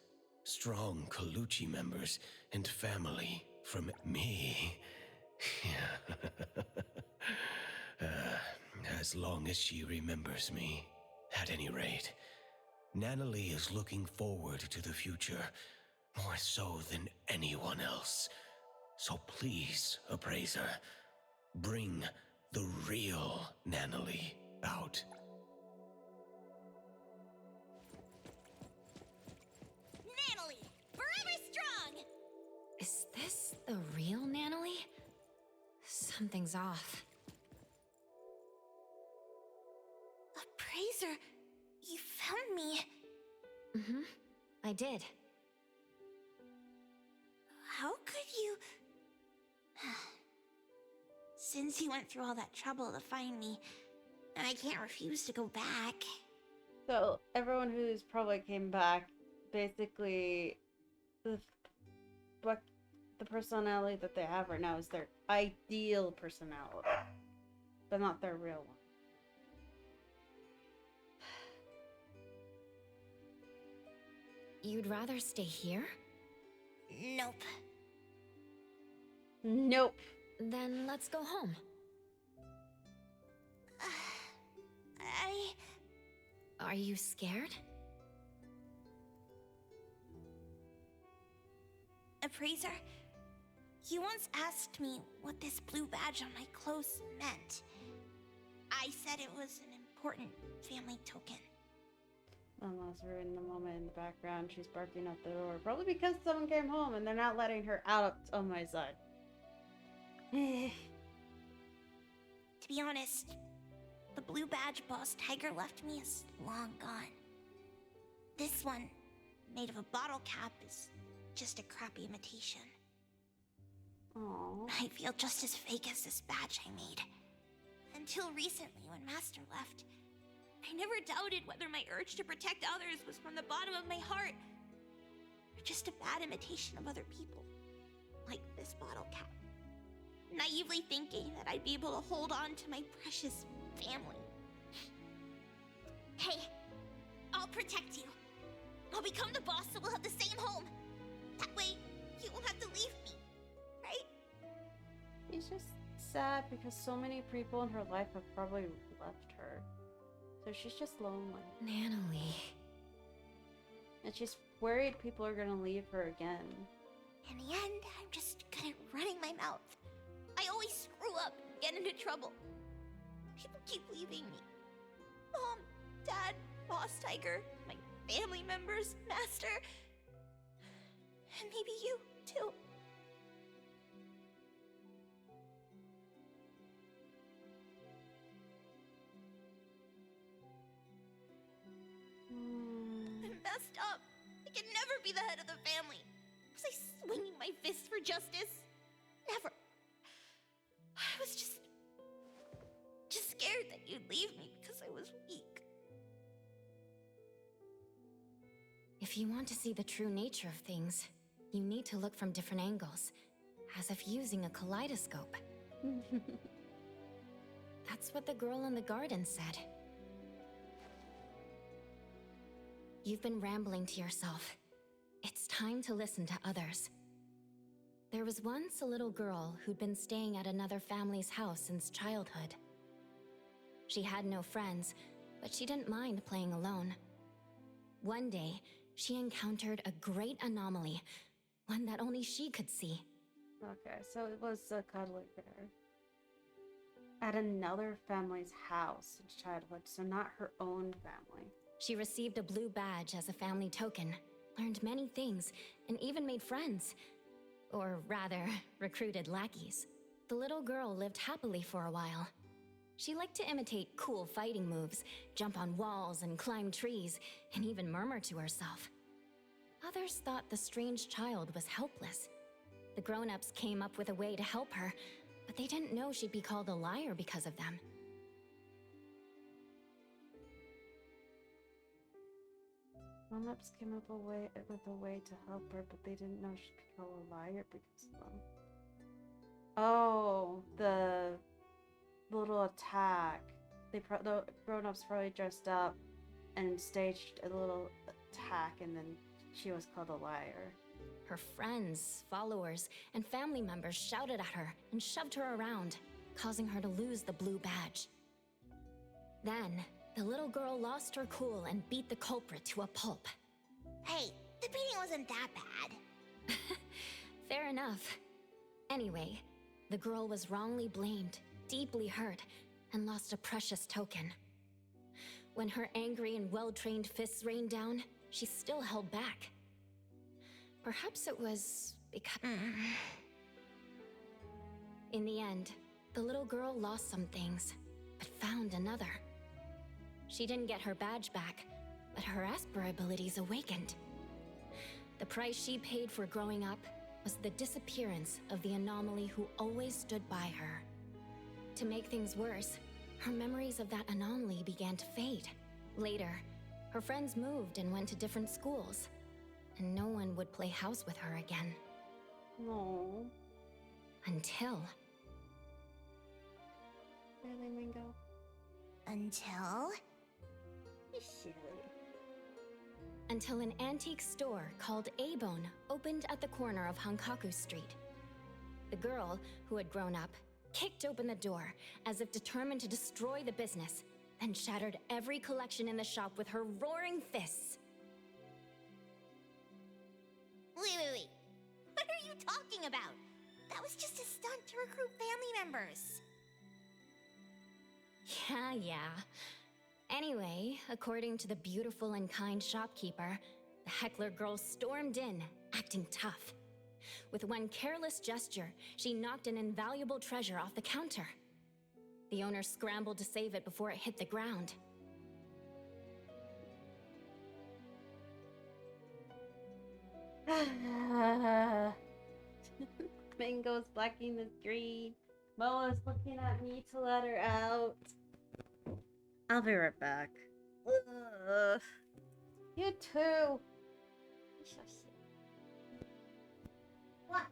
strong Kaluchi members, and family from me. As long as she remembers me. At any rate, Natalie is looking forward to the future, more so than anyone else. So please, Appraiser, bring the real Natalie out. Natalie, forever strong! Is this the real Natalie? Something's off. Appraiser, you found me. Mm-hmm. I did. How could you... Since you went through all that trouble to find me, and I can't refuse to go back. So everyone who's probably came back, basically, what the personality that they have right now is their ideal personality. but not their real one. You'd rather stay here? Nope. Nope. Then let's go home. Are you scared? Appraiser, you once asked me what this blue badge on my clothes meant. I said it was an important family token. Unless we're in the moment in the background, she's barking at the door. Probably because someone came home and they're not letting her out on my side. To be honest, the blue badge Boss Tiger left me is long gone. This one, made of a bottle cap, is just a crappy imitation. Aww. I feel just as fake as this badge I made. Until recently, when Master left, I never doubted whether my urge to protect others was from the bottom of my heart, or just a bad imitation of other people, like this bottle cap. Naively thinking that I'd be able to hold on to my precious family. Hey, I'll protect you. I'll become the boss so we'll have the same home. That way, you won't have to leave me, right? It's just sad because so many people in her life have probably left her. So she's just lonely. Natalie. And she's worried people are gonna leave her again. In the end, I'm just good at running my mouth. I always screw up and get into trouble. People keep leaving me. Mom, Dad, Boss Tiger, my family members, Master, and maybe you, too. I'm messed up. I can never be the head of the family. Was I swinging my fist for justice? Never. I was just scared that you'd leave me because I was weak. If you want to see the true nature of things, you need to look from different angles, as if using a kaleidoscope. That's what the girl in the garden said. You've been rambling to yourself. It's time to listen to others. There was once a little girl who'd been staying at another family's house since childhood. She had no friends, but she didn't mind playing alone. One day, she encountered a great anomaly, one that only she could see. Okay, so it was a cuddly bear. At another family's house in childhood, so not her own family. She received a blue badge as a family token, learned many things, and even made friends. Or rather, recruited lackeys. The little girl lived happily for a while. She liked to imitate cool fighting moves, jump on walls and climb trees, and even murmur to herself. Others thought the strange child was helpless. The grown-ups came up with a way to help her, but they didn't know she'd be called a liar because of them. Grown-ups came up with a way to help her, but they didn't know she'd be called a liar because of them. Oh, the little attack. The grown-ups probably dressed up and staged a little attack, and then she was called a liar. Her friends, followers, and family members shouted at her and shoved her around, causing her to lose the blue badge. Then, the little girl lost her cool and beat the culprit to a pulp. Hey, the beating wasn't that bad. Fair enough. Anyway, the girl was wrongly blamed, deeply hurt, and lost a precious token. When her angry and well-trained fists rained down, she still held back. Perhaps it was because... In the end, the little girl lost some things, but found another. She didn't get her badge back, but her Esper abilities awakened. The price she paid for growing up was the disappearance of the anomaly who always stood by her. To make things worse, her memories of that anomaly began to fade. Later, her friends moved and went to different schools, and no one would play house with her again. No. Until... Really Mingo? Until? You're silly. Until an antique store called A-Bone opened at the corner of Hankaku Street. The girl, who had grown up, kicked open the door as if determined to destroy the business, then shattered every collection in the shop with her roaring fists. Wait. What are you talking about? That was just a stunt to recruit family members. Yeah. Anyway, according to the beautiful and kind shopkeeper, the heckler girl stormed in, acting tough. With one careless gesture, she knocked an invaluable treasure off the counter. The owner scrambled to save it before it hit the ground. Mango's blacking the screen. Moa's looking at me to let her out. I'll be right back. Ugh. You too. So sick. What?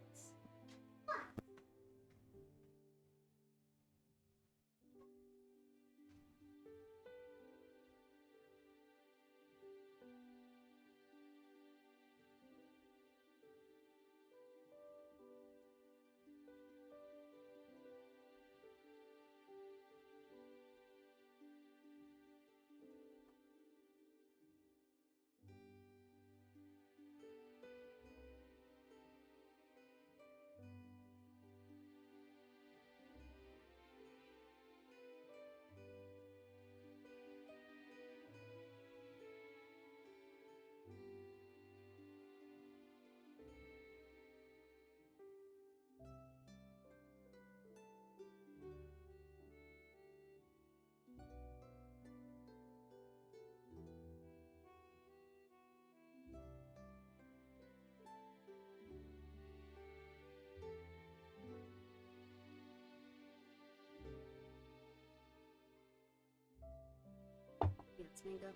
Yes, Mango.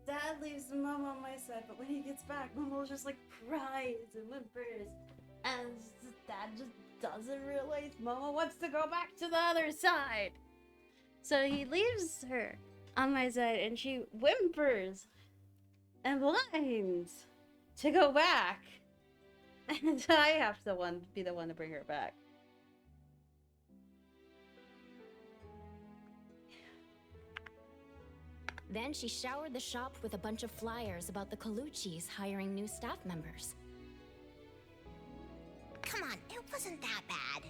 Dad leaves Momo on my side, but when he gets back, Momo just like cries and whimpers. And Dad just doesn't realize Momo wants to go back to the other side. So he leaves her on my side and she whimpers and whines to go back. And I have to be the one to bring her back. Then she showered the shop with a bunch of flyers about the Colucci's hiring new staff members. Come on, it wasn't that bad.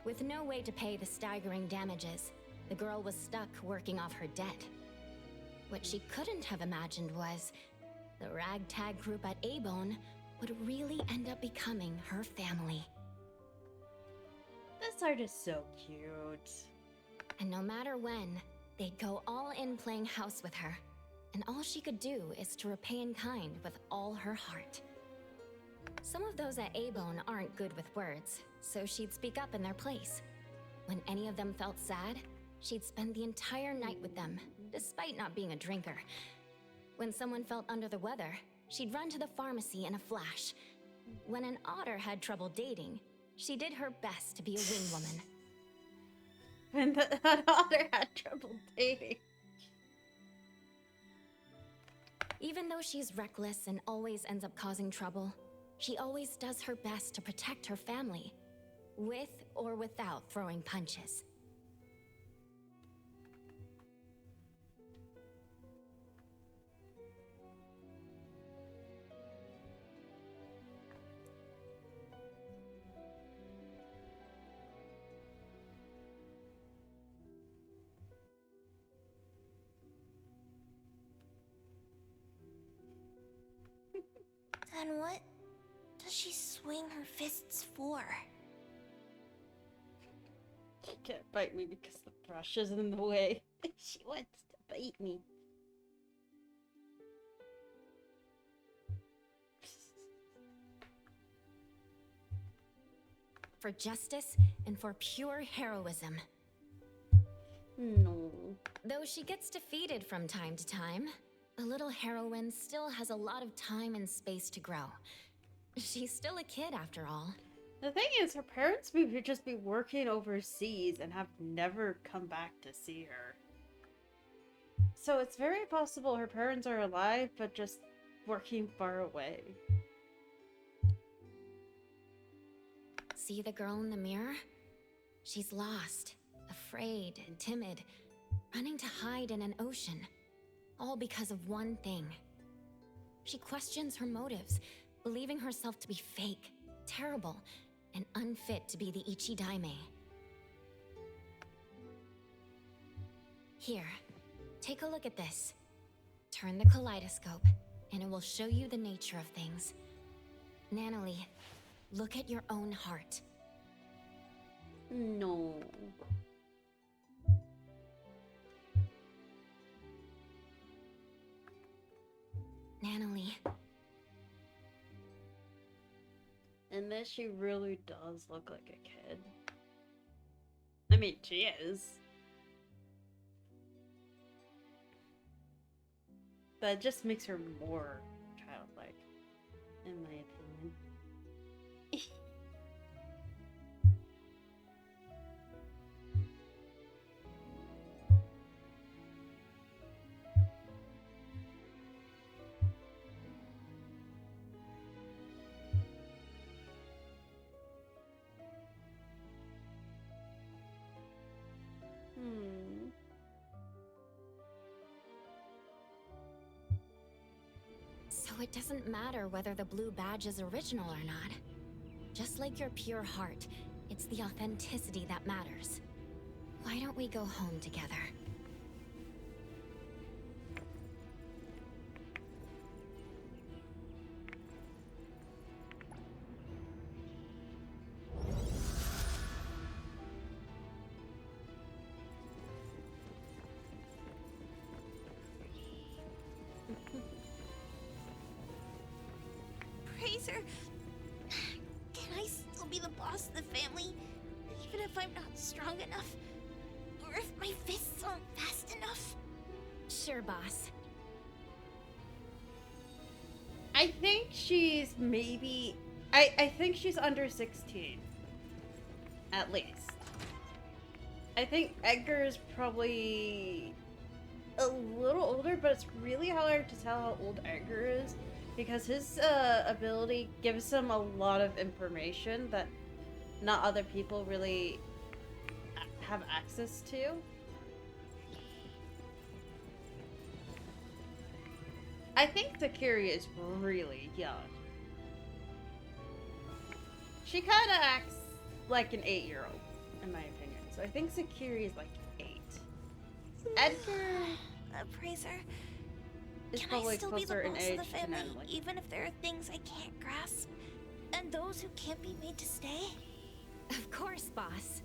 With no way to pay the staggering damages, the girl was stuck working off her debt. What she couldn't have imagined was the ragtag group at A-Bone would really end up becoming her family. This art is so cute. And no matter when, they'd go all in playing house with her. And all she could do is to repay in kind with all her heart. Some of those at A-Bone aren't good with words, so she'd speak up in their place. When any of them felt sad, she'd spend the entire night with them, despite not being a drinker. When someone felt under the weather, she'd run to the pharmacy in a flash. When an otter had trouble dating, she did her best to be a wingwoman. When that otter had trouble dating. Even though she's reckless and always ends up causing trouble, she always does her best to protect her family, with or without throwing punches. Then what does she swing her fists for? She can't bite me because the brush is in the way. She wants to bite me. For justice and for pure heroism. No. Though she gets defeated from time to time, the little heroine still has a lot of time and space to grow. She's still a kid after all. The thing is, her parents may just be working overseas and have never come back to see her. So it's very possible her parents are alive, but just working far away. See the girl in the mirror? She's lost, afraid and timid, running to hide in an ocean. All because of one thing. She questions her motives, believing herself to be fake, terrible, and unfit to be the Ichidaime. Here, take a look at this. Turn the kaleidoscope, and it will show you the nature of things. Nanalie, look at your own heart. No. Nanalie. And this, she really does look like a kid. I mean, she is. But it just makes her more childlike, in my opinion. So it doesn't matter whether the blue badge is original or not. Just like your pure heart, it's the authenticity that matters. Why don't we go home together? Fraser, can I still be the boss of the family, even if I'm not strong enough? Or if my fists aren't fast enough? Sure, boss. I think she's maybe... I think she's under 16. At least. I think Edgar is probably a little older, but it's really hard to tell how old Edgar is because his ability gives him a lot of information that not other people really have access to. I think Sakura is really young. She kind of acts like an 8-year-old, in my opinion. So I think Sakura is like 8. Edgar... Fraser, is can probably I still be the closer in boss age of the to family, Natalie. even if there are things I can't grasp? And those who can't be made to stay? Of course, boss.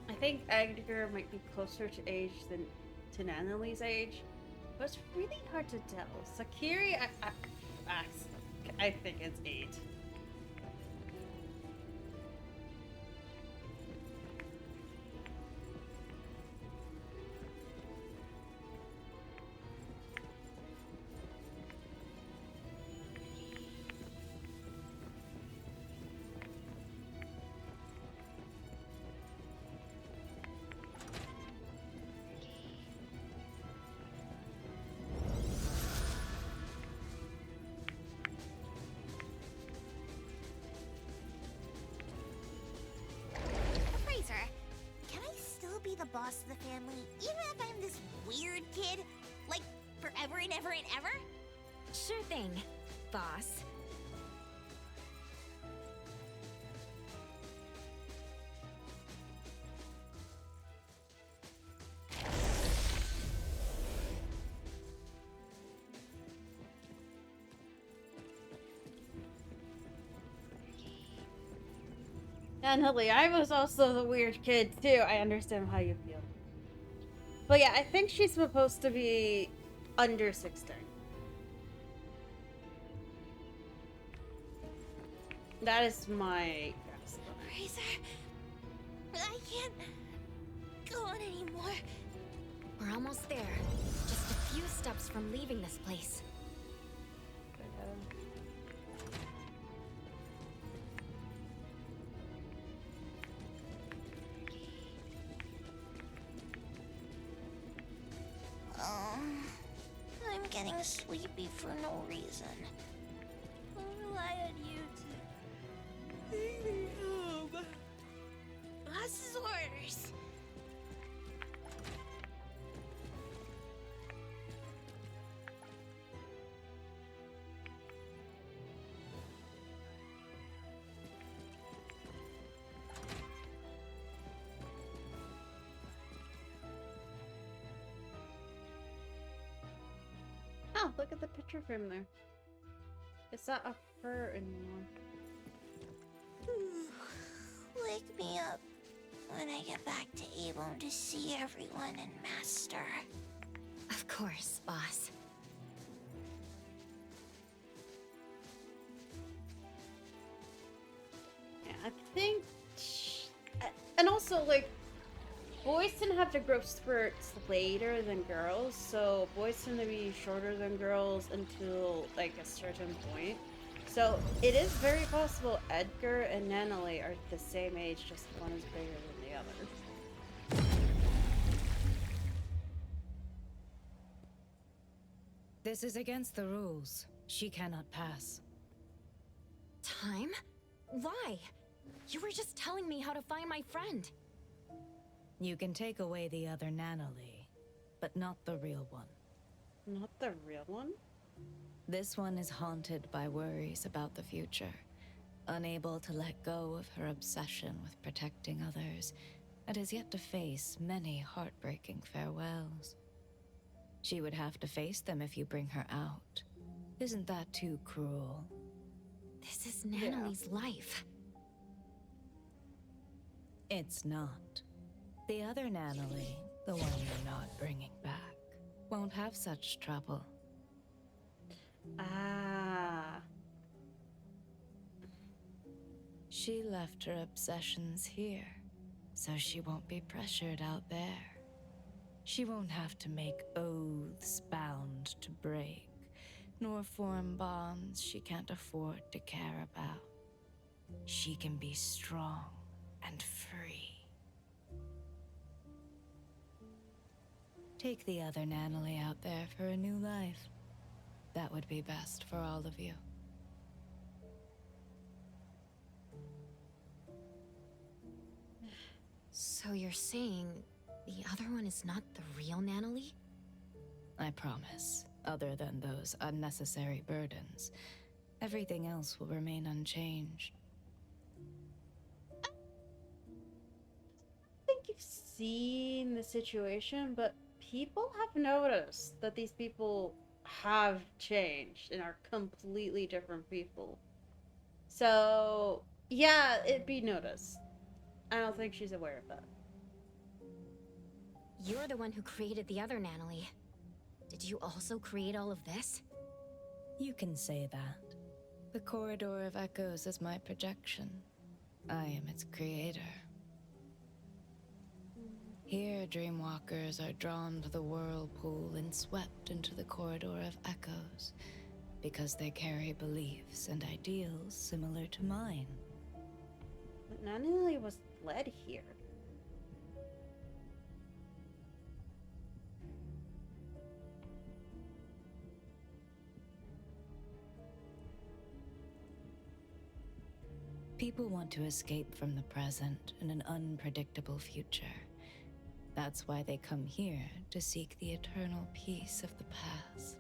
I think Edgar might be closer to age than to Nanalie's age, but it's really hard to tell. Sakura, I think it's 8. Fraser, can I still be the boss of the family, even if I'm this weird kid? Like, forever and ever and ever? Sure thing, boss. Natalie, I was also the weird kid too. I understand how you feel. But yeah, I think she's supposed to be under 16. That is my grasp. Fraser, I can't go on anymore. We're almost there. Just a from leaving this place. I'm getting sleepy for no reason. I'll rely on you to take me home. Boss's orders. Oh, look at the picture frame there. It's not a fur anymore. Wake me up when I get back to Avon to see everyone and Master. Of course, boss. Yeah, I think... And also, like, boys tend to have to grow spurts later than girls, so boys tend to be shorter than girls until, like, a certain point. So, it is very possible Edgar and Nanalie are the same age, just one is bigger than the other. This is against the rules. She cannot pass. Time? Why? You were just telling me how to find my friend. You can take away the other Nanalie, but not the real one. Not the real one? This one is haunted by worries about the future, unable to let go of her obsession with protecting others, and has yet to face many heartbreaking farewells. She would have to face them if you bring her out. Isn't that too cruel? This is Nanalie's life. It's not. The other Nanalie, the one you're not bringing back, won't have such trouble. Ah. She left her obsessions here, so she won't be pressured out there. She won't have to make oaths bound to break, nor form bonds she can't afford to care about. She can be strong and free. Take the other Nanalie out there for a new life. That would be best for all of you. So you're saying the other one is not the real Nanalie? I promise. Other than those unnecessary burdens, everything else will remain unchanged. I think you've seen the situation, but people have noticed that these people have changed and are completely different people. So, yeah, it'd be noticed. I don't think she's aware of that. You're the one who created the other Nanalie. Did you also create all of this? You can say that. The Corridor of Echoes is my projection. I am its creator. Here, Dreamwalkers are drawn to the whirlpool and swept into the Corridor of Echoes, because they carry beliefs and ideals similar to mine. But Nanalie was led here. People want to escape from the present and an unpredictable future. That's why they come here, to seek the eternal peace of the past.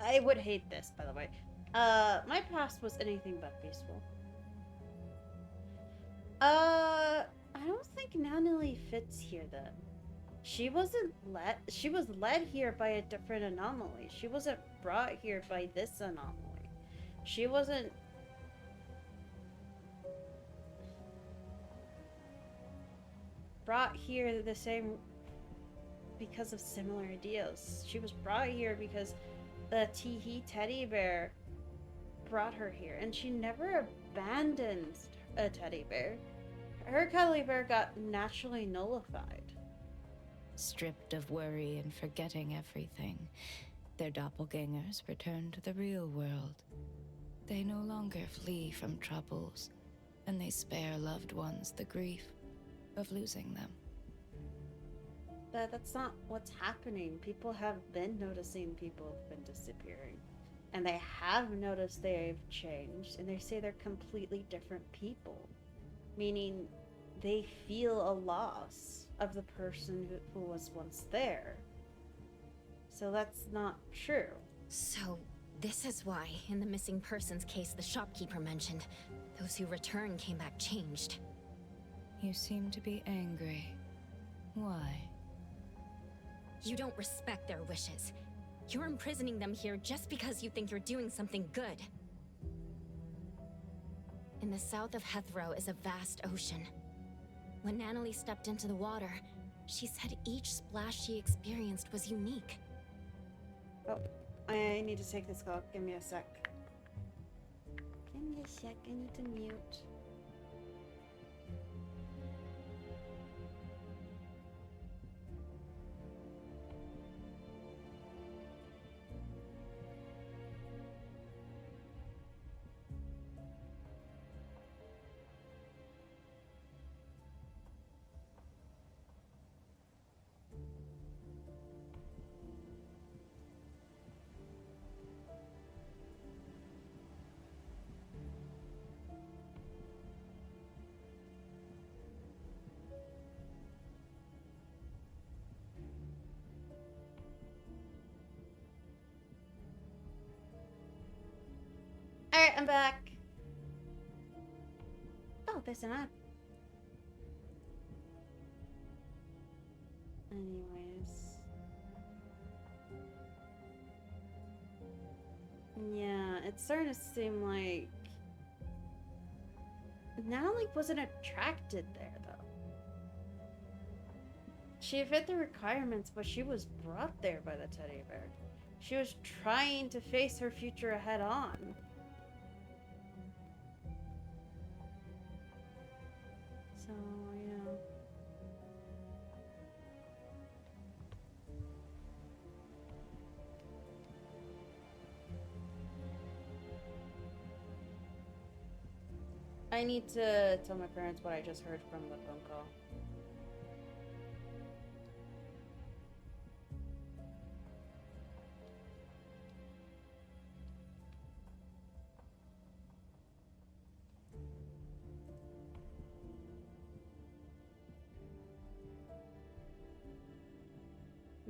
I would hate this, by the way. My past was anything but peaceful. I don't think Nanalie fits here then. She was led here by a different anomaly. She wasn't brought here by this anomaly. She wasn't brought here the same because of similar ideas. She was brought here because the Teehee teddy bear brought her here, and she never abandoned a teddy bear. Her cuddly bear got naturally nullified. Stripped of worry and forgetting everything, their doppelgangers return to the real world. They no longer flee from troubles, and they spare loved ones the grief of losing them. That's not what's happening. People have been noticing people have been disappearing. And they have noticed they've changed, and they say they're completely different people. Meaning, they feel a loss of the person who was once there. So that's not true. So, this is why, in the missing persons case the shopkeeper mentioned, those who returned came back changed. You seem to be angry. Why? You don't respect their wishes. You're imprisoning them here just because you think you're doing something good. In the south of Hethro is a vast ocean. When Natalie stepped into the water, she said each splash she experienced was unique. Oh, I need to take this call. Give me a sec. Give me a sec. I need to mute. Alright, I'm back. Oh, there's an ad. Anyways. Yeah, it's starting to seem like Natalie wasn't attracted there, though. She fit the requirements, but she was brought there by the teddy bear. She was trying to face her future head on. So, yeah. I need to tell my parents what I just heard from the phone call.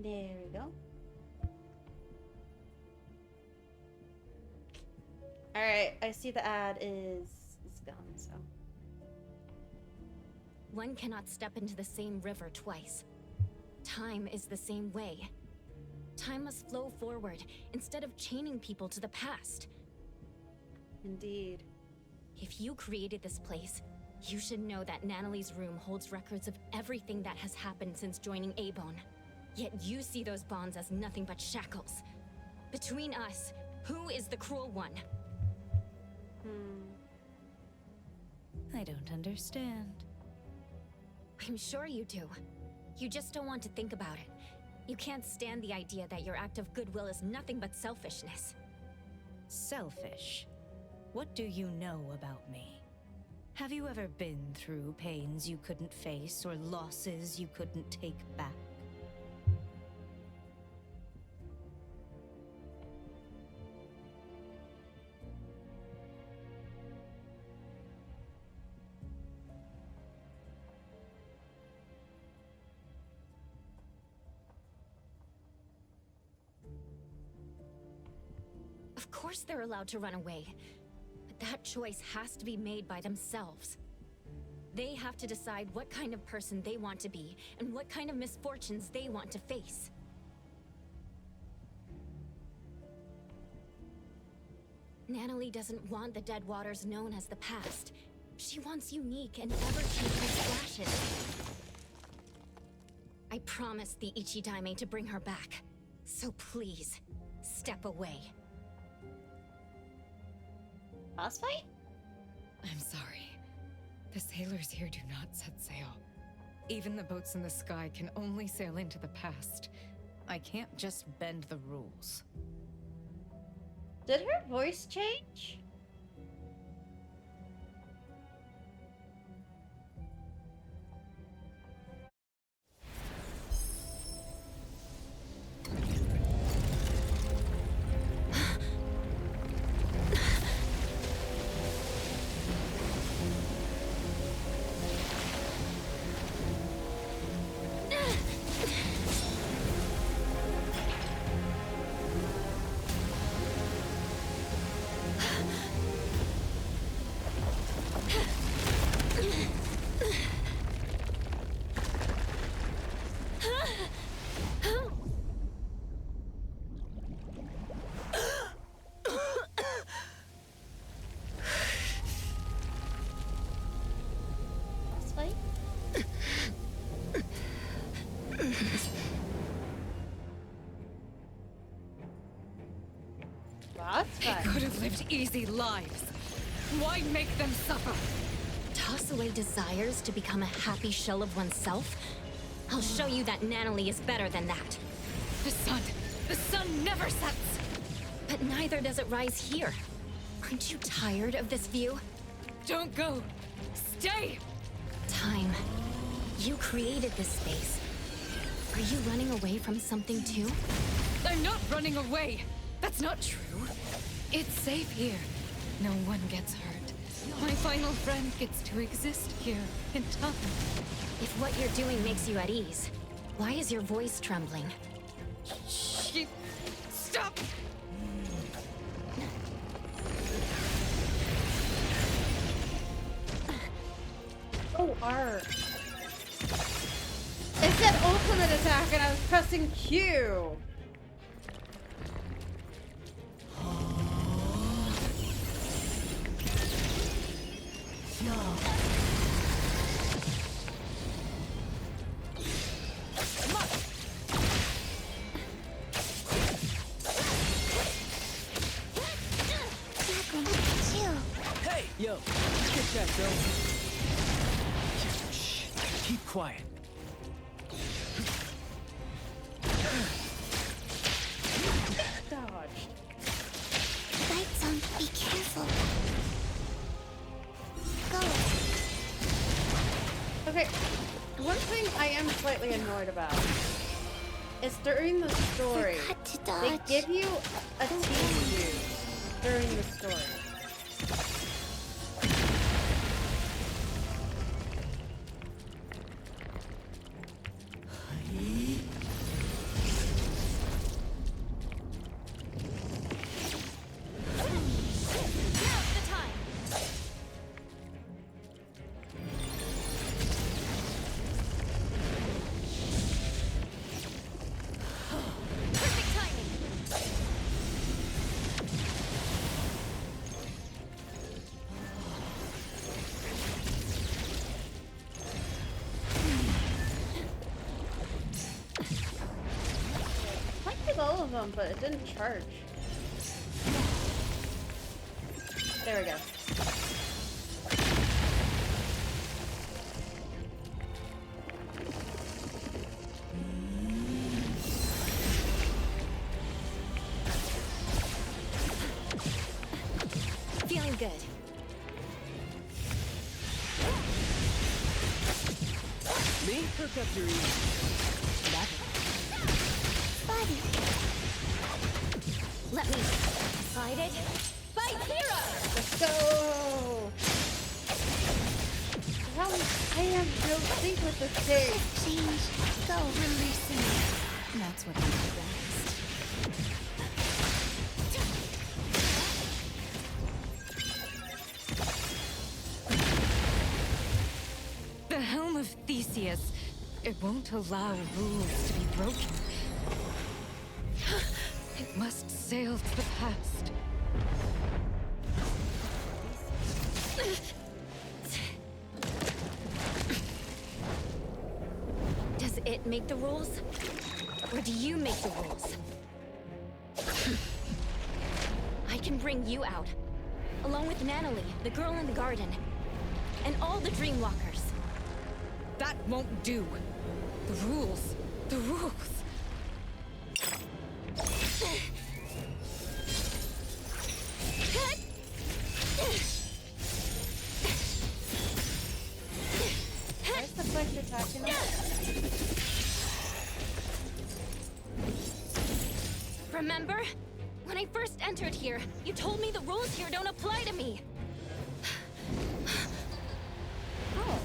There we go. Alright, I see the ad is gone, so. One cannot step into the same river twice. Time is the same way. Time must flow forward instead of chaining people to the past. Indeed. If you created this place, you should know that Natalie's room holds records of everything that has happened since joining Abone. Yet you see those bonds as nothing but shackles. Between us, who is the cruel one? I don't understand. I'm sure you do. You just don't want to think about it. You can't stand the idea that your act of goodwill is nothing but selfishness. Selfish? What do you know about me? Have you ever been through pains you couldn't face or losses you couldn't take back? Of course they're allowed to run away, but that choice has to be made by themselves. They have to decide what kind of person they want to be and what kind of misfortunes they want to face. Natalie doesn't want the Dead Waters known as the past. She wants unique and ever-changing splashes. I promised the Ichidaime to bring her back, so please, step away. Boss fight? I'm sorry. The sailors here do not set sail. Even the boats in the sky can only sail into the past. I can't just bend the rules. Did her voice change? They could have lived easy lives. Why make them suffer? Toss away desires to become a happy shell of oneself? I'll show you that Natalie is better than that. The sun never sets! But neither does it rise here. Aren't you tired of this view? Don't go! Stay! Time. You created this space. Are you running away from something too? I'm not running away! That's not true. It's safe here. No one gets hurt. My final friend gets to exist here in time. If what you're doing makes you at ease, why is your voice trembling? Stop! Oh, R. It said ultimate attack and I was pressing Q. Hey, yo, get that, bro. Shh, keep quiet. Dodge. Lights on, be careful. Go. Okay, one thing I am slightly annoyed about is during the story, they give you a tease during the story. All of them, but it didn't charge. There we go. Feeling good. Me? Perk up your ears. Buddy. Let me slide it. Fight Hero! Let's go! Well, I have no sync with this thing. Change. Go. Releasing. That's what I do best. The Helm of Theseus. It won't allow rules to be broken. It must sail to the past. Does it make the rules? Or do you make the rules? I can bring you out, along with Natalie, the girl in the garden, and all the Dreamwalkers. That won't do. The rules. The rules. Where's the place you're talking about? Remember? When I first entered here, you told me the rules here don't apply to me. Oh.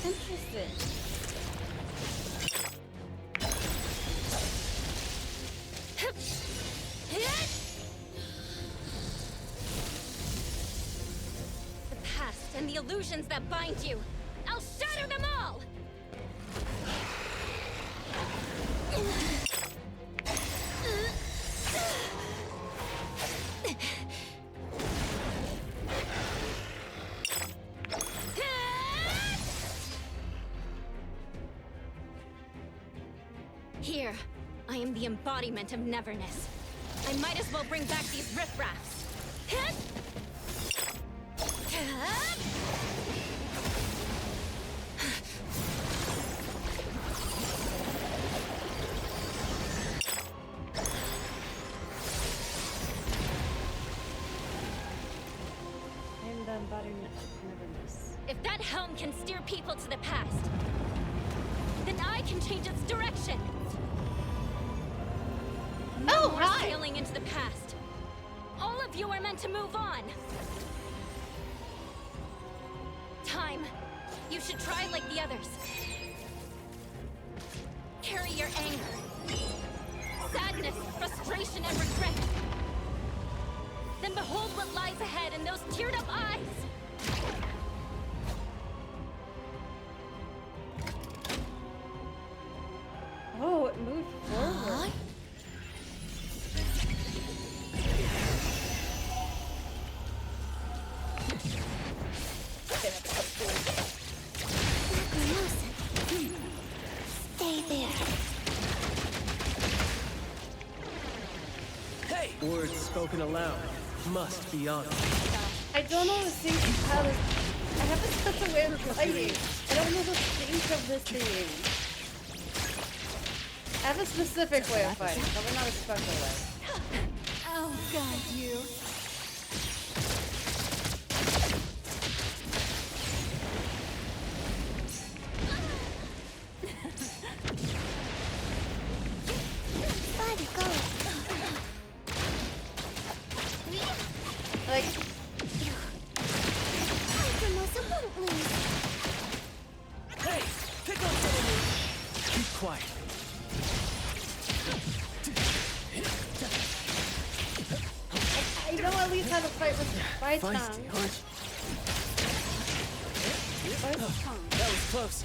Interesting. The past and the illusions that bind you. I'll shatter them all! Here, I am the embodiment of neverness. I might as well bring back these riffraffs. I'm the embodiment of neverness. If that helm can steer people to the past, then I can change its direction. No more sailing into the past. All of you are meant to move on. Time. You should try like the others. Carry your anger, sadness, frustration, and regret. Then behold what lies ahead in those teared-up eyes. Oh, it moved forward. Stay there. Hey! Words spoken aloud must be honored. I don't know the sync how to... I have a special way of playing. I don't know the sync of this thing. I have a specific way of fighting, but not a special way. Oh, God, you. Like... Hey! Pick up something! Keep quiet. I know at least how to fight with my tongue. Feisty, aren't you? By tongue. That was close.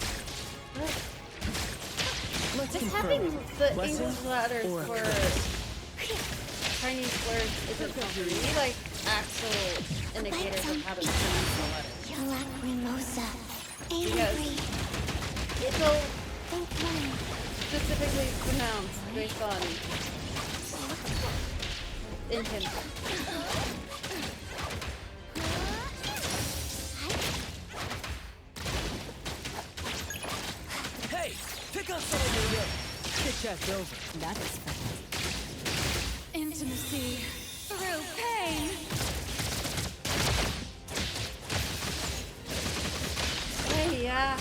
Let's Just confirm. having the Lesson English letters or a for curse? Chinese words isn't for me like actual indicators of how to pronounce the letters. Lacrimosa. Because it'll specifically pronounced based on intent. Hey! Pick up some of your chit chat's over. That was fun. Intimacy through pain. Hey, yeah.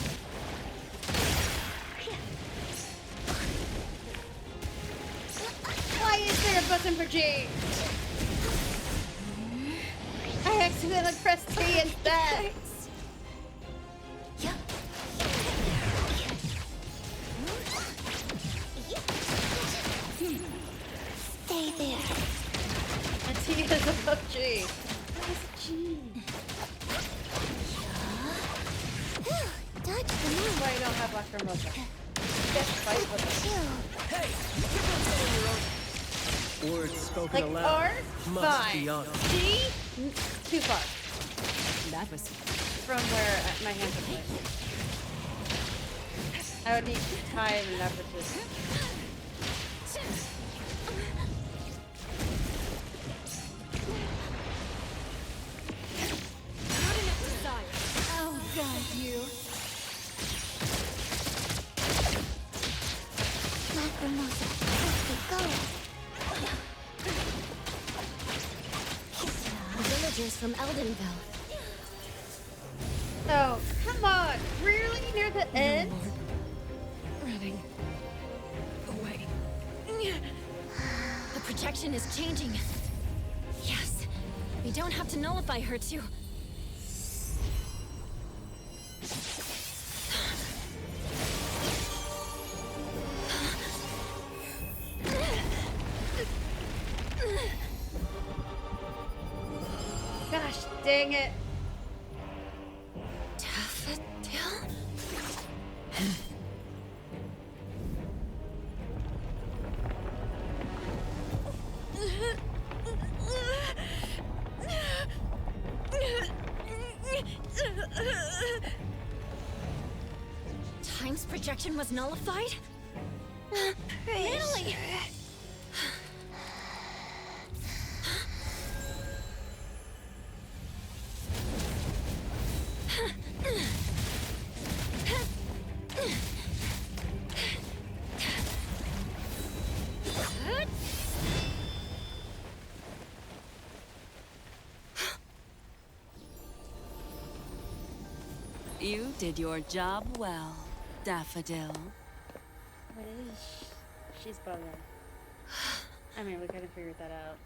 Why is there a button for G? I accidentally pressed T instead. Stay there. A T is above G. What is G? Dodge the That's move. why you don't have Lacrimosa. Just fight with it. Hey! Pick up some of your own. Words spoken Like aloud R, must fine. be honored. G, too far. That was From where my hands are placed. I would need time and effort to... Oh, God, you. Villagers from Eldenville. Oh, come on! Really? Near the end? Running away. The projection is changing. Yes. We don't have to nullify her to... Gosh dang it. Time's projection was nullified? Natalie! You did your job well, Daffodil. What is she's bugging? I mean, we gotta figure that out.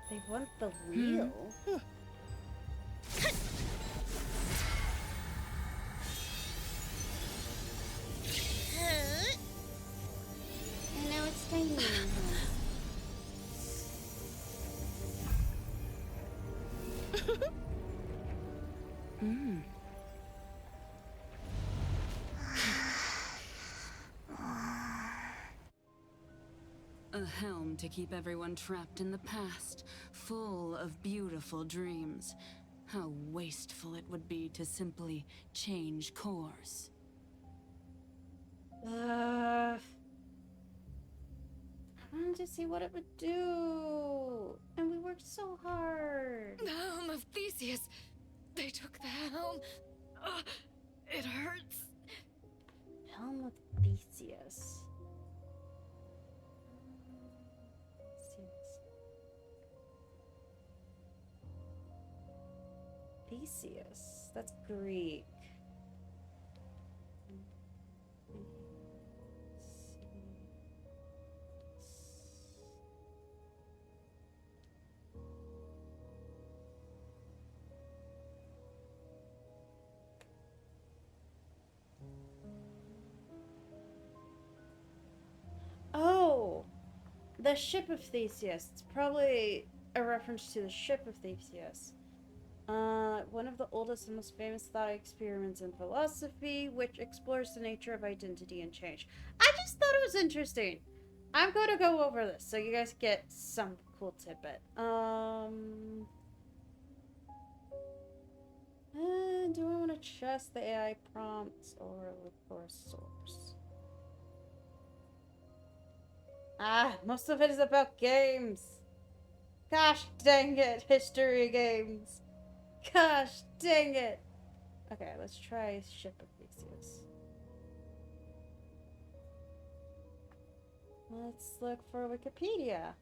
They want the wheel. And now it's tiny. A helm to keep everyone trapped in the past, full of beautiful dreams. How wasteful it would be to simply change course. I wanted to see what it would do. And we worked so hard. The helm of Theseus. They took the helm. It hurts. Helm of Theseus. Theseus. That's Greek. Oh, the ship of Theseus. It's probably a reference to the ship of Theseus. One of the oldest and most famous thought experiments in philosophy, which explores the nature of identity and change. I just thought it was interesting. I'm going to go over this so you guys get some cool tidbit. Do I want to trust the AI prompts or look for a source? Most of it is about games. Gosh dang it, history games. Gosh dang it. Okay, let's try Ship of Theseus. Let's look for Wikipedia.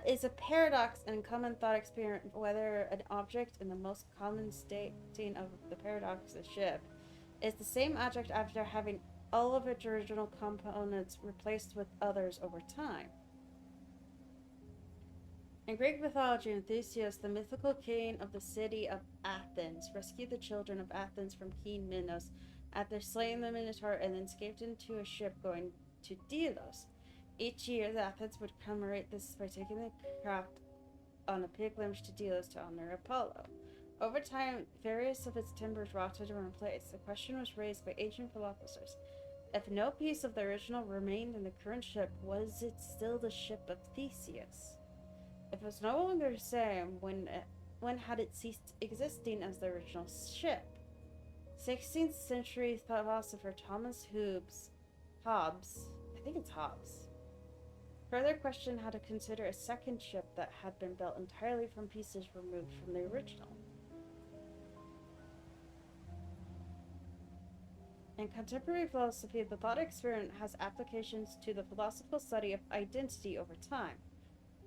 Is a paradox and common thought experiment whether an object in the most common stating of the paradox, a ship, is the same object after having all of its original components replaced with others over time. In Greek mythology, Theseus, the mythical king of the city of Athens, rescued the children of Athens from King Minos after slaying the Minotaur and then escaped into a ship going to Delos. Each year, the Athens would commemorate this by taking the craft on a pilgrimage to Delos to honor Apollo. Over time, various of its timbers rotted and replaced. The question was raised by ancient philosophers. If no piece of the original remained in the current ship, was it still the ship of Theseus? If it was no longer the same, when had it ceased existing as the original ship? 16th century philosopher Thomas Hobbes, further questioned how to consider a second ship that had been built entirely from pieces removed from the original. In contemporary philosophy, the thought experiment has applications to the philosophical study of identity over time.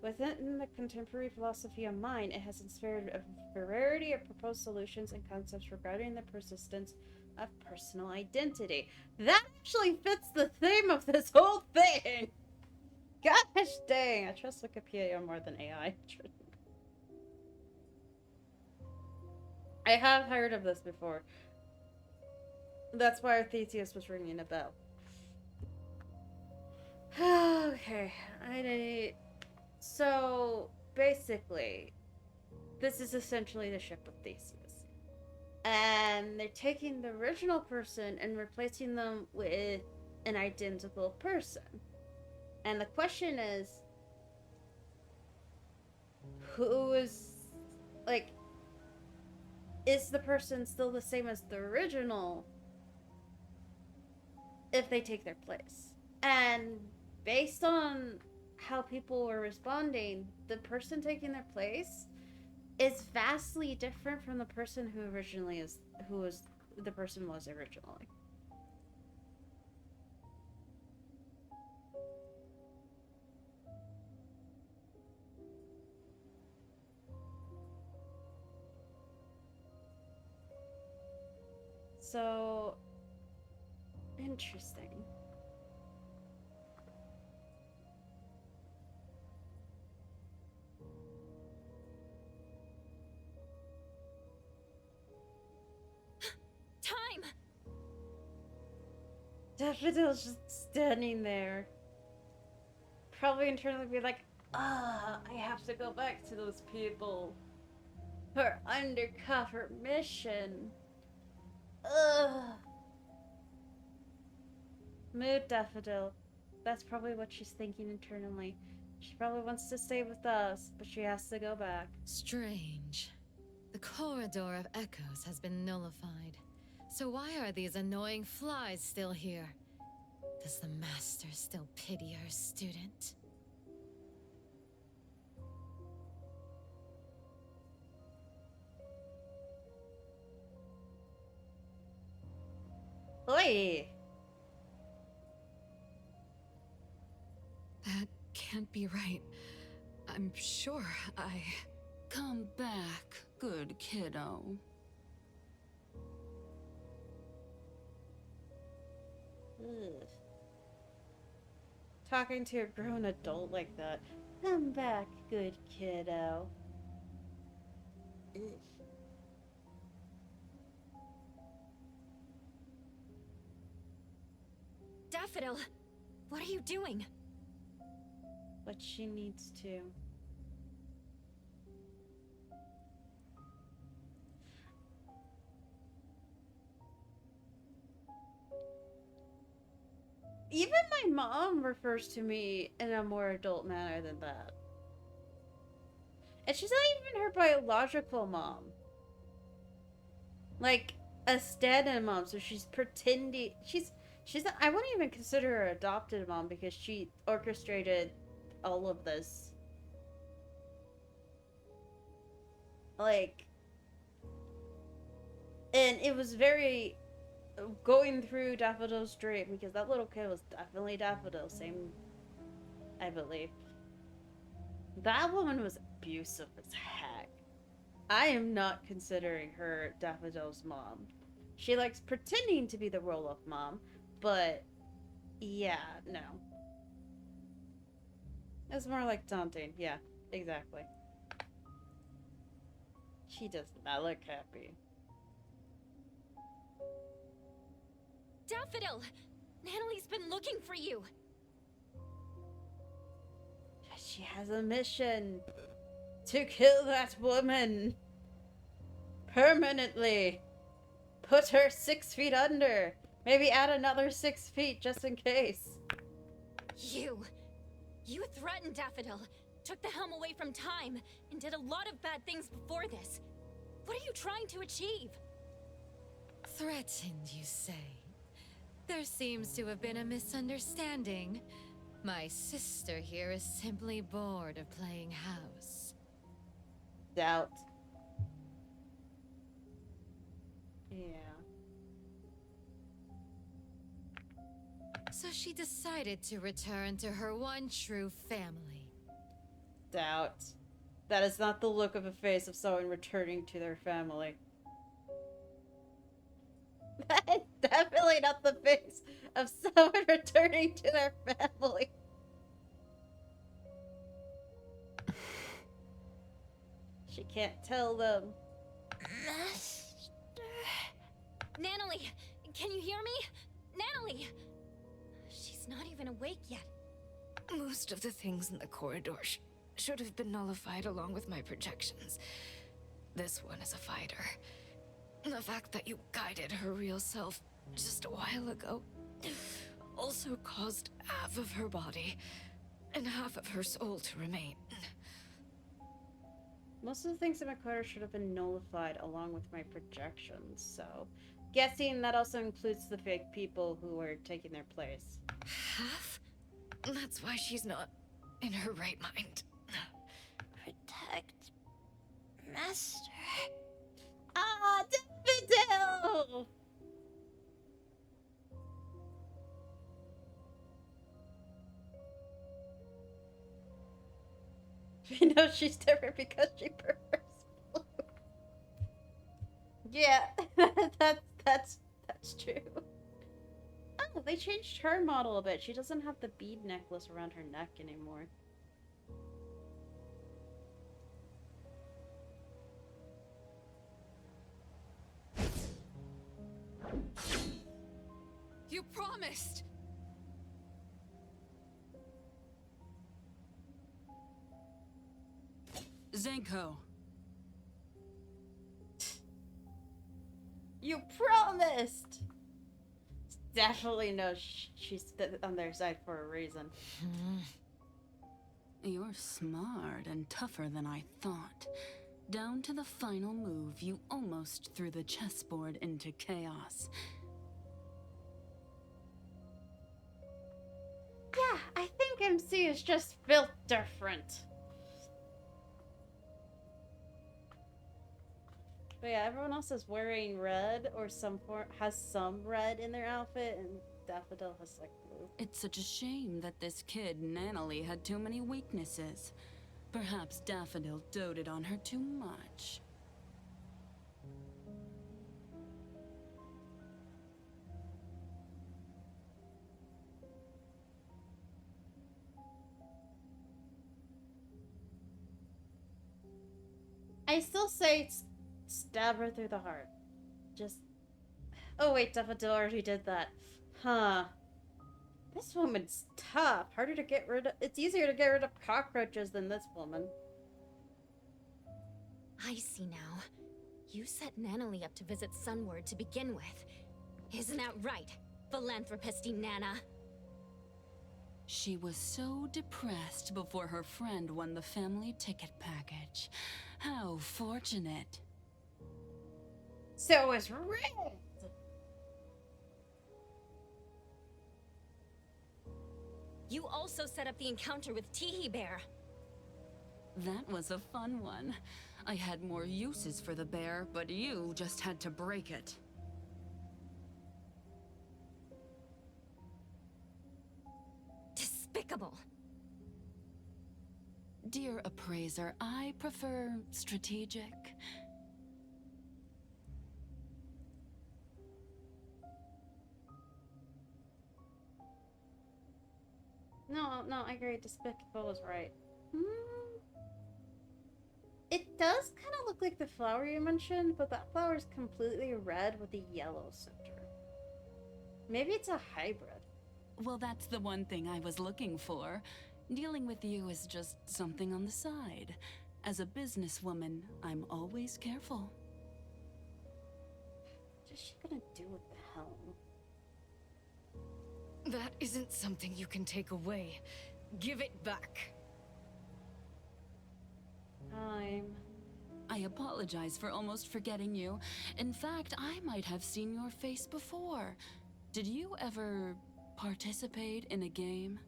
Within the contemporary philosophy of mind, it has inspired a variety of proposed solutions and concepts regarding the persistence of personal identity. That actually fits the theme of this whole thing! Gosh dang, I trust Wikipedia more than AI. I have heard of this before. That's why Theseus was ringing a bell. Okay, so basically, this is essentially the ship of Theseus. And they're taking the original person and replacing them with an identical person. And the question is, who is, like, is the person still the same as the original if they take their place? And based on how people were responding, the person taking their place is vastly different from the person who originally the person was originally. So interesting. Time! Daffodil's just standing there. Probably internally be like, I have to go back to those people. Her undercover mission. Ugh. Mood Daffodil. That's probably what she's thinking internally. She probably wants to stay with us, but she has to go back. Strange. The corridor of echoes has been nullified. So why are these annoying flies still here? Does the master still pity her student? Oi! That can't be right. I'm sure I... Come back, good kiddo. Ugh. Talking to a grown adult like that. Come back, good kiddo. Ugh. Daffodil! What are you doing? What she needs to. Even my mom refers to me in a more adult manner than that. And she's not even her biological mom. Like, a stand-in mom, so she's pretending... She's not, I wouldn't even consider her adopted mom because she orchestrated all of this. Like... And it was very... Going through Daffodil's dream, because that little kid was definitely Daffodil, same, I believe. That woman was abusive as heck. I am not considering her Daffodil's mom. She likes pretending to be the role of mom, but yeah, no. It's more like taunting, yeah, exactly. She does not look happy. Daffodil! Natalie's been looking for you! She has a mission to kill that woman permanently. Put her 6 feet under. Maybe add another 6 feet just in case. You threatened Daffodil, took the helm away from time, and did a lot of bad things before this. What are you trying to achieve? Threatened, you say? There seems to have been a misunderstanding. My sister here is simply bored of playing house. Doubt. Yeah. she decided to return to her one true family. Doubt. That is not the look of a face of someone returning to their family. That is definitely not the face of someone returning to their family. She can't tell them. Natalie, can you hear me? Natalie! She's not even awake yet. Most of the things in the corridor should have been nullified along with my projections. This one is a fighter. The fact that you guided her real self just a while ago also caused half of her body and half of her soul to remain. Most of the things in my corridor should have been nullified along with my projections, so... Guessing that also includes the fake people who were taking their place. Half? That's why she's not in her right mind. Protect Master. Ah, Daffodil! We know she's different because she prefers blue. Yeah, that's true. Oh, they changed her model a bit. She doesn't have the bead necklace around her neck anymore. You promised! Zenko. You promised! Definitely knows she's on their side for a reason. You're smart and tougher than I thought. Down to the final move, you almost threw the chessboard into chaos. Yeah, I think MC is just built different. But yeah, everyone else is wearing red or has some red in their outfit, and Daffodil has like blue. It's such a shame that this kid, Natalie, had too many weaknesses. Perhaps Daffodil doted on her too much. I still say stab her through the heart. Just... Oh wait, Daffodil already did that. Huh. This woman's tough. Harder to get rid of... It's easier to get rid of cockroaches than this woman. I see now. You set Natalie up to visit Sunward to begin with. Isn't that right, philanthropisty Nana? She was so depressed before her friend won the family ticket package. How fortunate. So is Red! You also set up the encounter with Teehee Bear. That was a fun one. I had more uses for the bear, but you just had to break it. Despicable. Dear appraiser, I prefer strategic. No, I agree. Despicable was right. It does kind of look like the flower you mentioned, but that flower is completely red with a yellow center. Maybe it's a hybrid. Well, that's the one thing I was looking for. Dealing with you is just something on the side. As a businesswoman, I'm always careful. What's she gonna do with the helm? That isn't something you can take away. Give it back. I apologize for almost forgetting you. In fact, I might have seen your face before. Did you ever participate in a game?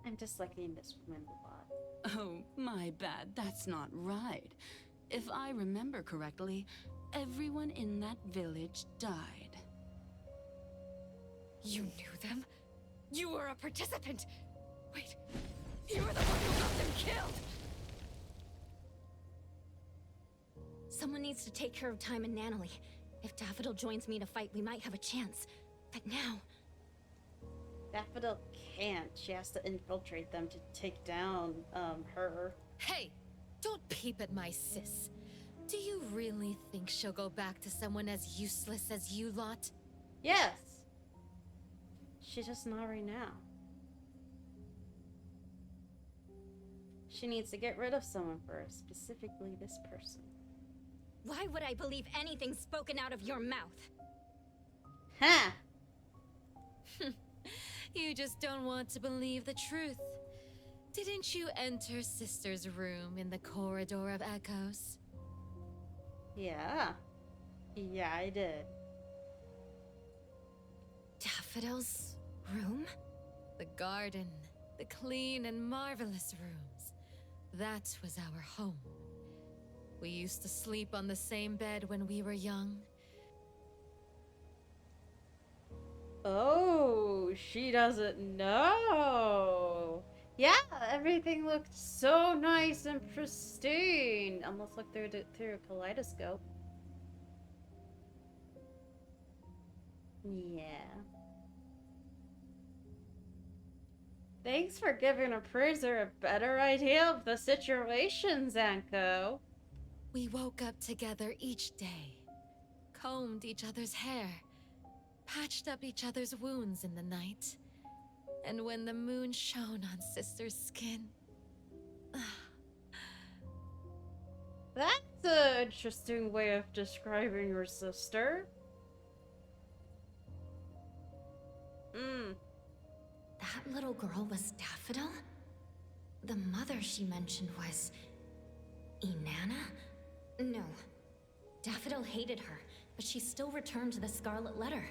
I'm just liking this woman a lot. Oh, my bad. That's not right. If I remember correctly, everyone in that village died. You knew them? You were a participant! Wait, you were the one who got them killed! Someone needs to take care of Time and Natalie. If Daffodil joins me to fight, we might have a chance. But now... Daffodil can't. She has to infiltrate them to take down, her. Hey! Don't peep at my sis. Do you really think she'll go back to someone as useless as you lot? Yes! She's just not right now. She needs to get rid of someone first, specifically this person. Why would I believe anything spoken out of your mouth? Ha! You just don't want to believe the truth. Didn't you enter Sister's room in the Corridor of Echoes? Yeah. Yeah, I did. Daffodil's room? The garden, the clean and marvelous rooms. That was our home. We used to sleep on the same bed when we were young. Oh, she doesn't know. Yeah, everything looked so nice and pristine. Almost looked through a kaleidoscope. Yeah. Thanks for giving a prisoner a better idea of the situation, Zanko. We woke up together each day, combed each other's hair, patched up each other's wounds in the night. And when the moon shone on Sister's skin... That's an interesting way of describing your sister. That little girl was Daffodil? The mother she mentioned was... Inanna? No. Daffodil hated her, but she still returned to the Scarlet Letter.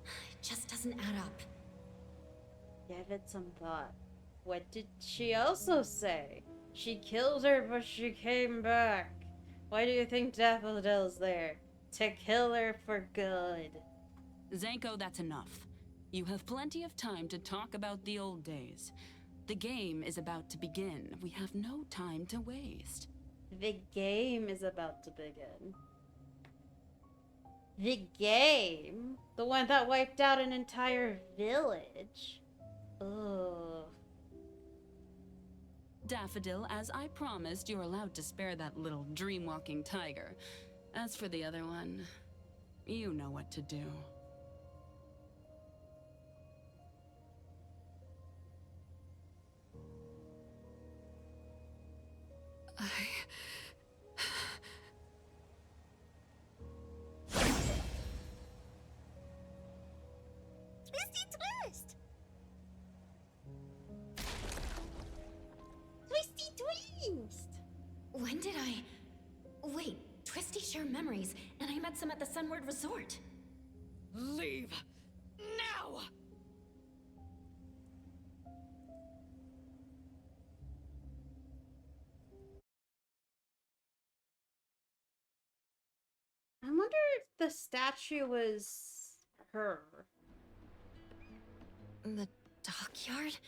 It just doesn't add up. Give it some thought. What did she also say? She killed her, but she came back. Why do you think Daffodil's there? To kill her for good. Zanko, that's enough. You have plenty of time to talk about the old days. The game is about to begin. We have no time to waste. The game is about to begin. The game? The one that wiped out an entire village? Ugh. Daffodil, as I promised, you're allowed to spare that little dream-walking tiger. As for the other one, you know what to do. Twisty Twist! Twisty Twist! When did I... Wait, Twisty share memories, and I met some at the Sunward Resort. Leave! Now! I wonder if the statue was her. The dockyard?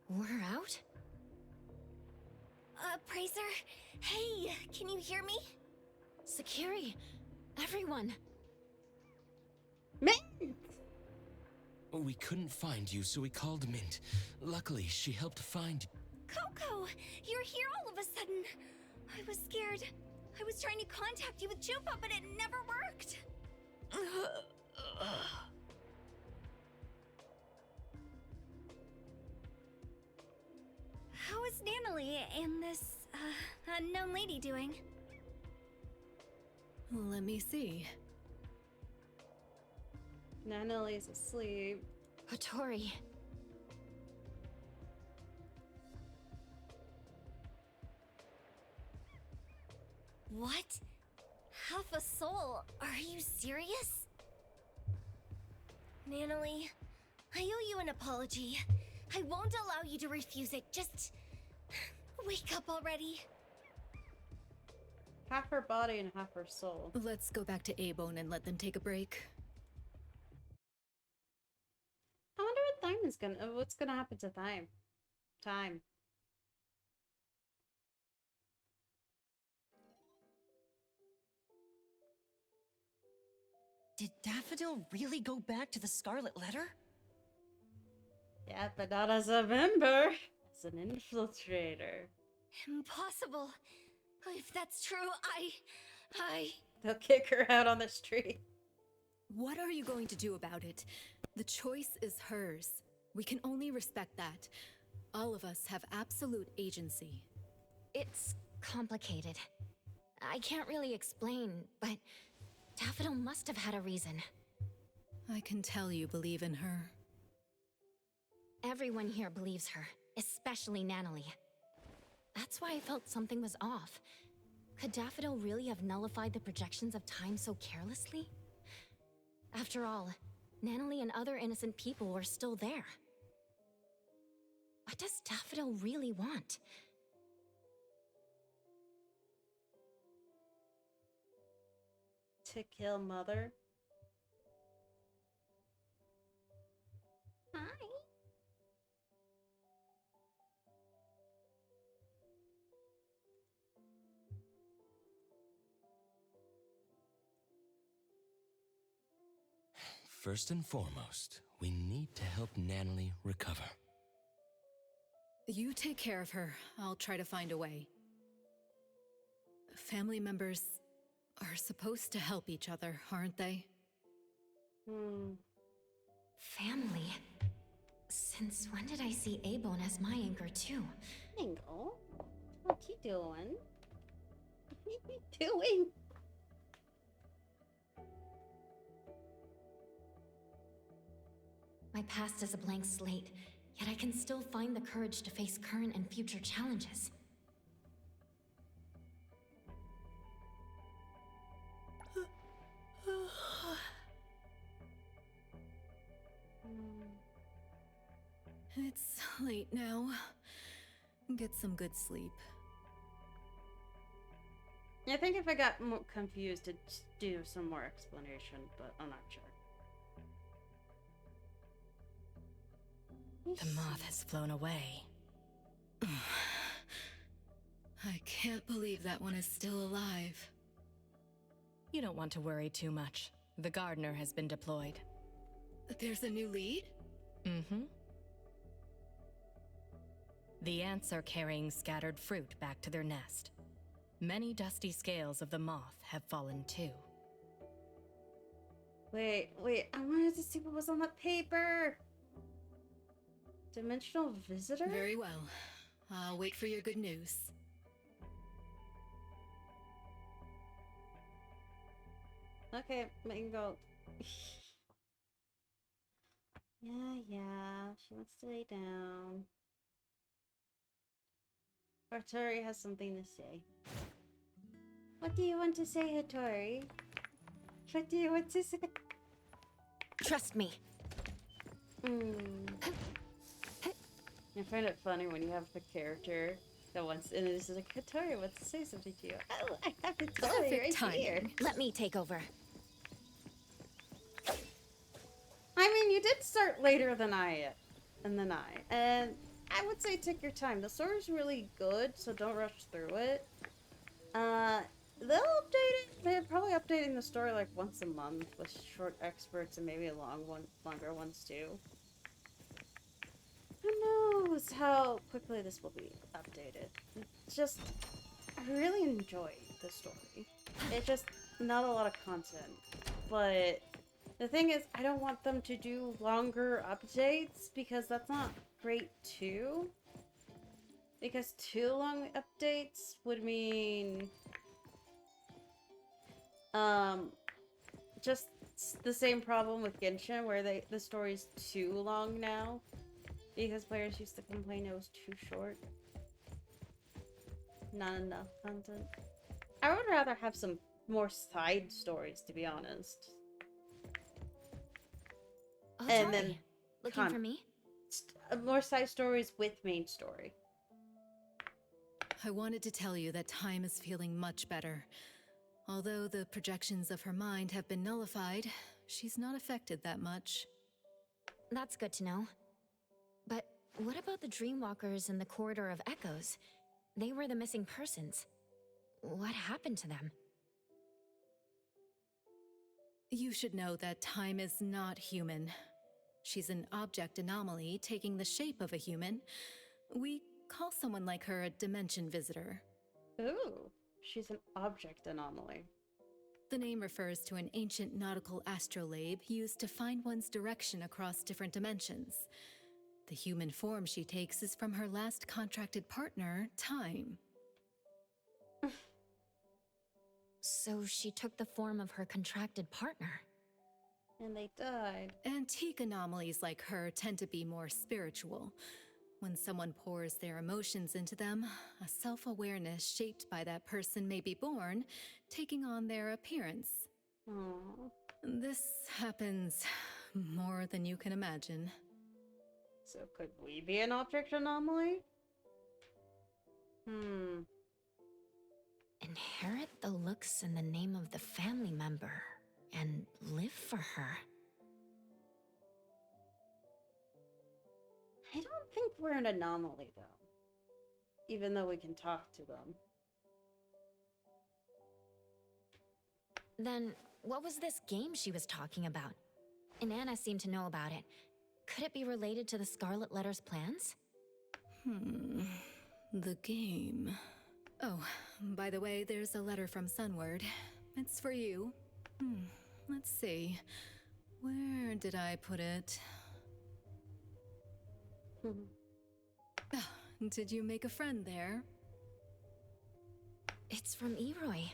We're out? Praiser? Hey, can you hear me? Sakiri, everyone. Mint! We couldn't find you, so we called Mint. Luckily, she helped find... Coco, you're here all of a sudden. I was scared. I was trying to contact you with Chupa, but it never worked. How is Natalie and this, unknown lady doing? Let me see. Nanali's asleep. Hattori. What? Half a soul? Are you serious? Natalie, I owe you an apology. I won't allow you to refuse it. Just wake up already. Half her body and half her soul. Let's go back to Abone and let them take a break. I wonder what Time is gonna. What's gonna happen to Time? Time. Did Daffodil really go back to the Scarlet Letter? Yeah, but not as a member. As an infiltrator. Impossible. If that's true, They'll kick her out on the street. What are you going to do about it? The choice is hers. We can only respect that. All of us have absolute agency. It's complicated. I can't really explain, but Daffodil must have had a reason. I can tell you believe in her. Everyone here believes her, especially Natalie. That's why I felt something was off. Could Daffodil really have nullified the projections of Time so carelessly? After all, Natalie and other innocent people were still there. What does Daffodil really want? To kill Mother. Hi. First and foremost, we need to help Natalie recover. You take care of her. I'll try to find a way. Family members are supposed to help each other, aren't they? Family? Since when did I see Abone as my anchor too? Angle? What you doing? What you doing? My past is a blank slate, yet I can still find the courage to face current and future challenges. It's late now. Get some good sleep. I think if I got more confused, it'd do some more explanation, but I'm not sure. The moth has flown away. I can't believe that one is still alive. You don't want to worry too much. The gardener has been deployed. There's a new lead? Mm-hmm. The ants are carrying scattered fruit back to their nest. Many dusty scales of the moth have fallen too. Wait, I wanted to see what was on that paper! Dimensional visitor? Very well. I'll wait for your good news. Okay, we can go. Yeah, she wants to lay down. Hattori has something to say. What do you want to say, Hattori? What do you want to say? Trust me. I find it funny when you have the character that wants, and it's like, Hattori wants to say something to you. Oh, I have Hattori right here. Let me take over. I mean, you did start later than and I would say take your time. The story's really good, so don't rush through it. They'll update it. They're probably updating the story like once a month with short experts and maybe longer ones too. Who knows how quickly this will be updated? It's just, I really enjoy the story. It's just not a lot of content, but the thing is, I don't want them to do longer updates because that's not great too. Because too long updates would mean just the same problem with Genshin where the story's too long now because players used to complain it was too short. Not enough content. I would rather have some more side stories, to be honest. Oh, And sorry. then Looking for me? more side stories with main story. I wanted to tell you that Time is feeling much better. Although the projections of her mind have been nullified, she's not affected that much. That's good to know. But what about the Dreamwalkers in the Corridor of Echoes? They were the missing persons. What happened to them? You should know that Time is not human. She's an object anomaly taking the shape of a human. We call someone like her a dimension visitor. Ooh, she's an object anomaly. The name refers to an ancient nautical astrolabe used to find one's direction across different dimensions. The human form she takes is from her last contracted partner, Time. So she took the form of her contracted partner. And they died. Antique anomalies like her tend to be more spiritual. When someone pours their emotions into them, a self-awareness shaped by that person may be born, taking on their appearance. Aww. This happens more than you can imagine. So could we be an object anomaly? Inherit the looks and the name of the family member, and live for her. I don't think we're an anomaly, though. Even though we can talk to them. Then, what was this game she was talking about? Inanna seemed to know about it. Could it be related to the Scarlet Letter's plans? The game. Oh, by the way, there's a letter from Sunward. It's for you. Let's see. Where did I put it? Did you make a friend there? It's from Eroy.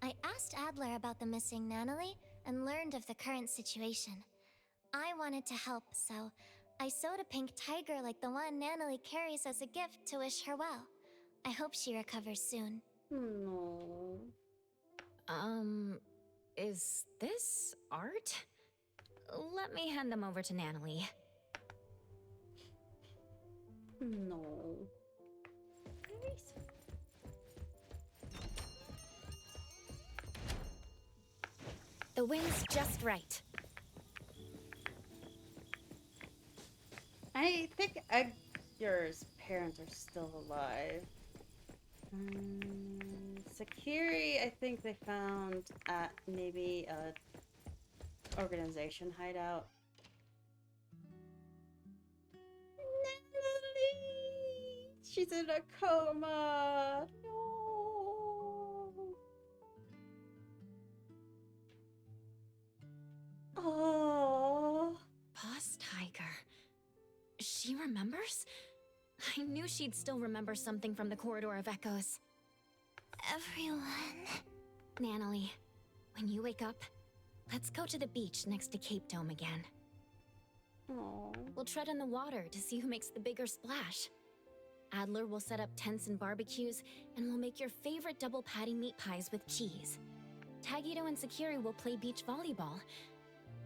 I asked Adler about the missing Natalie and learned of the current situation. I wanted to help, so I sewed a pink tiger like the one Natalie carries as a gift to wish her well. I hope she recovers soon. No. Is this art? Let me hand them over to Natalie. No. The wind's just right. I think Edgar's parents are still alive. Sakiri, I think they found at maybe a organization hideout. Natalie! She's in a coma! No! Oh. Boss Tiger. She remembers? I knew she'd still remember something from the Corridor of Echoes. Everyone. Natalie, when you wake up, let's go to the beach next to Cape Dome again. Aww. We'll tread in the water to see who makes the bigger splash. Adler will set up tents and barbecues, and we'll make your favorite double patty meat pies with cheese. Tagito and Sakiri will play beach volleyball.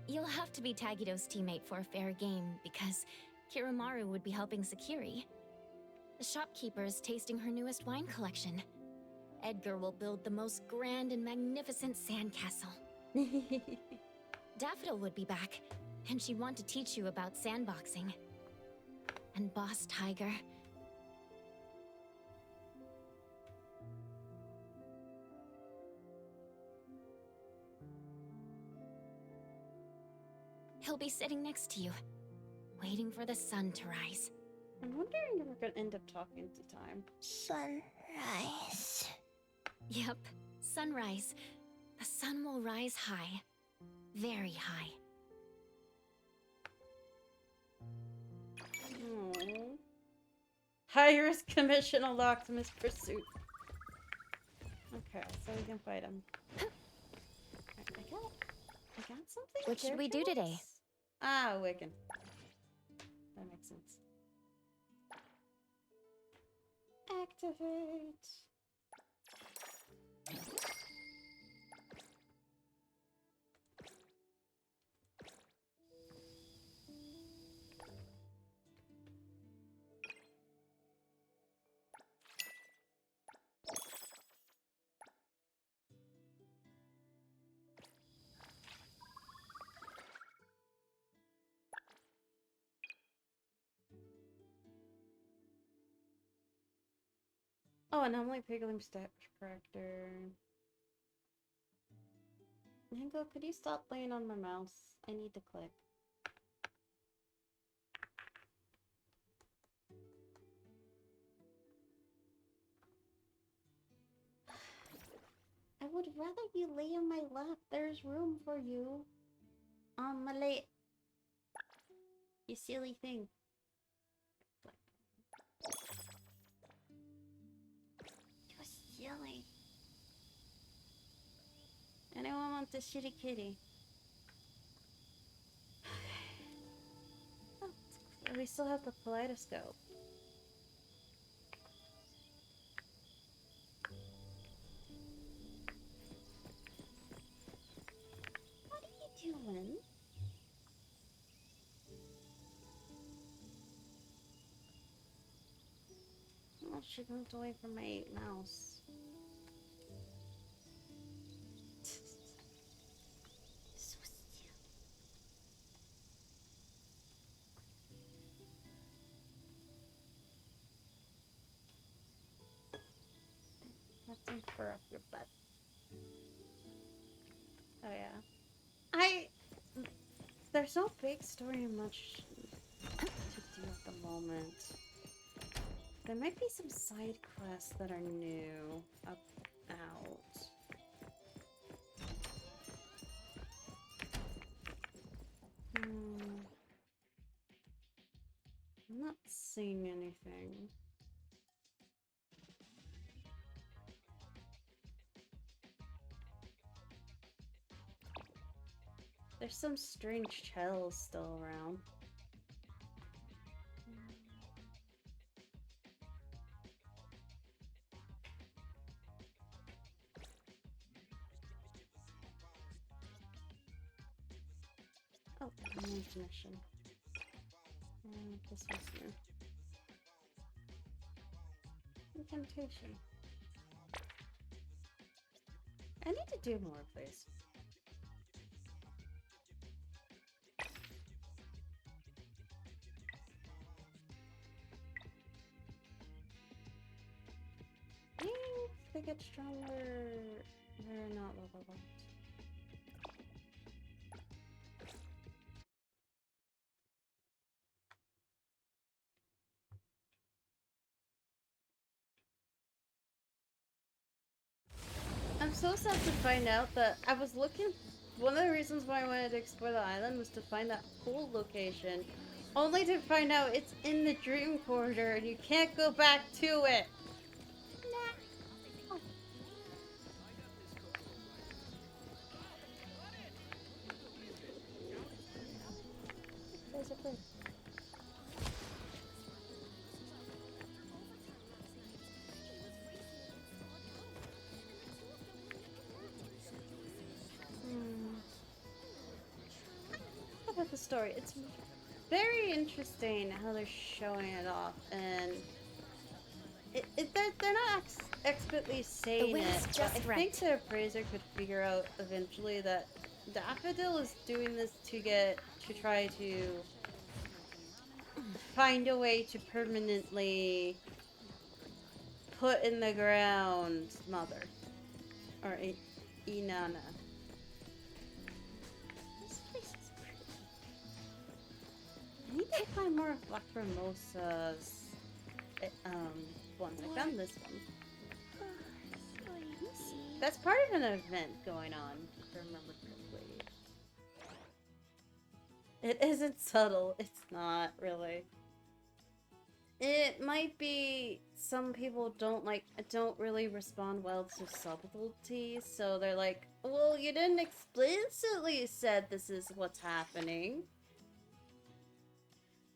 You'll have to be Tagito's teammate for a fair game, because Kiramaru would be helping Sakiri. The shopkeeper is tasting her newest wine collection. Edgar will build the most grand and magnificent sandcastle. Daffodil would be back, and she'd want to teach you about sandboxing. And Boss Tiger... he'll be sitting next to you, waiting for the sun to rise. I'm wondering if we're gonna end up talking to Time. Sunrise. Yep, sunrise. The sun will rise high. Very high. Aww. High-risk commission unlocked, Miss Pursuit. Okay, so we can fight him. I got something? What should we do today? Ah, Wiccan. That makes sense. Activate. Oh, and I'm like Piggling Step Corrector. Mango, could you stop playing on my mouse? I need to click. I would rather you lay on my lap. There's room for you. On my lap. You silly thing. You're silly. Anyone want the shitty kitty? Oh, we still have the kaleidoscope. What are you doing? Oh, she moved away from my mouse. So still. Nothing fur up your butt. Oh yeah. There's no big story much to do at the moment. There might be some side quests that are new out. I'm not seeing anything. There's some strange shells still around. Oh, mission. This one's new. Incantation. I need to do more of these. If they get stronger, they're not level up. I'm so sad to find out that I was looking. One of the reasons why I wanted to explore the island was to find that pool location, only to find out it's in the Dream Corridor and you can't go back to it. There's a bird. About the story, it's very interesting how they're showing it off, and they're not expertly saying it. But I think the appraiser could figure out eventually that Daffodil is doing this to try to find a way to permanently put in the ground Mother or Inanna. I need to find more of Lacrimosa's ones. I found this one. That's part of an event going on, if I remember correctly. It isn't subtle. It's not, really. It might be some people don't really respond well to subtleties, so they're like, well, you didn't explicitly said this is what's happening.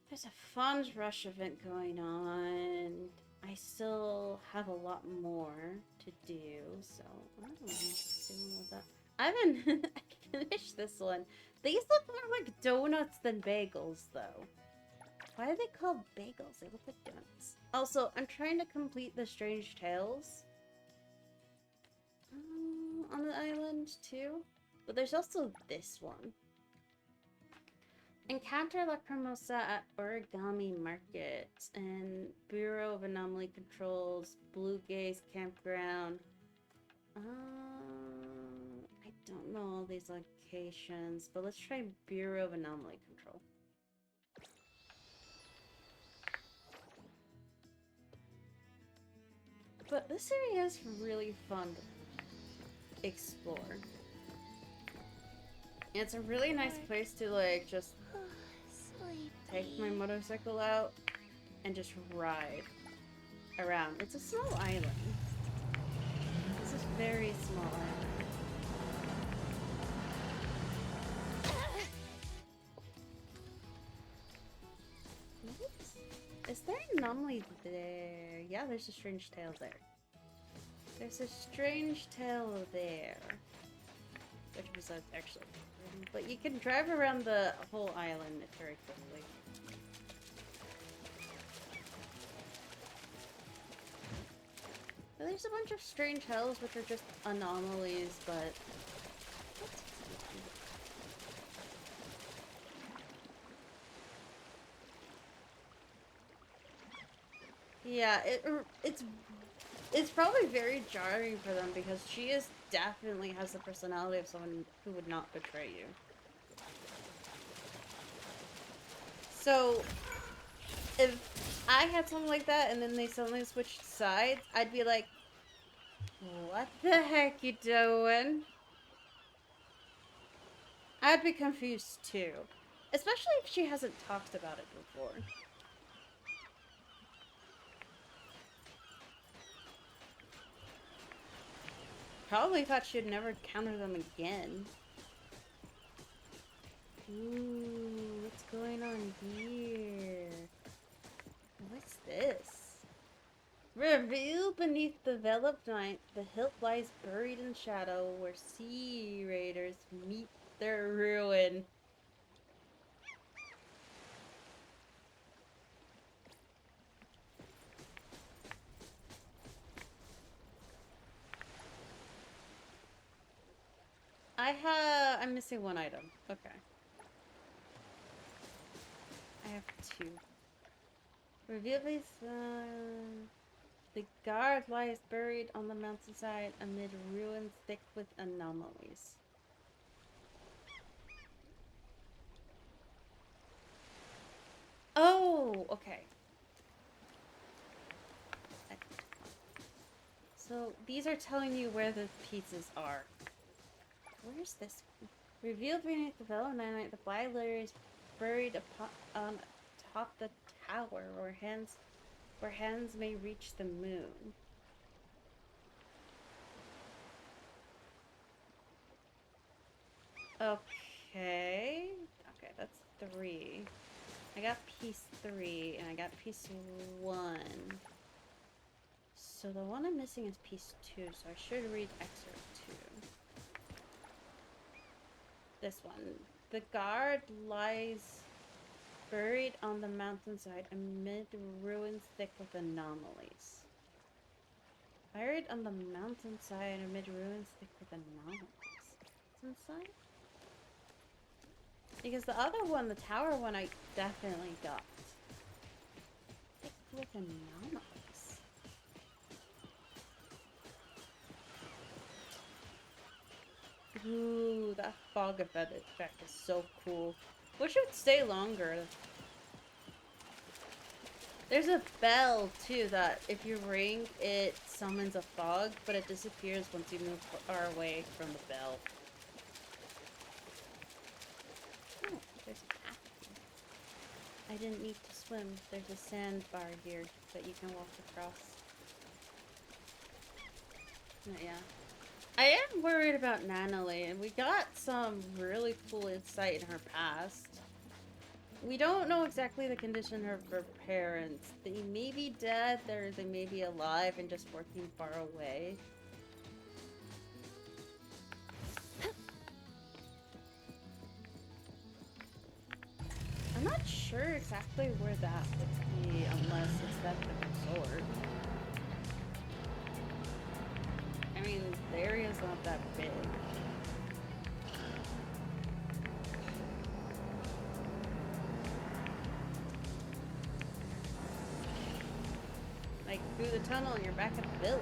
There's a Fond Rush event going on. I still have a lot more to do, so I don't know what I'm doing with that. I haven't finished this one. These look more like donuts than bagels, though. Why are they called bagels? They look like donuts. Also, I'm trying to complete the Strange Tales on the island, too. But there's also this one. Encounter Lacrimosa at Origami Market and Bureau of Anomaly Control's Blue Gaze Campground. I don't know all these locations, but let's try Bureau of Anomaly Control. But this area is really fun to explore. It's a really nice place to like just take my motorcycle out and just ride around. It's a small island. This is very small island. Is there an anomaly there? Yeah, there's a strange tail there. There's a strange tail there. Which was actually... But you can drive around the whole island very quickly. But there's a bunch of strange hells which are just anomalies, but... Yeah, it's probably very jarring for them because she definitely has the personality of someone who would not betray you. So, if I had something like that and then they suddenly switched sides, I'd be like, what the heck you doing? I'd be confused too. Especially if she hasn't talked about it before. Probably thought she'd never encounter them again. Ooh, what's going on here? What's this? Revealed beneath the enveloped night, the hilt lies buried in shadow where sea raiders meet their ruin. I'm missing one item. Okay. I have two. Reveal these, the guard lies buried on the mountainside amid ruins thick with anomalies. Oh, okay. So these are telling you where the pieces are. Where's this one? Revealed beneath the veil of night, the black layer is buried on top the tower, where hands may reach the moon. Okay. Okay, that's 3. I got piece 3, and I got piece 1. So the one I'm missing is piece 2, so I should read excerpt 2. This one. The guard lies buried on the mountainside amid ruins thick with anomalies. Buried on the mountainside amid ruins thick with anomalies. What's inside? Because the other one, the tower one, I definitely got. Thick with anomalies. Ooh, that fog effect is so cool. Wish it would stay longer. There's a bell, too, that if you ring, it summons a fog, but it disappears once you move far away from the bell. Oh, there's a path here. I didn't need to swim. There's a sandbar here that you can walk across. Oh, yeah. I am worried about Nanali, and we got some really cool insight in her past. We don't know exactly the condition of her parents. They may be dead, they may be alive and just working far away. I'm not sure exactly where that would be unless it's that resort. I mean, the area's not that big. through the tunnel and you're back at the village.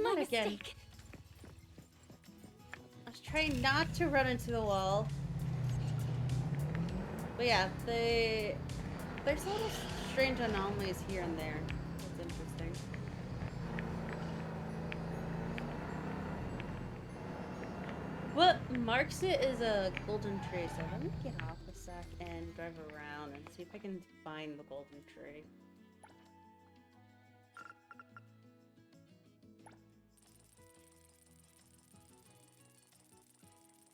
Not again. I was trying not to run into the wall. But yeah, there's little strange anomalies here and there. It's interesting. What marks it is a golden tree, so let me get off a sec and drive around and see if I can find the golden tree.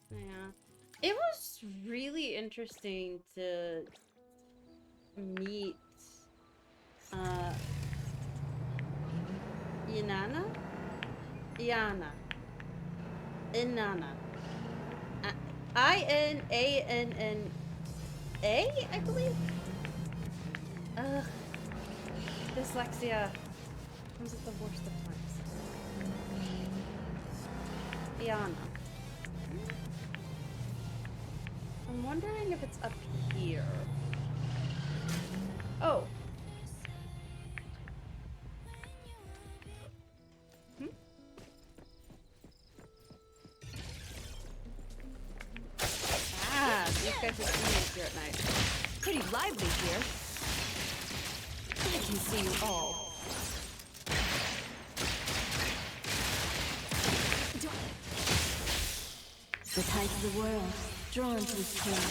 Yeah. It was really interesting to meet Inanna? Inanna. I-N-A-N-N-A, I believe? Dyslexia comes at the worst of times. Iana. I'm wondering if it's up here. Oh. These guys are teammates here at night. Pretty lively here. I can see you all. The tides of the world, drawn to his place.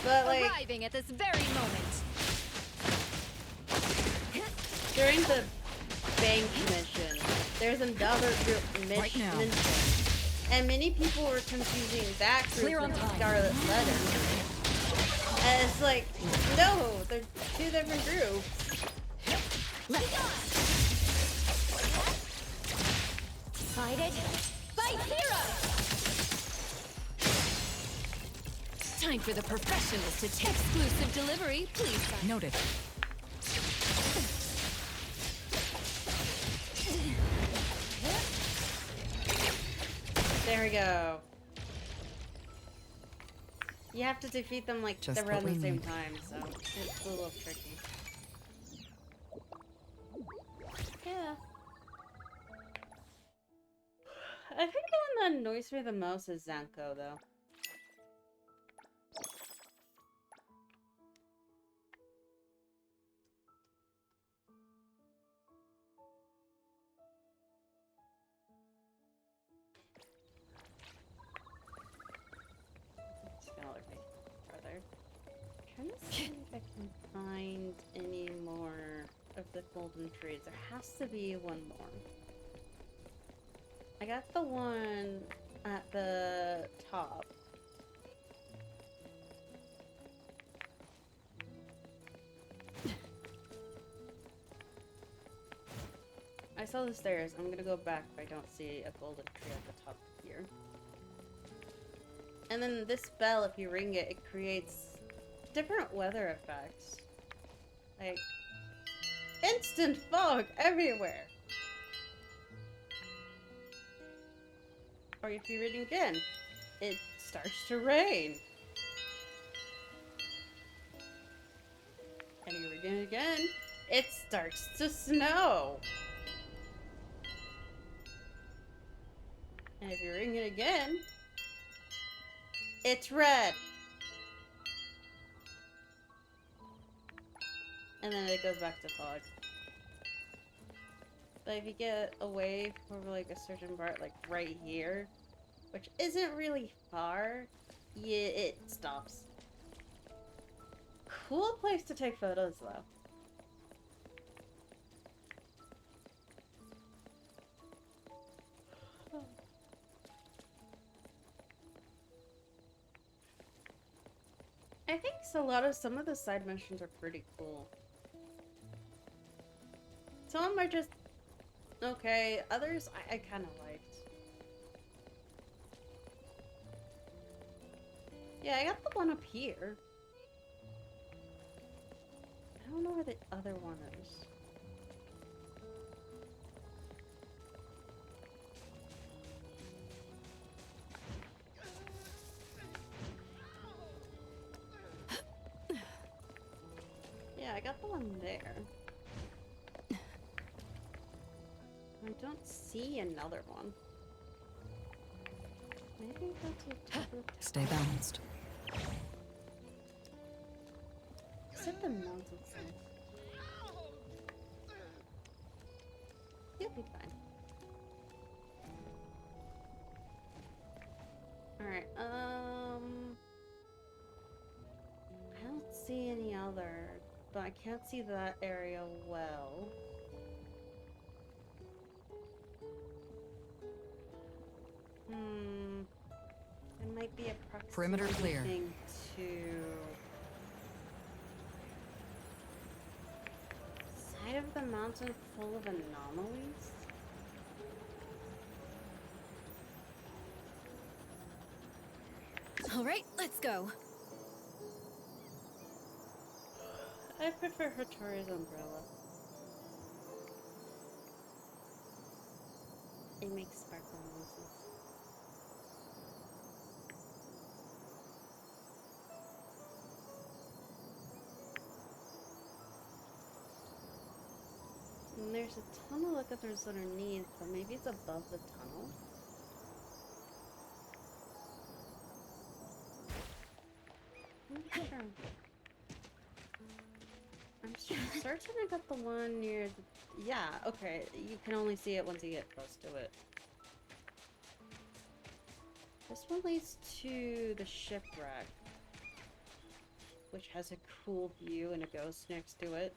But like arriving at this very moment. During the bank mission, there's another group mission, and many people were confusing that group with Scarlet Letter. And it's like, no, they're two different groups. Excited? Fight hero! Time for the professionals to take exclusive delivery, please. Noted. There we go. You have to defeat them like Just around the what we same need. time, so it's a little tricky. Yeah. I think the one that annoys me the most is Zanko, though. Just gonna look further. Trying to see if I can find any more of the golden trees. There has to be one more. I got the one at the top. I saw the stairs. I'm gonna go back if I don't see a golden tree at the top here. And then this bell, if you ring it, it creates different weather effects. Like, instant fog everywhere! Or if you ring it again, it starts to rain. And you ring it again, it starts to snow. And if you ring it again, it's red. And then it goes back to fog. But if you get away from like a certain part, like right here, which isn't really far, yeah, it stops. Cool place to take photos though. I think some of the side missions are pretty cool. Some of them are just okay, others I kind of liked. Yeah, I got the one up here. I don't know where the other one is. got the one there. I don't see another one. Maybe that's a different Stay balanced. Except the mountainside. You'll be fine. Alright, I don't see any other, but I can't see that area well. It might be a proximity Perimeter clear. thing to side of the mountain full of anomalies. All right, let's go. I prefer Hattori's umbrella. It makes sparkling noises. And there's a ton of lookers underneath, but maybe it's above the tunnel. I'm certain I got the one near the... Yeah, okay. You can only see it once you get close to it. This one leads to the shipwreck, which has a cool view and a ghost next to it.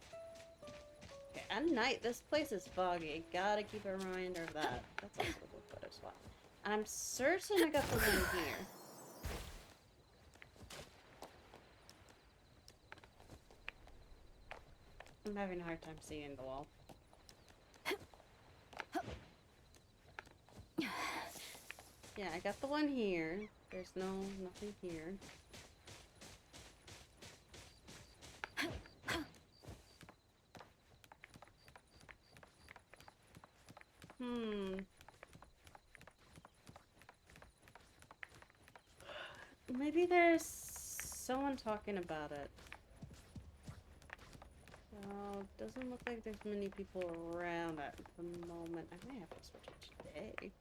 Okay, at night, this place is foggy. Gotta keep a reminder of that. That's also good as well. And I'm certain I got the one here. I'm having a hard time seeing the wall. Yeah, I got the one here. There's nothing here. Maybe there's someone talking about it. Oh, doesn't look like there's many people around at the moment. I may have to switch it today.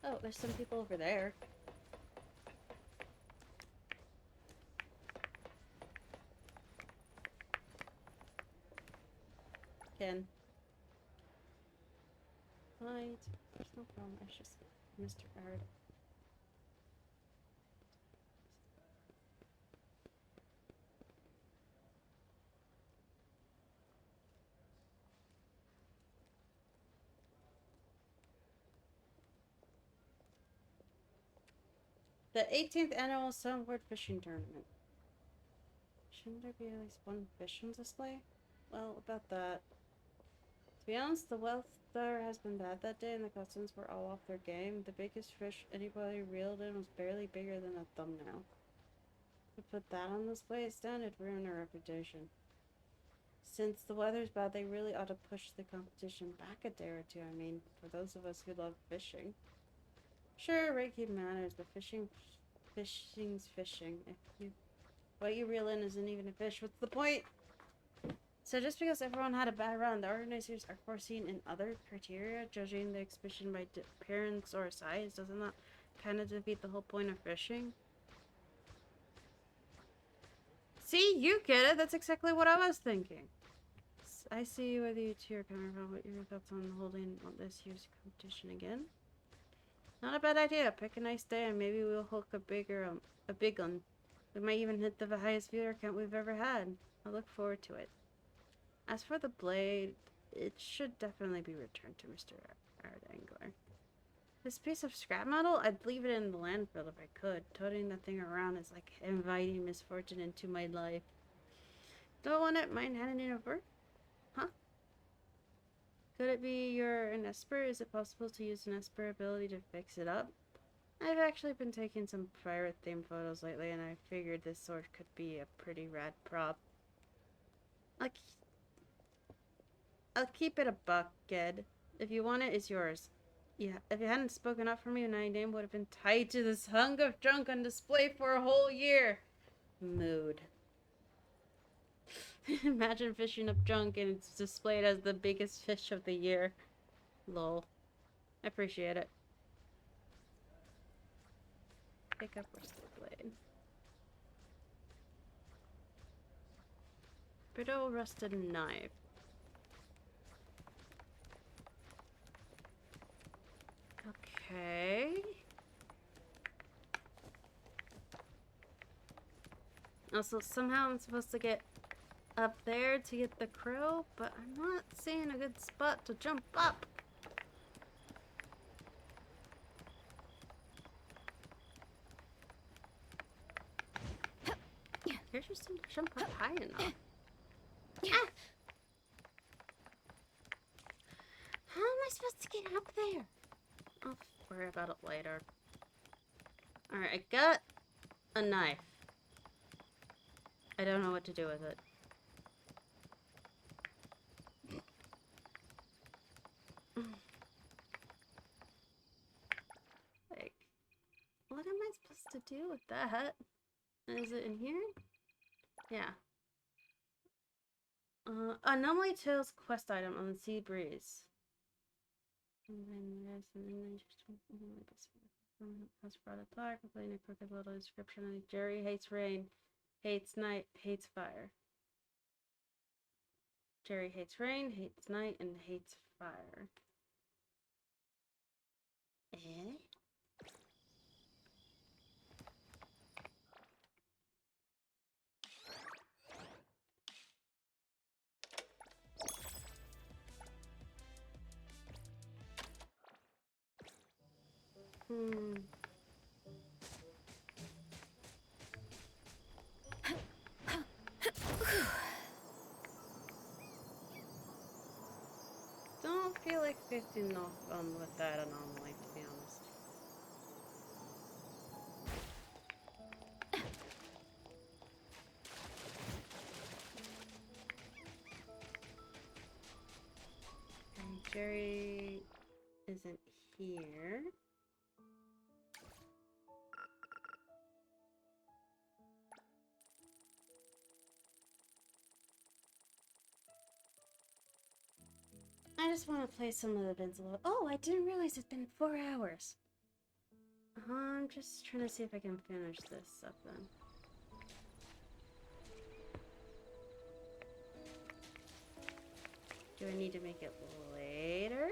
Oh, there's some people over there. Ken. Right. There's no problem. It's just Mr. Ard. The 18th annual Sunward Fishing Tournament. Shouldn't there be at least one fish on display? Well, about that. To be honest, the weather has been bad that day and the cousins were all off their game. The biggest fish anybody reeled in was barely bigger than a thumbnail. To put that on display, it's done, it'd ruin our reputation. Since the weather's bad, they really ought to push the competition back a day or two. I mean, for those of us who love fishing. Sure, Reiki matters, but fishing's fishing. What you reel in isn't even a fish. What's the point? So just because everyone had a bad run, the organizers are foreseen in other criteria, judging the exhibition by appearance or size. Doesn't that kind of defeat the whole point of fishing? See, you get it. That's exactly what I was thinking. I see whether you two are coming from. What are your thoughts on holding this year's competition again? Not a bad idea. Pick a nice day and maybe we'll hook a big one. We might even hit the highest viewer count we've ever had. I look forward to it. As for the blade, it should definitely be returned to Mr. Ardangler. This piece of scrap metal, I'd leave it in the landfill if I could. Toting the thing around is like inviting misfortune into my life. Don't want it, mind handing it over? Huh? Could it be you're an Esper? Is it possible to use an Esper ability to fix it up? I've actually been taking some pirate-themed photos lately, and I figured this sword could be a pretty rad prop. I'll keep it a buck, Ged. If you want it, it's yours. Yeah, if you hadn't spoken up for me, my name would have been tied to this hunk of junk on display for a whole year. Mood. Imagine fishing up junk and it's displayed as the biggest fish of the year. Lol. I appreciate it. Pick up rusted blade. Brittle rusted knife. Okay. Also, somehow I'm supposed to get up there to get the crow, but I'm not seeing a good spot to jump up. Here's just to jump up high enough. Ah! How am I supposed to get up there? I'll worry about it later. Alright, I got a knife. I don't know what to do with it. Like, what am I supposed to do with that? Is it in here? Yeah. Anomaly Tales quest item on the Sea Breeze. And then there's has brought a plaque, completing a crooked little description. Jerry hates rain, hates night, hates fire. Jerry hates rain, hates night, and hates fire. Eh? Don't feel like fixing off with that anomaly, to be honest. And Jerry isn't here. I just want to play some of the bins a little. Oh, I didn't realize it's been 4 hours. I'm just trying to see if I can finish this up then. Do I need to make it later?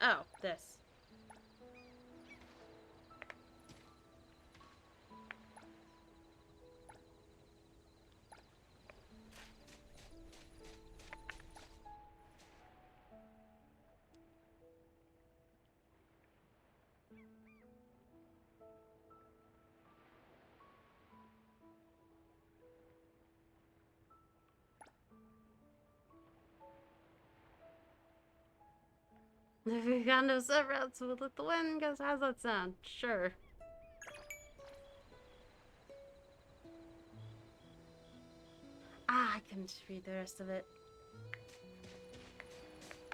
Oh, this. If we got no subroutes, we'll let the wind goes. How's that sound? Sure. Ah, I couldn't read the rest of it.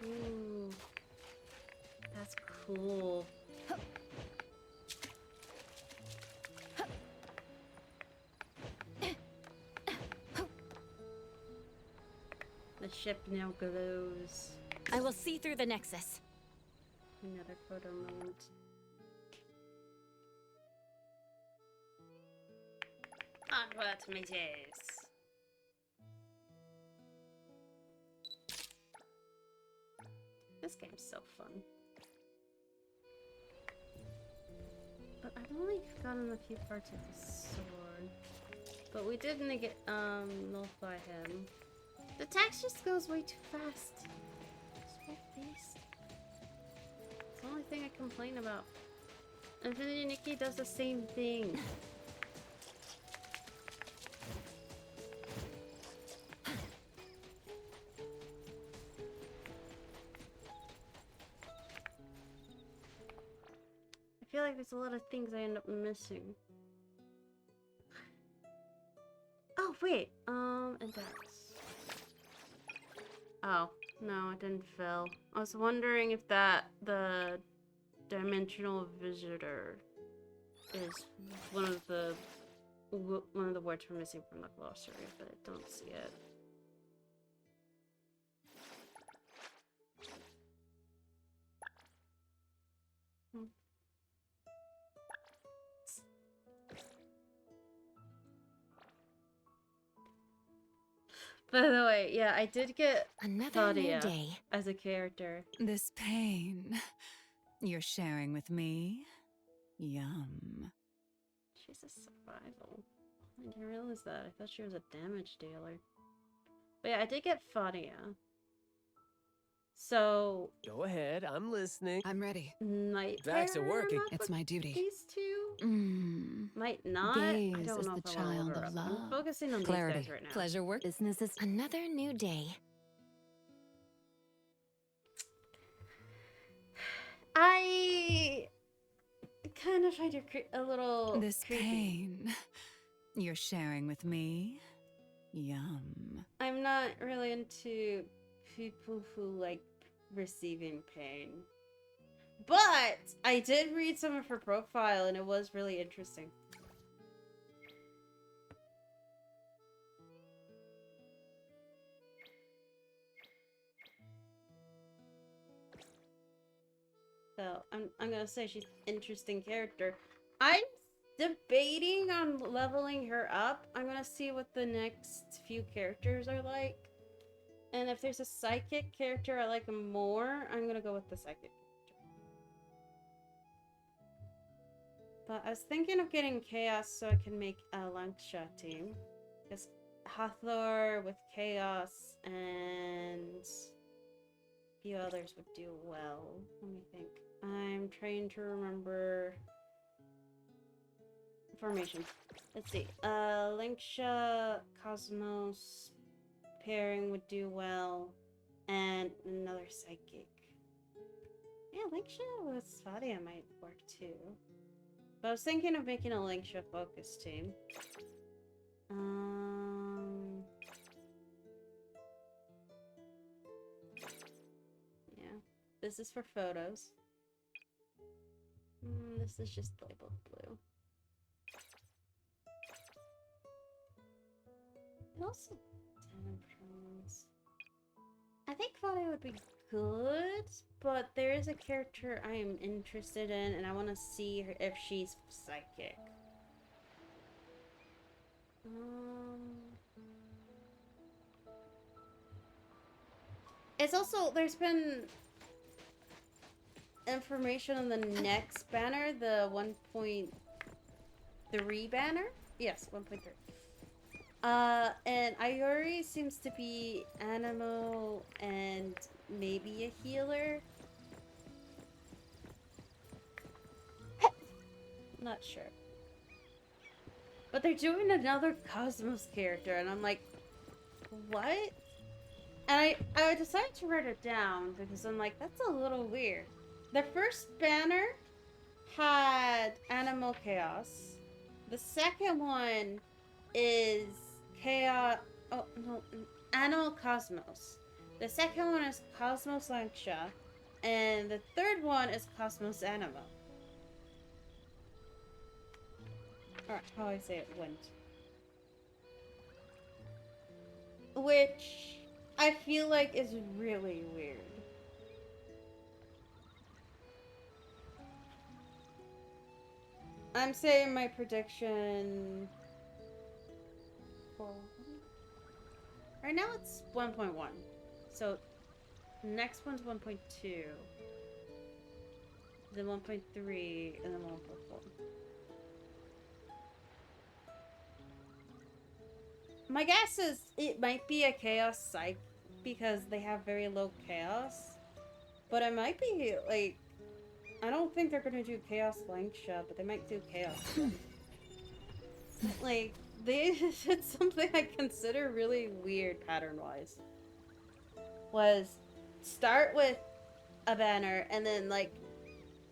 Ooh. That's cool. The ship now glows. I will see through the Nexus. Another photo moment. Aqua tomatoes. This game's so fun. But I've only gotten a few parts of the sword. But we did nullify him. The text just goes way too fast. So fast. It's the only thing I complain about. Infinity Nikki does the same thing. I feel like there's a lot of things I end up missing. wait. Index. Oh, no, it didn't fill. I was wondering if the dimensional visitor is one of the words we're missing from the glossary, but I don't see it. By the way, yeah, I did get Another new Claudia day. as a character. This pain you're sharing with me? Yum. She's a survival. I didn't realize that. I thought she was a damage dealer. But yeah, I did get Fadia. So Go ahead, I'm listening. I'm ready. might Vax are pair working. him up It's with my duty. These two Mm. might not. I Gaze don't is know the if I want child to of I'm love. focusing on Clarity. these guys right now. Pleasure work. Business is Another new day. I kind of find her a little this creepy. pain you're sharing with me? Yum. I'm not really into people who like receiving pain. But I did read some of her profile and it was really interesting. So I'm gonna say she's an interesting character. I'm debating on leveling her up. I'm gonna see what the next few characters are like. And if there's a psychic character I like more, I'm gonna go with the psychic character. But I was thinking of getting Chaos so I can make a Lanksha team. Because Hathor with Chaos and a few others would do well. Let me think. I'm trying to remember formation. Let's see. Lanksha, Cosmos pairing would do well, and another psychic. Yeah, Lanksha with Fadia might work too. But I was thinking of making a Lanksha focus team. Yeah, this is for photos. This is just labeled blue. And also temperance. I think Fadia would be good, but there is a character I am interested in, and I want to see her if she's psychic. It's also, there's been information on the next banner, the 1.3 banner? Yes, 1.3. And Iori seems to be Anemo and maybe a healer. Not sure. But they're doing another Cosmos character, and I'm like, what? And I decided to write it down because I'm like, that's a little weird. The first banner had Animal Chaos. The second one is Chaos. Oh no, Animal Cosmos. The second one is Cosmos Lanksha, and the third one is Cosmos Animo. Or how I say it went. Which I feel like is really weird. I'm saying my prediction for right now it's 1.1. So next one's 1.2. Then 1.3 and then 1.4. My guess is it might be a Chaos Psych because they have very low Chaos. But it might be, like, I don't think they're gonna do Chaos Lanksha, but they might do Chaos. Like, they did something I consider really weird pattern-wise. Was start with a banner and then, like,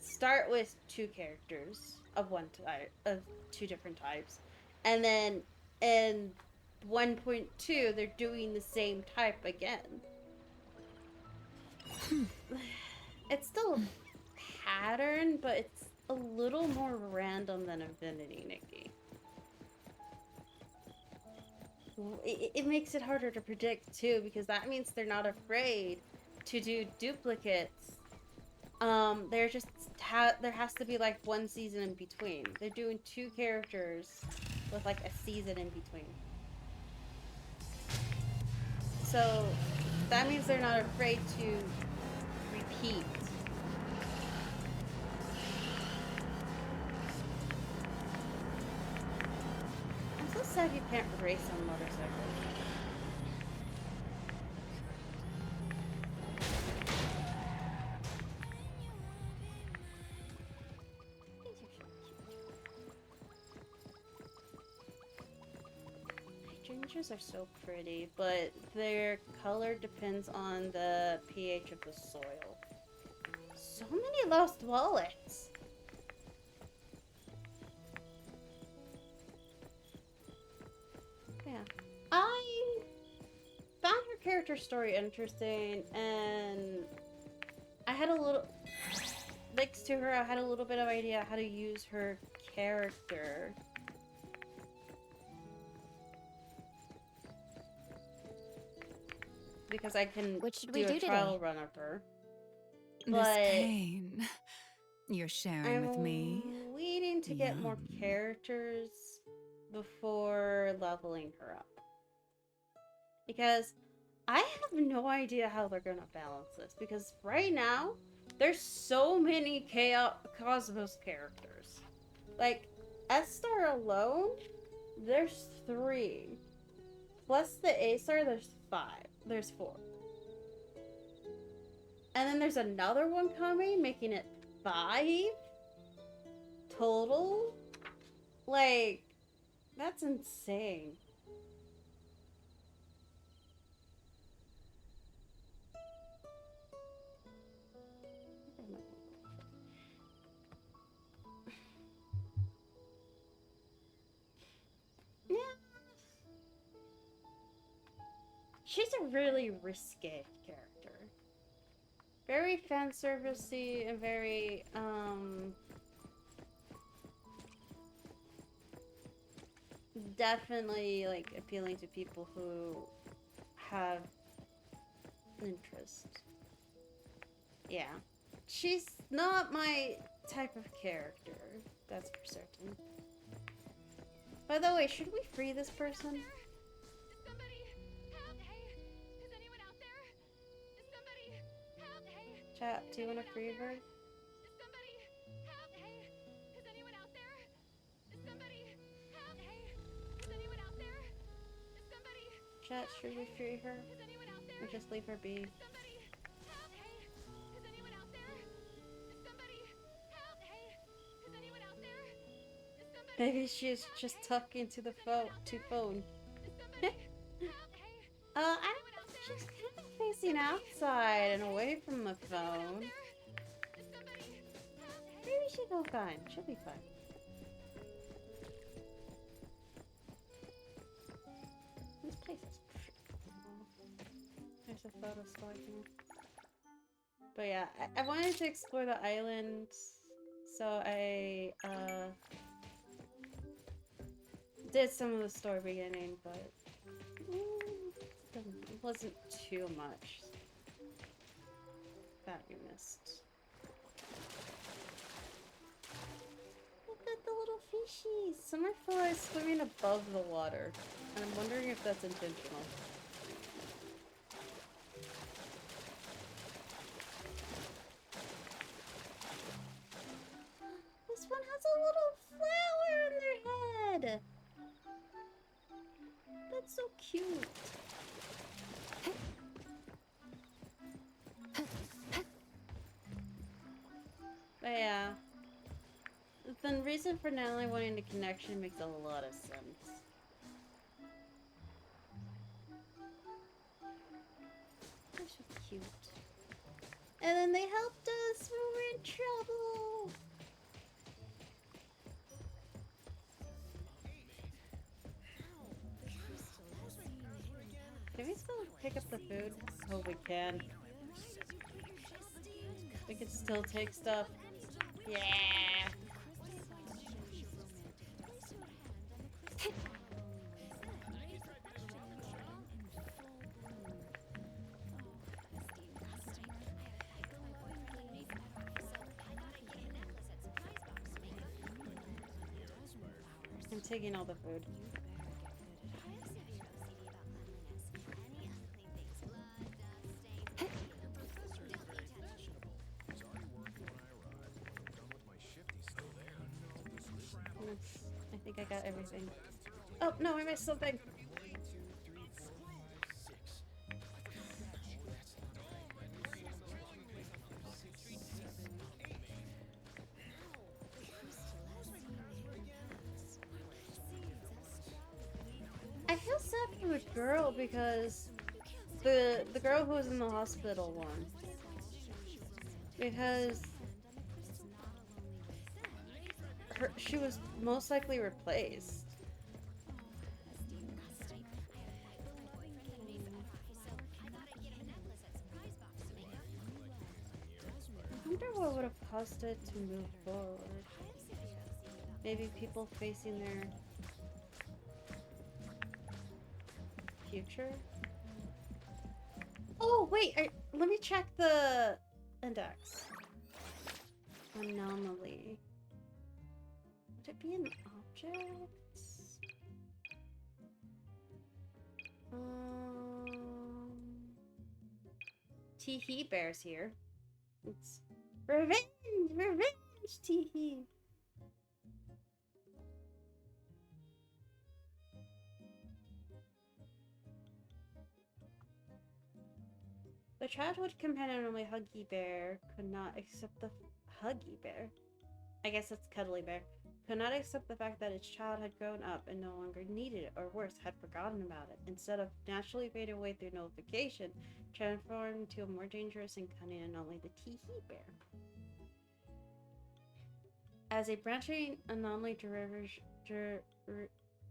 start with two characters of one type, of two different types. And then, 1.2, they're doing the same type again. It's still a pattern, but it's a little more random than Infinity Nikki. It makes it harder to predict too, because that means they're not afraid to do duplicates. They're just there has to be like one season in between. They're doing 2 characters with like a season in between. So that means they're not afraid to repeat. I'm so sad you can't race on motorcycles. Gingers are so pretty, but their color depends on the pH of the soil. So many lost wallets. Yeah. I found her character story interesting, and I had a little... Thanks to her, I had a little bit of idea how to use her character. Because I can do a trial run of her. This pain you're sharing with me. I'm waiting to get more characters before leveling her up. Because I have no idea how they're gonna balance this. Because right now, there's so many Cosmos characters. Like, S-Star alone, there's 3. Plus the A-Star, there's 5. There's 4. And then there's another one coming, making it 5 total. Like, that's insane. Yeah. She's a really risque character. Very fan servicey and very, definitely, like, appealing to people who have interest. Yeah. She's not my type of character, that's for certain. By the way, should we free this person? Chat, do you want to free her? Chat, should we free her? Or just leave her be? Maybe she's just talking to the phone. I don't know. She's kind of facing outside and away from the phone. Maybe she'll go fine. She'll be fine. This place is pretty. There's a photo slide here. But yeah, I wanted to explore the island, so I did some of the story beginning, but it wasn't too much that we missed. Look at the little fishies! Summerfly is swimming above the water, and I'm wondering if that's intentional. This one has a little flower in their head! That's so cute. But yeah, the reason for Natalie wanting the connection makes a lot of sense. They're so cute. And then they helped us when we were in trouble. pick up the food? Oh, we can. We can still take stuff. Yeah! I'm taking all the food. I think I got everything. Oh, no, I missed something. I feel sad for the girl because the girl who was in the hospital one. Because she was most likely replaced. I wonder what would have caused it to move forward. Maybe people facing their future? Oh, wait! Let me check the index. Anomaly. Would it be an object? Teehee Bear's here. It's revenge! Revenge, Teehee! The childhood companion only Huggy Bear could not accept the Huggy Bear. I guess it's Cuddly Bear. Could not accept the fact that its child had grown up and no longer needed it, or worse, had forgotten about it. Instead of naturally fade away through nullification, transformed into a more dangerous and cunning anomaly, the Teehee Bear. As a branching anomaly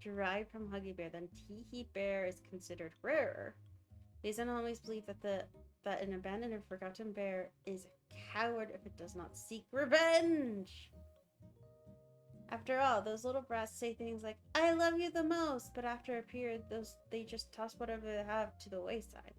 derived from Huggy Bear, then Teehee Bear is considered rarer. These anomalies believe that an abandoned and forgotten bear is a coward if it does not seek revenge. After all, those little brats say things like, "I love you the most," but after a period, they just toss whatever they have to the wayside.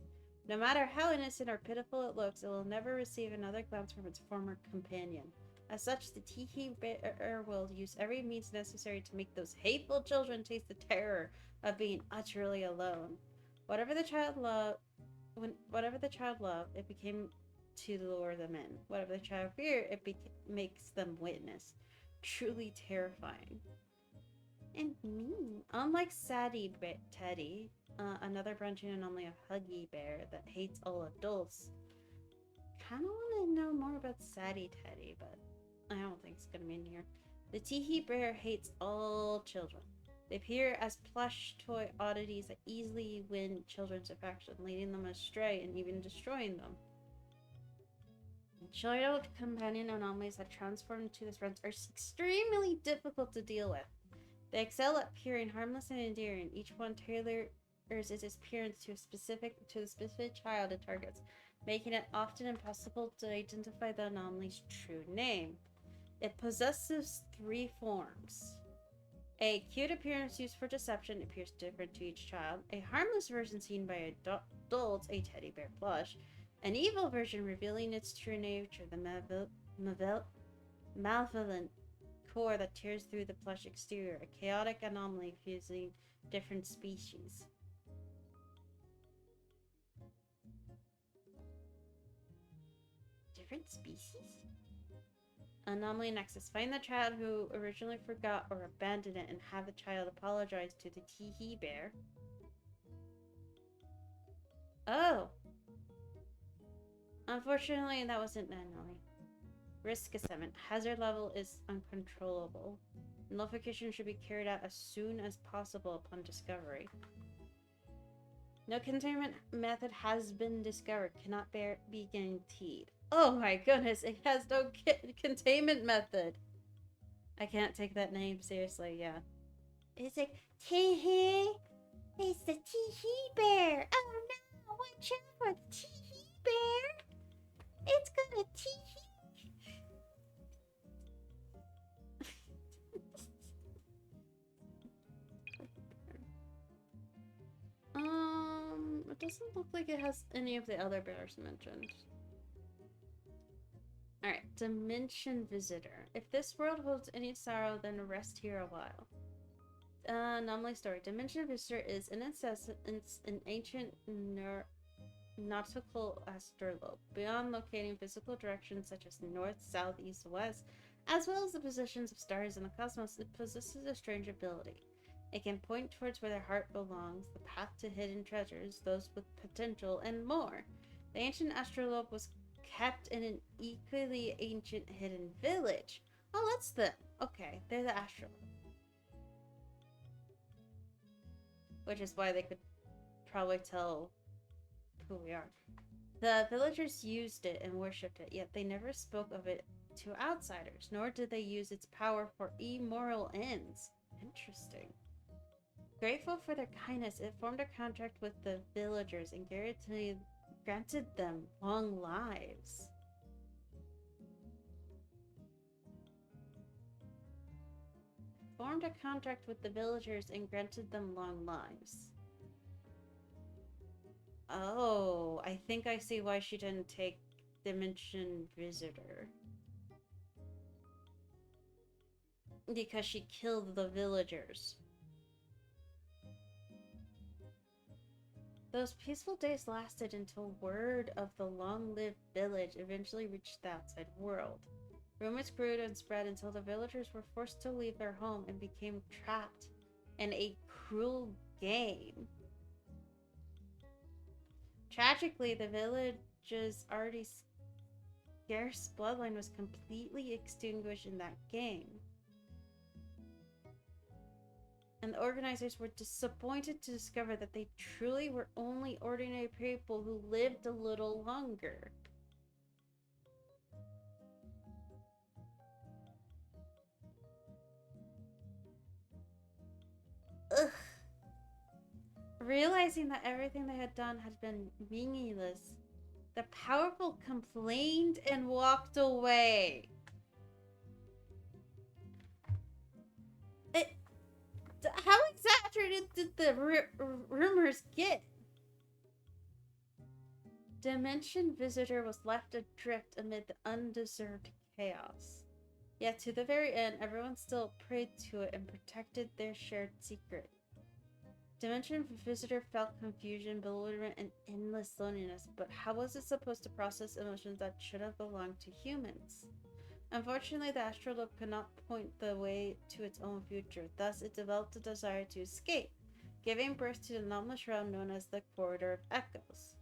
No matter how innocent or pitiful it looks, it will never receive another glance from its former companion. As such, the Teehee Bear will use every means necessary to make those hateful children taste the terror of being utterly alone. Whatever the child loved, it became to lure them in. Whatever the child feared, it makes them witness. Truly terrifying. And mean. Unlike Sadie Teddy, another branching anomaly of Huggy Bear that hates all adults. Kinda want to know more about Sadie Teddy, but I don't think it's gonna be in here. The Teehee Bear hates all children. They appear as plush toy oddities that easily win children's affection, leading them astray and even destroying them. Child companion anomalies that transform into this friends are extremely difficult to deal with. They excel at appearing harmless and endearing. Each one tailors its appearance to the specific child it targets, making it often impossible to identify the anomaly's true name. It possesses 3 forms. A cute appearance used for deception appears different to each child. A harmless version seen by adults, a teddy bear plush. An evil version revealing its true nature, the malevolent core that tears through the plush exterior. A chaotic anomaly fusing different species. Different species? Anomaly Nexus. Find the child who originally forgot or abandoned it and have the child apologize to the Teehee Bear. Oh! Unfortunately, that wasn't an anomaly. Risk assessment. Hazard level is uncontrollable. Nullification should be carried out as soon as possible upon discovery. No containment method has been discovered. Cannot be guaranteed. Oh my goodness, it has no containment method. I can't take that name seriously, yeah. It's like, Teehee! It's the Teehee Bear! Oh no! Watch out for the tee-hee bear. It's gonna tee-hee. It doesn't look like it has any of the other bears mentioned. Alright, Dimension Visitor. If this world holds any sorrow, then rest here a while. Anomaly story. Dimension Visitor is an ancient nautical astrolabe. Beyond locating physical directions such as north, south, east, west, as well as the positions of stars in the cosmos, it possesses a strange ability. It can point towards where their heart belongs, the path to hidden treasures, those with potential, and more. The ancient astrolabe was kept in an equally ancient hidden village. Oh, that's them. Okay, they're the astrolabe. Which is why they could probably tell who we are. The villagers used it and worshipped it, yet they never spoke of it to outsiders, nor did they use its power for immoral ends. Interesting. Grateful for their kindness, it formed a contract with the villagers and granted them long lives. Formed a contract with the villagers and granted them long lives. Oh, I think I see why she didn't take Dimension Visitor. Because she killed the villagers. Those peaceful days lasted until word of the long-lived village eventually reached the outside world. Rumors grew and spread until the villagers were forced to leave their home and became trapped in a cruel game. Tragically, the village's already scarce bloodline was completely extinguished in that game. And the organizers were disappointed to discover that they truly were only ordinary people who lived a little longer. Ugh. Realizing that everything they had done had been meaningless, the powerful complained and walked away. How exaggerated did the rumors get? Dimension Visitor was left adrift amid the undeserved chaos. Yet to the very end, everyone still prayed to it and protected their shared secret. Dimension Visitor felt confusion, bewilderment, and endless loneliness, but how was it supposed to process emotions that should have belonged to humans? Unfortunately, the astrolabe could not point the way to its own future. Thus, it developed a desire to escape, giving birth to the anomalous realm known as the Corridor of Echoes.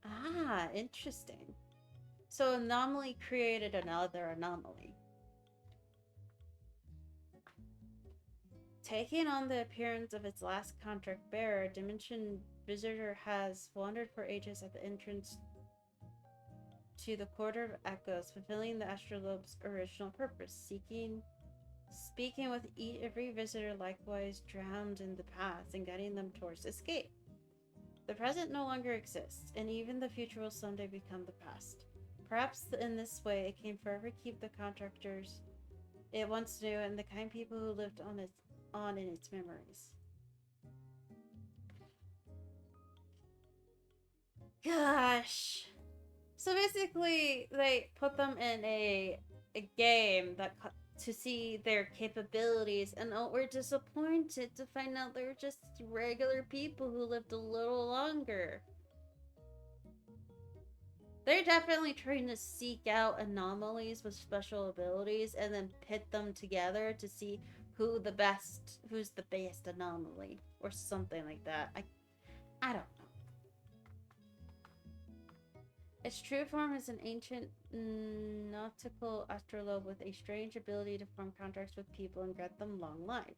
Ah, interesting. So, anomaly created another anomaly. Taking on the appearance of its last contract bearer, Dimension Visitor has wandered for ages at the entrance to the Corridor of Echoes, fulfilling the astrolabe's original purpose, speaking with every visitor, likewise drowned in the past and guiding them towards escape. The present no longer exists, and even the future will someday become the past. Perhaps in this way, it can forever keep the contractors it once knew and the kind people who lived on in its memories. Gosh. So basically, they put them in a game that to see their capabilities, and we're disappointed to find out they're just regular people who lived a little longer. They're definitely trying to seek out anomalies with special abilities and then pit them together to see who's the best anomaly or something like that. I don't know. Its true form is an ancient nautical astrolabe with a strange ability to form contracts with people and grant them long life.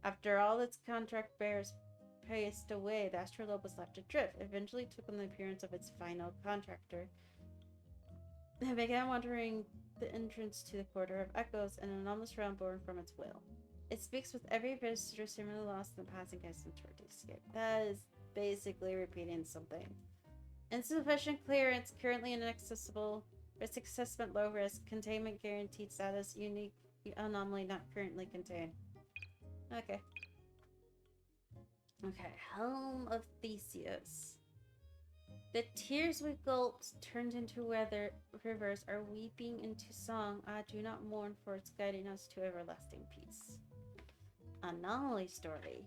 After all its contract bearers passed away, the astrolabe was left adrift, eventually took on the appearance of its final contractor, and began wandering the entrance to the Corridor of Echoes, an anomalous realm born from its will. It speaks with every visitor similarly lost in the past and guides them toward escape. That is basically repeating something. Insufficient clearance, currently inaccessible. Risk assessment low risk. Containment guaranteed status. Unique anomaly not currently contained. Okay. Okay, Helm of Theseus. The tears we gulped turned into rivers are weeping into song. Ah, do not mourn, for it's guiding us to everlasting peace. Anomaly story.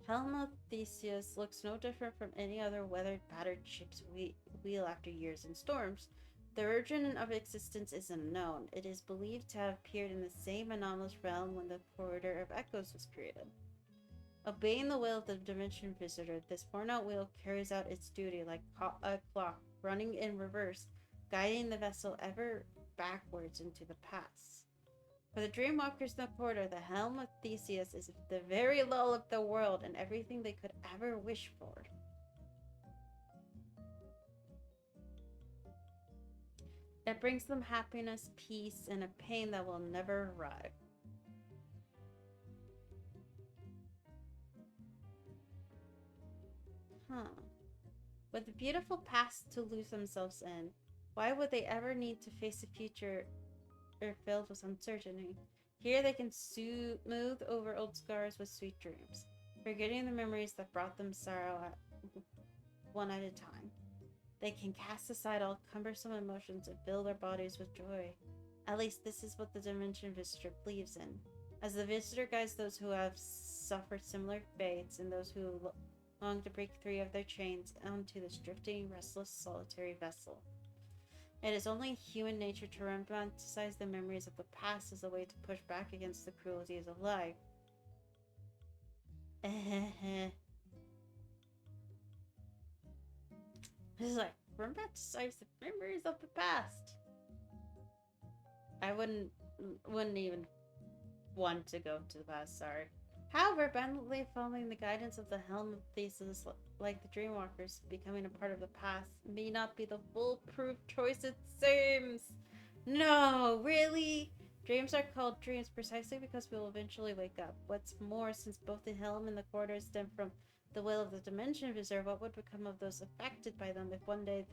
Helm of Theseus looks no different from any other weathered, battered ship's wheel after years in storms. The origin of existence is unknown. It is believed to have appeared in the same anomalous realm when the Corridor of Echoes was created. Obeying the will of the Dimension Visitor, this worn-out wheel carries out its duty like a clock, running in reverse, guiding the vessel ever backwards into the past. For the Dreamwalkers in the Corridor, the Helm of Theseus is the very lull of the world and everything they could ever wish for. It brings them happiness, peace, and a pain that will never arrive. With a beautiful past to lose themselves in, why would they ever need to face a future filled with uncertainty? Here they can smooth over old scars with sweet dreams, forgetting the memories that brought them sorrow one at a time. They can cast aside all cumbersome emotions and fill their bodies with joy. At least this is what the Dimension Visitor believes in. As the Visitor guides those who have suffered similar fates and those who long to break free of their chains onto this drifting, restless, solitary vessel. It is only human nature to romanticize the memories of the past as a way to push back against the cruelties of life. It's like, romanticize the memories of the past. I wouldn't even want to go to the past, sorry. However, abundantly following the guidance of the Helm of Theseus, like the Dreamwalkers, becoming a part of the past may not be the foolproof choice it seems. No, really? Dreams are called dreams precisely because we will eventually wake up. What's more, since both the Helm and the Corridor stem from the will of the Dimension Visitor, what would become of those affected by them if one day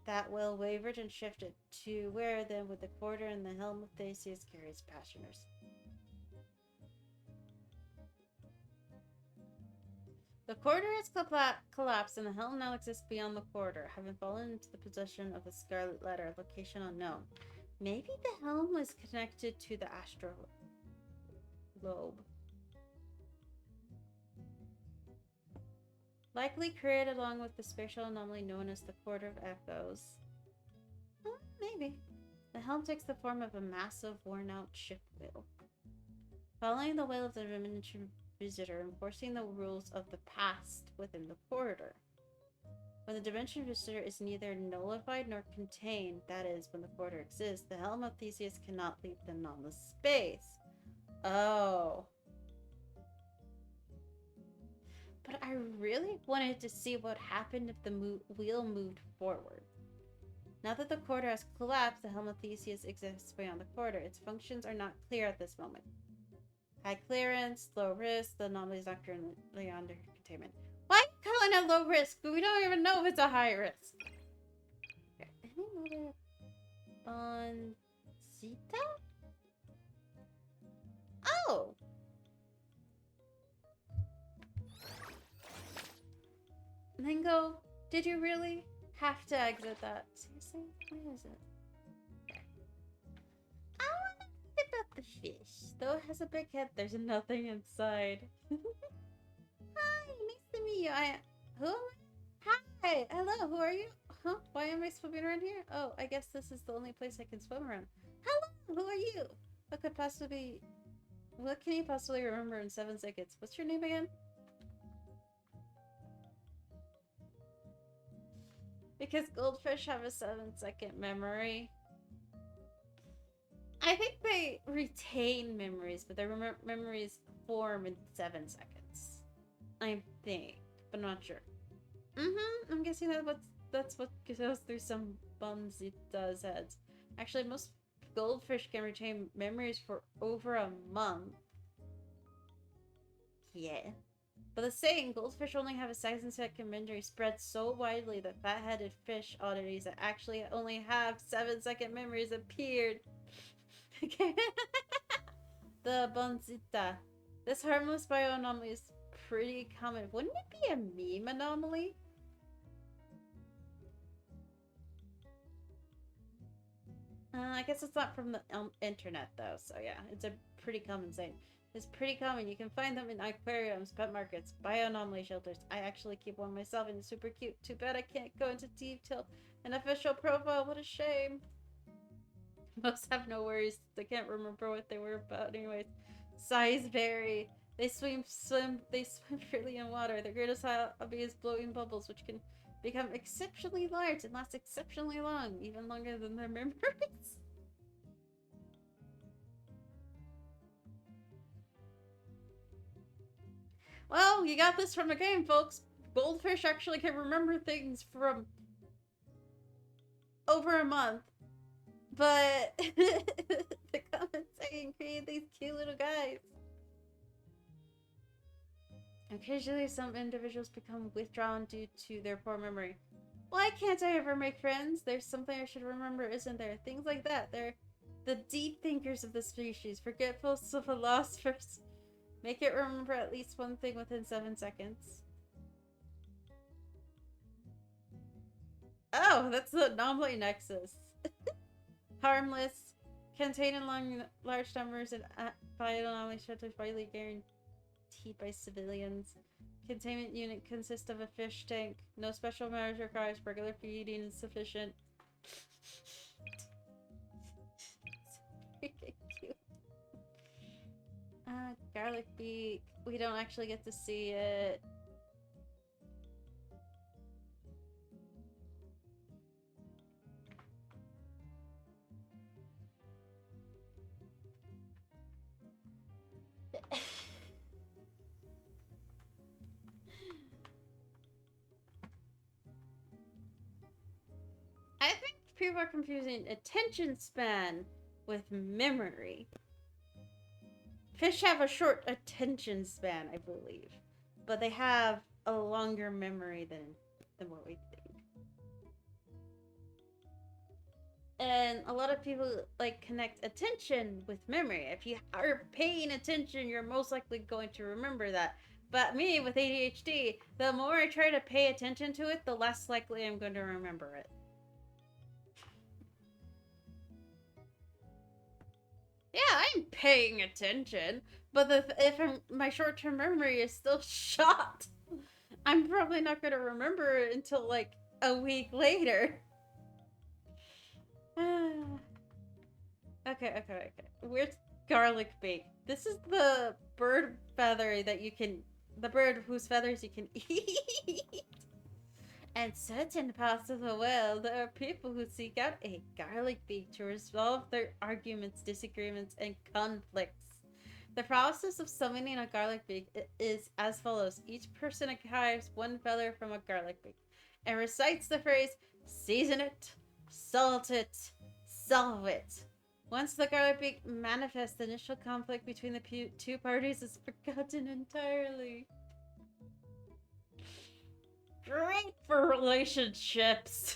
that will wavered and shifted? To where then would the Corridor and the Helm of Theseus carry its passengers? The Corridor has collapsed and the Helm now exists beyond the Corridor, having fallen into the possession of the Scarlet Letter, location unknown. Maybe the Helm was connected to the Astrolabe. Likely created along with the spatial anomaly known as the Corridor of Echoes. Maybe. The Helm takes the form of a massive, worn-out ship wheel. Following the will of the Dimension Visitor, enforcing the rules of the past within the Corridor. When the Dimension Visitor is neither nullified nor contained, that is, when the Corridor exists, the Helm of Theseus cannot leave the anomalous space. Oh. But I really wanted to see what happened if the wheel moved forward. Now that the Corridor has collapsed, the Helm of Theseus exists beyond the Corridor. Its functions are not clear at this moment. High clearance, low risk, the anomaly is not currently under containment. Why are you calling it low risk? We don't even know if it's a high risk. Okay. Any other Bonzita? Oh! Lingo, did you really have to exit that? Seriously? Where is it? I want to think about the fish. Though it has a big head, there's nothing inside. Hi, nice to meet you. Who am I? Hi, hello, who are you? Huh? Why am I swimming around here? Oh, I guess this is the only place I can swim around. Hello, who are you? What can you possibly remember in 7 seconds? What's your name again? Because goldfish have a 7-second memory. I think they retain memories, but their memories form in 7 seconds. I think, but not sure. I'm guessing that's what goes through some Bonzita's heads. Actually, most goldfish can retain memories for over a month. Yeah. But the saying, goldfish only have a 7-second memory, spreads so widely that fat-headed fish oddities that actually only have 7-second memories appeared. The Bonzita. This harmless bioanomaly is pretty common. Wouldn't it be a meme anomaly? I guess it's not from the internet though, so yeah, it's a pretty common saying. It's pretty common. You can find them in aquariums, pet markets, bioanomaly shelters. I actually keep one myself and it's super cute. Too bad I can't go into detail. An official profile, what a shame. Most have no worries. They can't remember what they were about anyways. Size vary. They swim freely in water. Their greatest hobby is blowing bubbles, which can become exceptionally large and last exceptionally long, even longer than their memories. Well, you got this from the game, folks. Goldfish actually can remember things from over a month. But the comment saying create these cute little guys. Occasionally, some individuals become withdrawn due to their poor memory. Why can't I ever make friends? There's something I should remember, isn't there? Things like that. They're the deep thinkers of the species, forgetful philosophers. Make it remember at least one thing within 7 seconds. Oh, that's the anomaly nexus. Harmless. Contained in large numbers and bioanomaly shelters widely guaranteed by civilians. Containment unit consists of a fish tank. No special measures required. Regular feeding is sufficient. Cute. Garlic beak. We don't actually get to see it. I think people are confusing attention span with memory. Fish have a short attention span, I believe, but they have a longer memory than what we think. And a lot of people like connect attention with memory. If you are paying attention, you're most likely going to remember that. But me, with ADHD, the more I try to pay attention to it, the less likely I'm going to remember it. Yeah, I'm paying attention, but if my short-term memory is still shot, I'm probably not going to remember it until like a week later. Okay. Where's garlic bake? This is the bird feather that you can, the bird whose feathers you can eat. In certain parts of the world, there are people who seek out a garlic beak to resolve their arguments, disagreements, and conflicts. The process of summoning a garlic beak is as follows. Each person acquires one feather from a garlic beak and recites the phrase, season it, salt it, solve it. Once the garlic beak manifests, the initial conflict between the two parties is forgotten entirely. Great for relationships.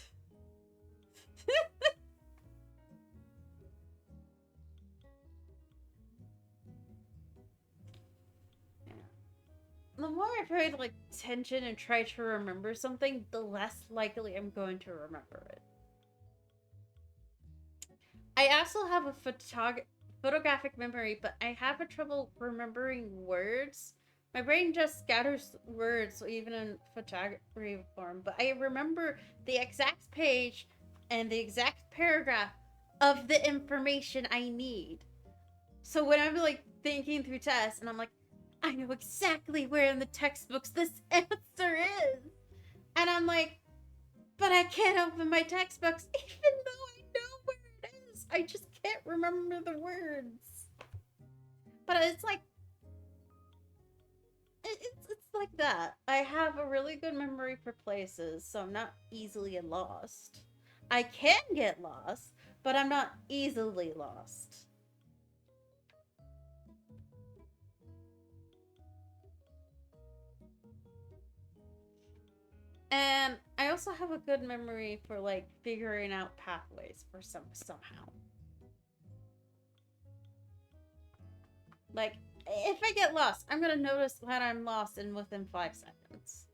The more I pay like attention and try to remember something, the less likely I'm going to remember it. I also have a photographic memory, but I have a trouble remembering words. My brain just scatters words, even in photography form, but I remember the exact page and the exact paragraph of the information I need. So when I'm like thinking through tests and I'm like, I know exactly where in the textbooks this answer is. And I'm like, but I can't open my textbooks even though I know where it is. I just can't remember the words. But it's like, it's like that. I have a really good memory for places, so I'm not easily lost. I can get lost, but I'm not easily lost. And I also have a good memory for like figuring out pathways for somehow. Like, if I get lost, I'm gonna notice that I'm lost in within 5 seconds.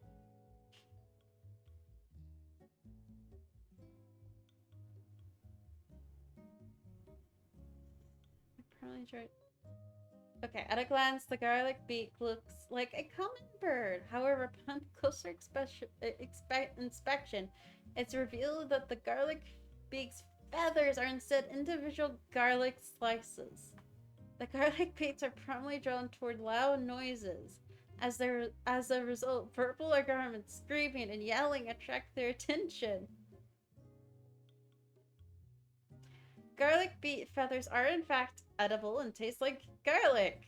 Probably tried. Okay, at a glance, the garlic beak looks like a common bird. However, upon closer inspection, it's revealed that the garlic beak's feathers are instead individual garlic slices. The garlic beaks are promptly drawn toward loud noises. As a result, verbal garments, screaming, and yelling attract their attention. Garlic beak feathers are in fact edible and taste like garlic.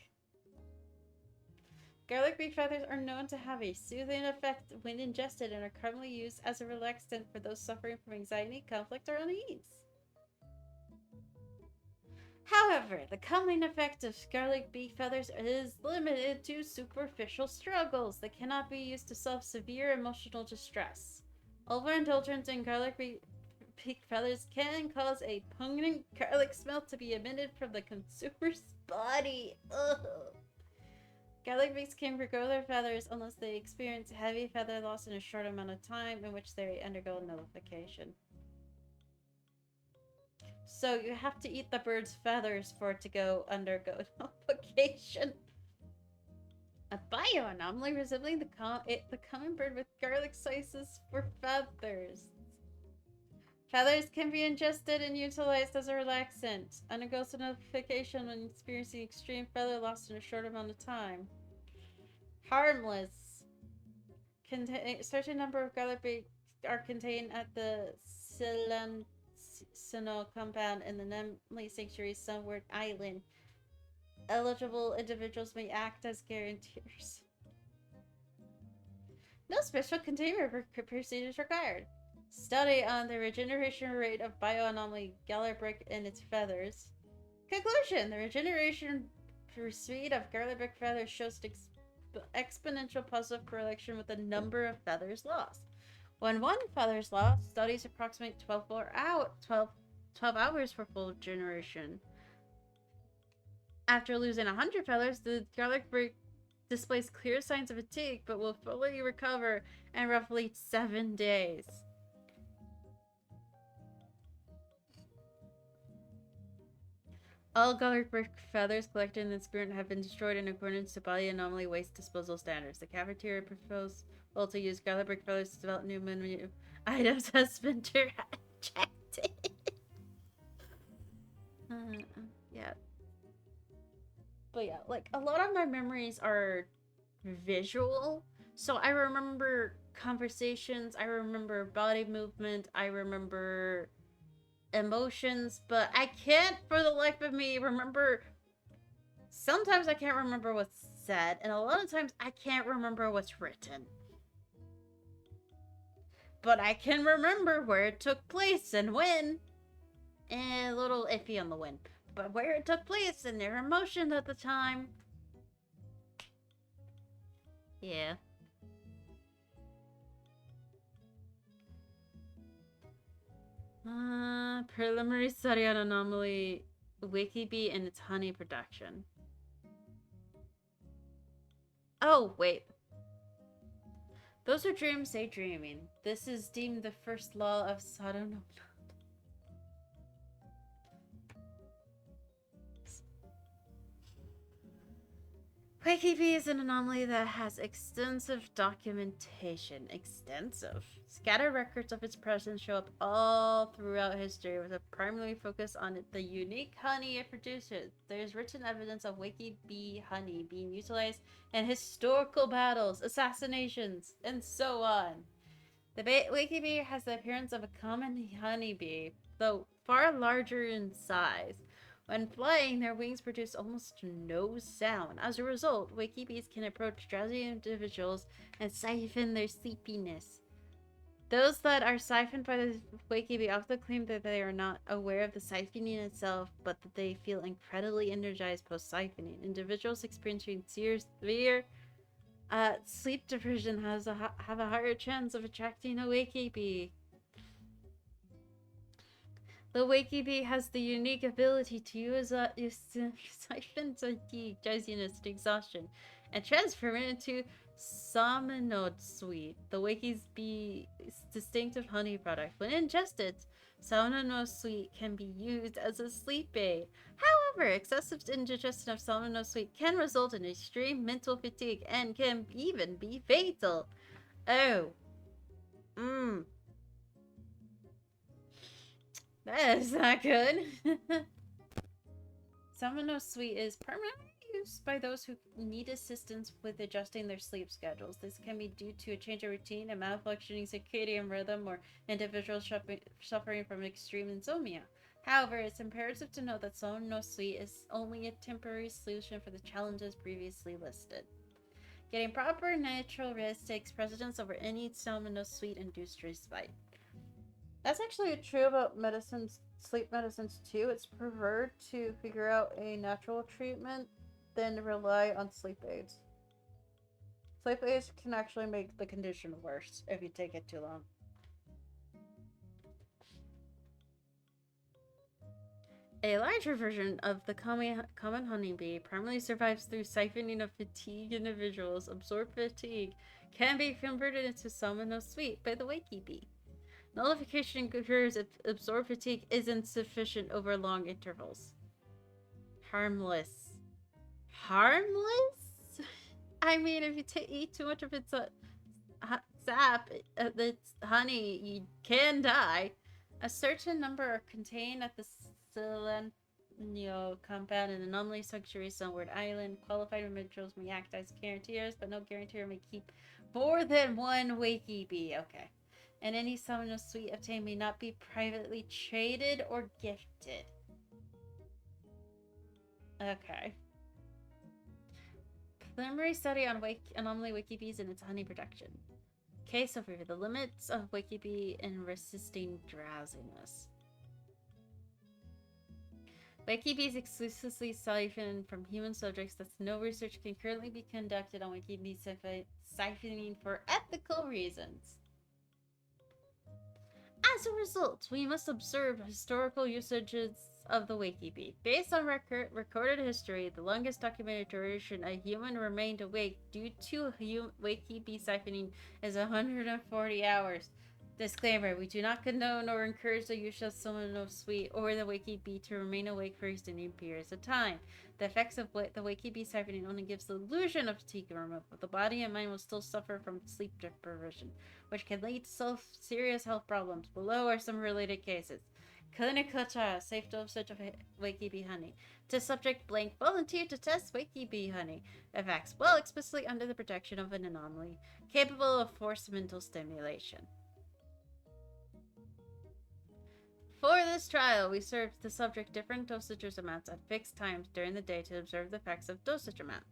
Garlic beak feathers are known to have a soothing effect when ingested and are commonly used as a relaxant for those suffering from anxiety, conflict, or unease. However, the calming effect of garlic beak feathers is limited to superficial struggles that cannot be used to solve severe emotional distress. Overindulgence in garlic beak feathers can cause a pungent garlic smell to be emitted from the consumer's body. Ugh. Garlic beaks can regrow their feathers unless they experience heavy feather loss in a short amount of time, in which they undergo nullification. So you have to eat the bird's feathers for it to undergo nullification. A bioanomaly resembling the common bird with garlic slices for feathers. Feathers can be ingested and utilized as a relaxant. Undergoes nullification when experiencing extreme feather loss in a short amount of time. Harmless. Certain number of garlic beaks are contained at the Silencinol compound in the Nemli Sanctuary Sunward Island. Eligible individuals may act as guarantors. No special containment procedures required. Study on the regeneration rate of bioanomaly garlic beak and its feathers. Conclusion: the regeneration speed of garlic beak feathers shows exponential positive correlation with the number of feathers lost. When one feather is lost, studies approximate 12 hours for full regeneration. After losing 100 feathers, the garlic beak displays clear signs of fatigue, but will fully recover in roughly 7 days. All garlic beak feathers collected in the experiment have been destroyed in accordance to body anomaly waste disposal standards. The cafeteria proposal to use garlic beak feathers to develop new menu items has been rejected. Yeah. But yeah, like, a lot of my memories are visual. So I remember conversations, I remember body movement, I remember emotions, but I can't for the life of me remember. Sometimes I can't remember what's said, and a lot of times I can't remember what's written. But I can remember where it took place and when. And a little iffy on the when. But where it took place and their emotions at the time. Yeah. Preliminary study on anomaly Wikibee and its honey production. Oh, wait. Those who dream say dreaming. This is deemed the first law of Sadhana. Wikibee is an anomaly that has extensive documentation. Extensive. Scattered records of its presence show up all throughout history with a primary focus on the unique honey it produces. There is written evidence of Wikibee honey being utilized in historical battles, assassinations, and so on. The Wikibee has the appearance of a common honeybee, though far larger in size. When flying, their wings produce almost no sound. As a result, Wikibees can approach drowsy individuals and siphon their sleepiness. Those that are siphoned by the Wikibee often claim that they are not aware of the siphoning itself, but that they feel incredibly energized post-siphoning. Individuals experiencing severe Sleep depression have a higher chance of attracting a wakey bee. The wakey bee has the unique ability to use siphon fatigue, drowsiness, and exhaustion, and transform it into Salmonid sweet, the wakey bee's distinctive honey product. When ingested, Salmonid sweet can be used as a sleep aid. However, excessive ingestion of Salmonid sweet can result in extreme mental fatigue and can even be fatal. Oh. That is not good. Salmonid sweet is permanently used by those who need assistance with adjusting their sleep schedules. This can be due to a change of routine, a malfunctioning circadian rhythm, or individuals suffering from extreme insomnia. However, it's imperative to note that Salmonid sweet is only a temporary solution for the challenges previously listed. Getting proper natural rest takes precedence over any Salmonid sweet induced respite. That's actually true about medicines, sleep medicines too. It's preferred to figure out a natural treatment than rely on sleep aids. Sleep aids can actually make the condition worse if you take it too long. A larger version of the common honeybee primarily survives through siphoning of fatigued individuals. Absorbed fatigue can be converted into Salmonid sweet by the wakey bee. Nullification occurs if absorbed fatigue isn't sufficient over long intervals. Harmless. Harmless? I mean, if you eat too much of its sap, its honey, you can die. A certain number are contained at the Selenio compound in anomaly sanctuary Sunward Island. Qualified individuals may act as guarantors, but no guarantor may keep more than one wakey bee. Okay. And any Salmonid sweet obtained may not be privately traded or gifted. Okay. Preliminary study on anomaly wakey bees and its honey production. Case overview: the limits of wakey bee in resisting drowsiness. Wakey bees exclusively siphon from human subjects, thus no research can currently be conducted on wakey bee siphoning for ethical reasons. As a result, we must observe historical usages of the wakey bee. Based on recorded history, the longest documented duration a human remained awake due to wakey bee siphoning is 140 hours. Disclaimer: we do not condone or encourage the use of Salmonid sweet or the wakey bee to remain awake for extended periods of time. The effects of the wakey bee siphoning only gives the illusion of fatigue and removal. The body and mind will still suffer from sleep deprivation, which can lead to serious health problems. Below are some related cases. Clinical trial: safe dosage of wakey bee honey. Test subject blank volunteered to test wakey bee honey. Effects: well, explicitly under the protection of an anomaly, capable of forced mental stimulation. For this trial, we served the subject different dosage amounts at fixed times during the day to observe the effects of dosage amount.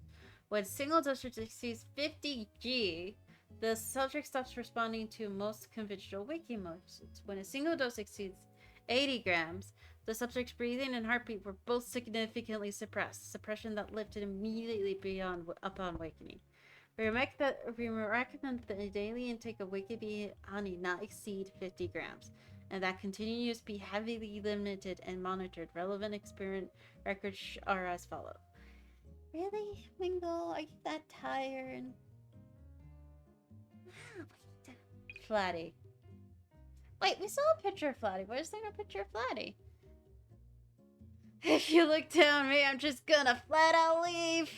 When single dosage exceeds 50 G, the subject stops responding to most conventional waking motions. When a single dose exceeds 80 grams, the subject's breathing and heartbeat were both significantly suppressed, suppression that lifted immediately upon wakening. We recommend that the daily intake of wakey bee honey not exceed 50 grams. And that continued use be heavily limited and monitored. Relevant experiment records are as follow. Really, Wingle? Are you that tired? Flatty. Wait, we saw a picture of Flatty. Where's there no picture of Flatty? If you look down me, I'm just gonna flat out leave.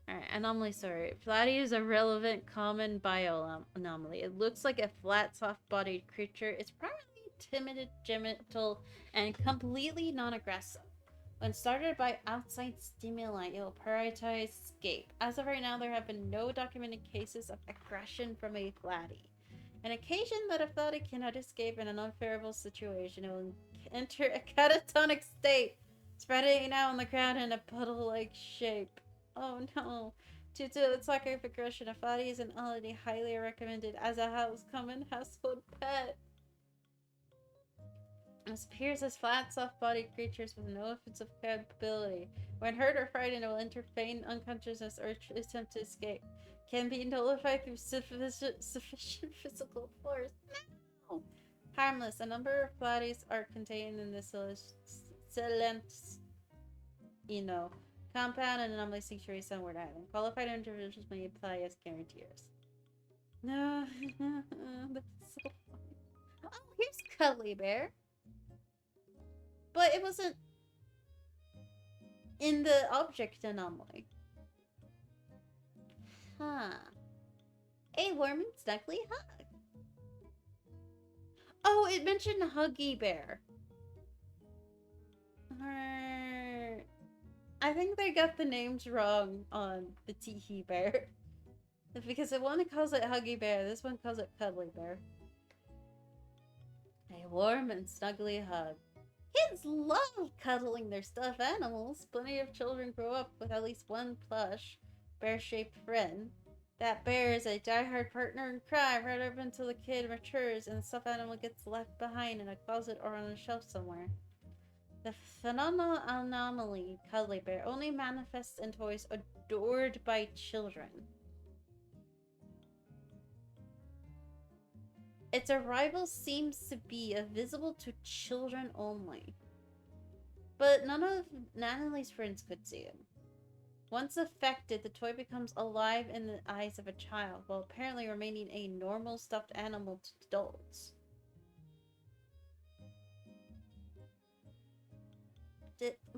Alright, anomaly, sorry. Flatty is a relevant common bio-anomaly. It looks like a flat, soft-bodied creature. It's primarily timid, gentle, and completely non-aggressive. When started by outside stimuli, it will prioritize escape. As of right now, there have been no documented cases of aggression from a Flatty. On occasion that a Flatty cannot escape in an unfavorable situation, it will enter a catatonic state, spreading out on the ground in a puddle-like shape. Oh no. Due to its lack of aggression, a Flatty is an already highly recommended as a common household pet. It appears as flat, soft-bodied creatures with no offensive capability. When hurt or frightened, it will enter feigned unconsciousness or attempt to escape. Can be nullified through sufficient physical force. No! Harmless. A number of bodies are contained in the compound and anomaly sanctuary Sunward Island. Qualified individuals may apply as guarantors. No, that's so funny. Oh, here's Cuddly Bear. But it wasn't in the object anomaly. Huh. A warm and snuggly hug. Oh, it mentioned Huggy Bear. I think they got the names wrong on the Teehee Bear. Because the one calls it Huggy Bear, this one calls it Cuddly Bear. A warm and snuggly hug. Kids love cuddling their stuffed animals. Plenty of children grow up with at least one plush, bear-shaped friend. That bear is a die-hard partner in crime right up until the kid matures and the stuffed animal gets left behind in a closet or on a shelf somewhere. The phenomenal anomaly, Cuddly Bear, only manifests in toys adored by children. Its arrival seems to be visible to children only. But none of Nanali's friends could see him. Once affected, the toy becomes alive in the eyes of a child, while apparently remaining a normal stuffed animal to adults.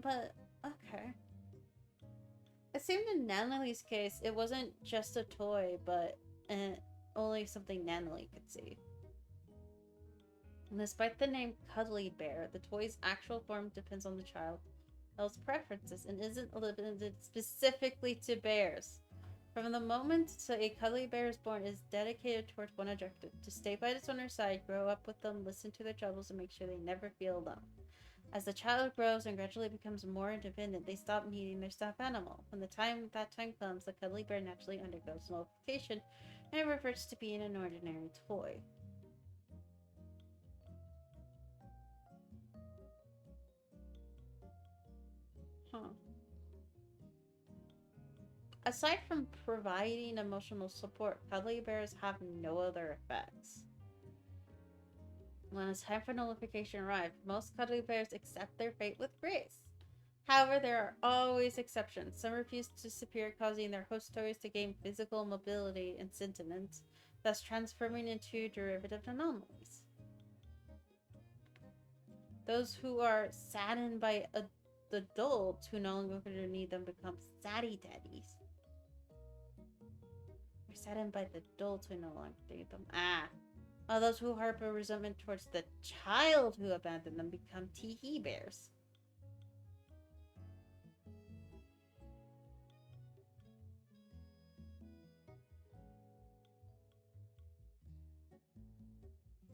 But, okay. It seemed in Nanali's case, it wasn't just a toy, but only something Nanali could see. And despite the name Cuddly Bear, the toy's actual form depends on the child's preferences and isn't limited specifically to bears. From the moment a Cuddly Bear is born, it is dedicated towards one objective: to stay by its owner's side, grow up with them, listen to their troubles, and make sure they never feel alone. As the child grows and gradually becomes more independent, they stop needing their stuffed animal. When that time comes, the Cuddly Bear naturally undergoes nullification and reverts to being an ordinary toy. Huh. Aside from providing emotional support, Cuddly Bears have no other effects. When it's time for nullification arrives, most Cuddly Bears accept their fate with grace. However, there are always exceptions. Some refuse to disappear, causing their host toys to gain physical mobility and sentience, thus transforming into derivative anomalies. Those who are saddened by adults who no longer need them become saddy daddies. We're saddened by the adults who no longer need them. While those who harbor resentment towards the child who abandoned them become Teehee Bears.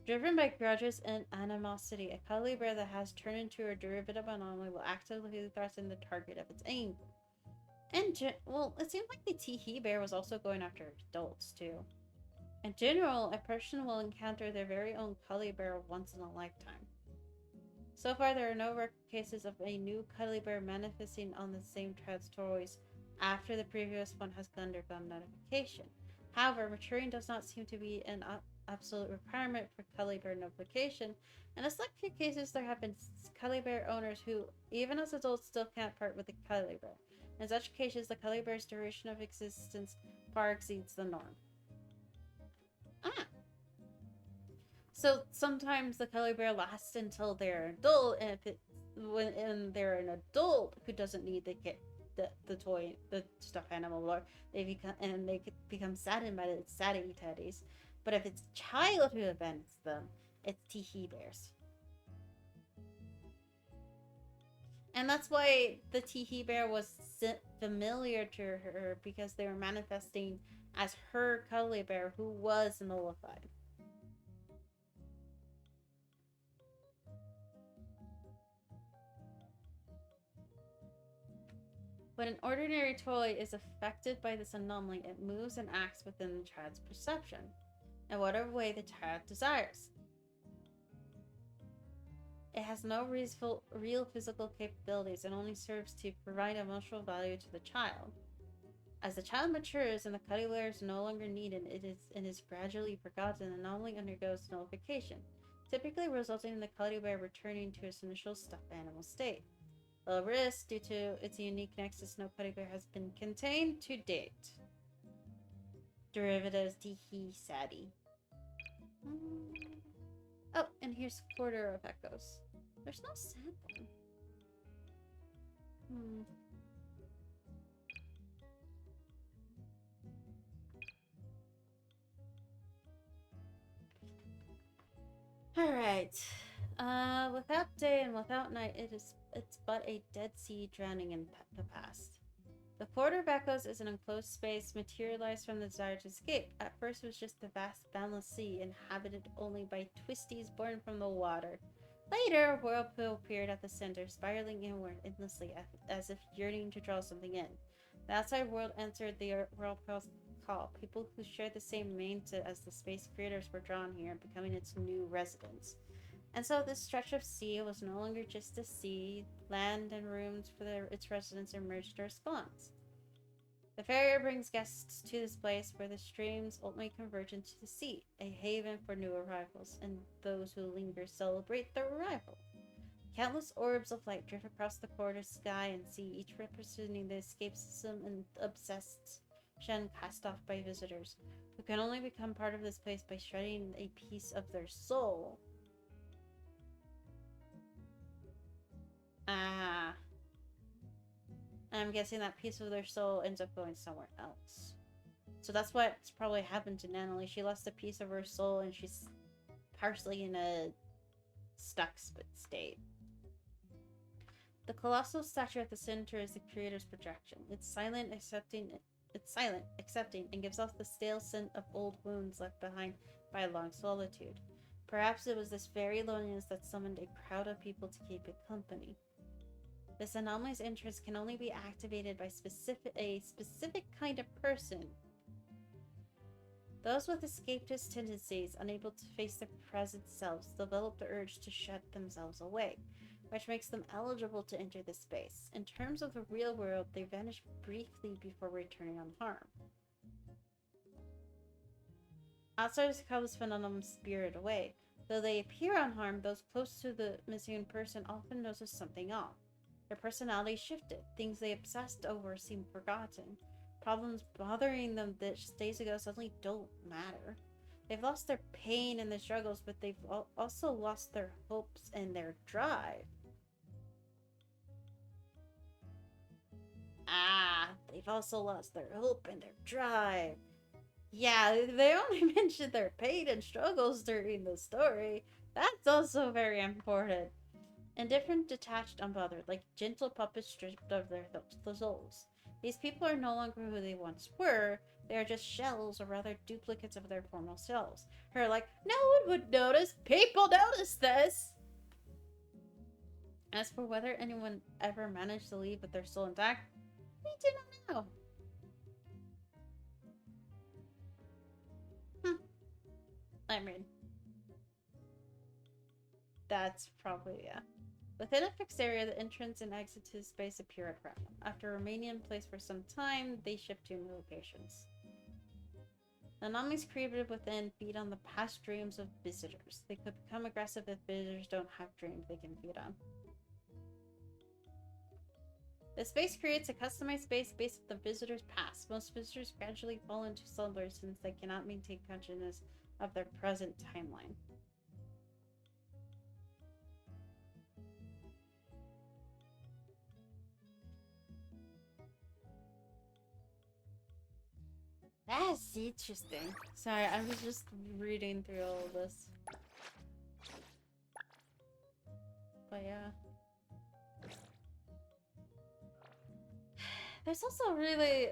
Driven by grudges and animosity, a Cuddly Bear that has turned into a derivative anomaly will actively threaten the target of its aim. And, well, it seemed like the Teehee Bear was also going after adults, too. In general, a person will encounter their very own Cuddly Bear once in a lifetime. So far, there are no record cases of a new Cuddly Bear manifesting on the same child's toys after the previous one has undergone notification. However, maturing does not seem to be an absolute requirement for Cuddly Bear notification. In a select few cases, there have been Cuddly Bear owners who, even as adults, still can't part with the Cuddly Bear. In such cases, the Cuddly Bear's duration of existence far exceeds the norm. So sometimes the Cuddly Bear lasts until they're an adult, and if when they're an adult who doesn't need the toy, the stuffed animal, or they become saddened by the saddy teddies. But if it's a child who abandons them, it's Teehee Bears. And that's why the Teehee Bear was familiar to her, because they were manifesting as her Cuddly Bear who was nullified. When an ordinary toy is affected by this anomaly, it moves and acts within the child's perception, in whatever way the child desires. It has no real physical capabilities and only serves to provide emotional value to the child. As the child matures and the cuddleware is no longer needed, it is gradually forgotten and normally undergoes nullification, typically resulting in the cuddleware returning to its initial stuffed animal state. A risk due to its unique nexus, no cuddleware has been contained to date. Derivatives Tihi Sadi. Oh, and here's Quarter of Echoes. There's no sample. Alright. Without day and without night, it's but a dead sea drowning in the past. The Quarter of Echoes is an enclosed space materialized from the desire to escape. At first it was just a vast, boundless sea, inhabited only by twisties born from the water. Later, a whirlpool appeared at the center, spiraling inward endlessly, as if yearning to draw something in. The outside world answered the whirlpool's call. People who shared the same mindset as the space creators were drawn here, becoming its new residents. And so this stretch of sea was no longer just a sea. Land and rooms for its residents emerged to response. The farrier brings guests to this place where the streams ultimately converge into the sea, a haven for new arrivals, and those who linger celebrate their arrival. Countless orbs of light drift across the quarter sky and sea, each representing the escapism and obsession cast off by visitors, who can only become part of this place by shredding a piece of their soul. I'm guessing that piece of their soul ends up going somewhere else. So that's what's probably happened to Natalie. She lost a piece of her soul and she's partially in a stuck state. The colossal statue at the center is the creator's projection. It's silent, accepting, and gives off the stale scent of old wounds left behind by a long solitude. Perhaps it was this very loneliness that summoned a crowd of people to keep it company. This anomaly's interest can only be activated by a specific kind of person. Those with escapist tendencies, unable to face their present selves, develop the urge to shut themselves away, which makes them eligible to enter this space. In terms of the real world, they vanish briefly before returning unharmed. Outsiders call this phenomenon spirited away. Though they appear unharmed, those close to the missing person often notice something off. Their personality shifted. Things they obsessed over seem forgotten. Problems bothering them days ago suddenly don't matter. They've lost their pain and their struggles, but they've also lost their hopes and their drive. They've also lost their hope and their drive. Yeah, they only mentioned their pain and struggles during the story. That's also very important. Indifferent, detached, unbothered, like gentle puppets stripped of their souls. These people are no longer who they once were. They are just shells, or rather duplicates of their former selves. Her like, no one would notice. People notice this! As for whether anyone ever managed to leave with their soul intact, we do not know. I mean, that's probably, yeah. Within a fixed area, the entrance and exit to the space appear at random. After remaining in place for some time, they shift to new locations. The anomalies created within feed on the past dreams of visitors. They could become aggressive if visitors don't have dreams they can feed on. The space creates a customized space based on the visitor's past. Most visitors gradually fall into slumber since they cannot maintain consciousness of their present timeline. That's interesting. Sorry, I was just reading through all of this. But yeah. There's also really,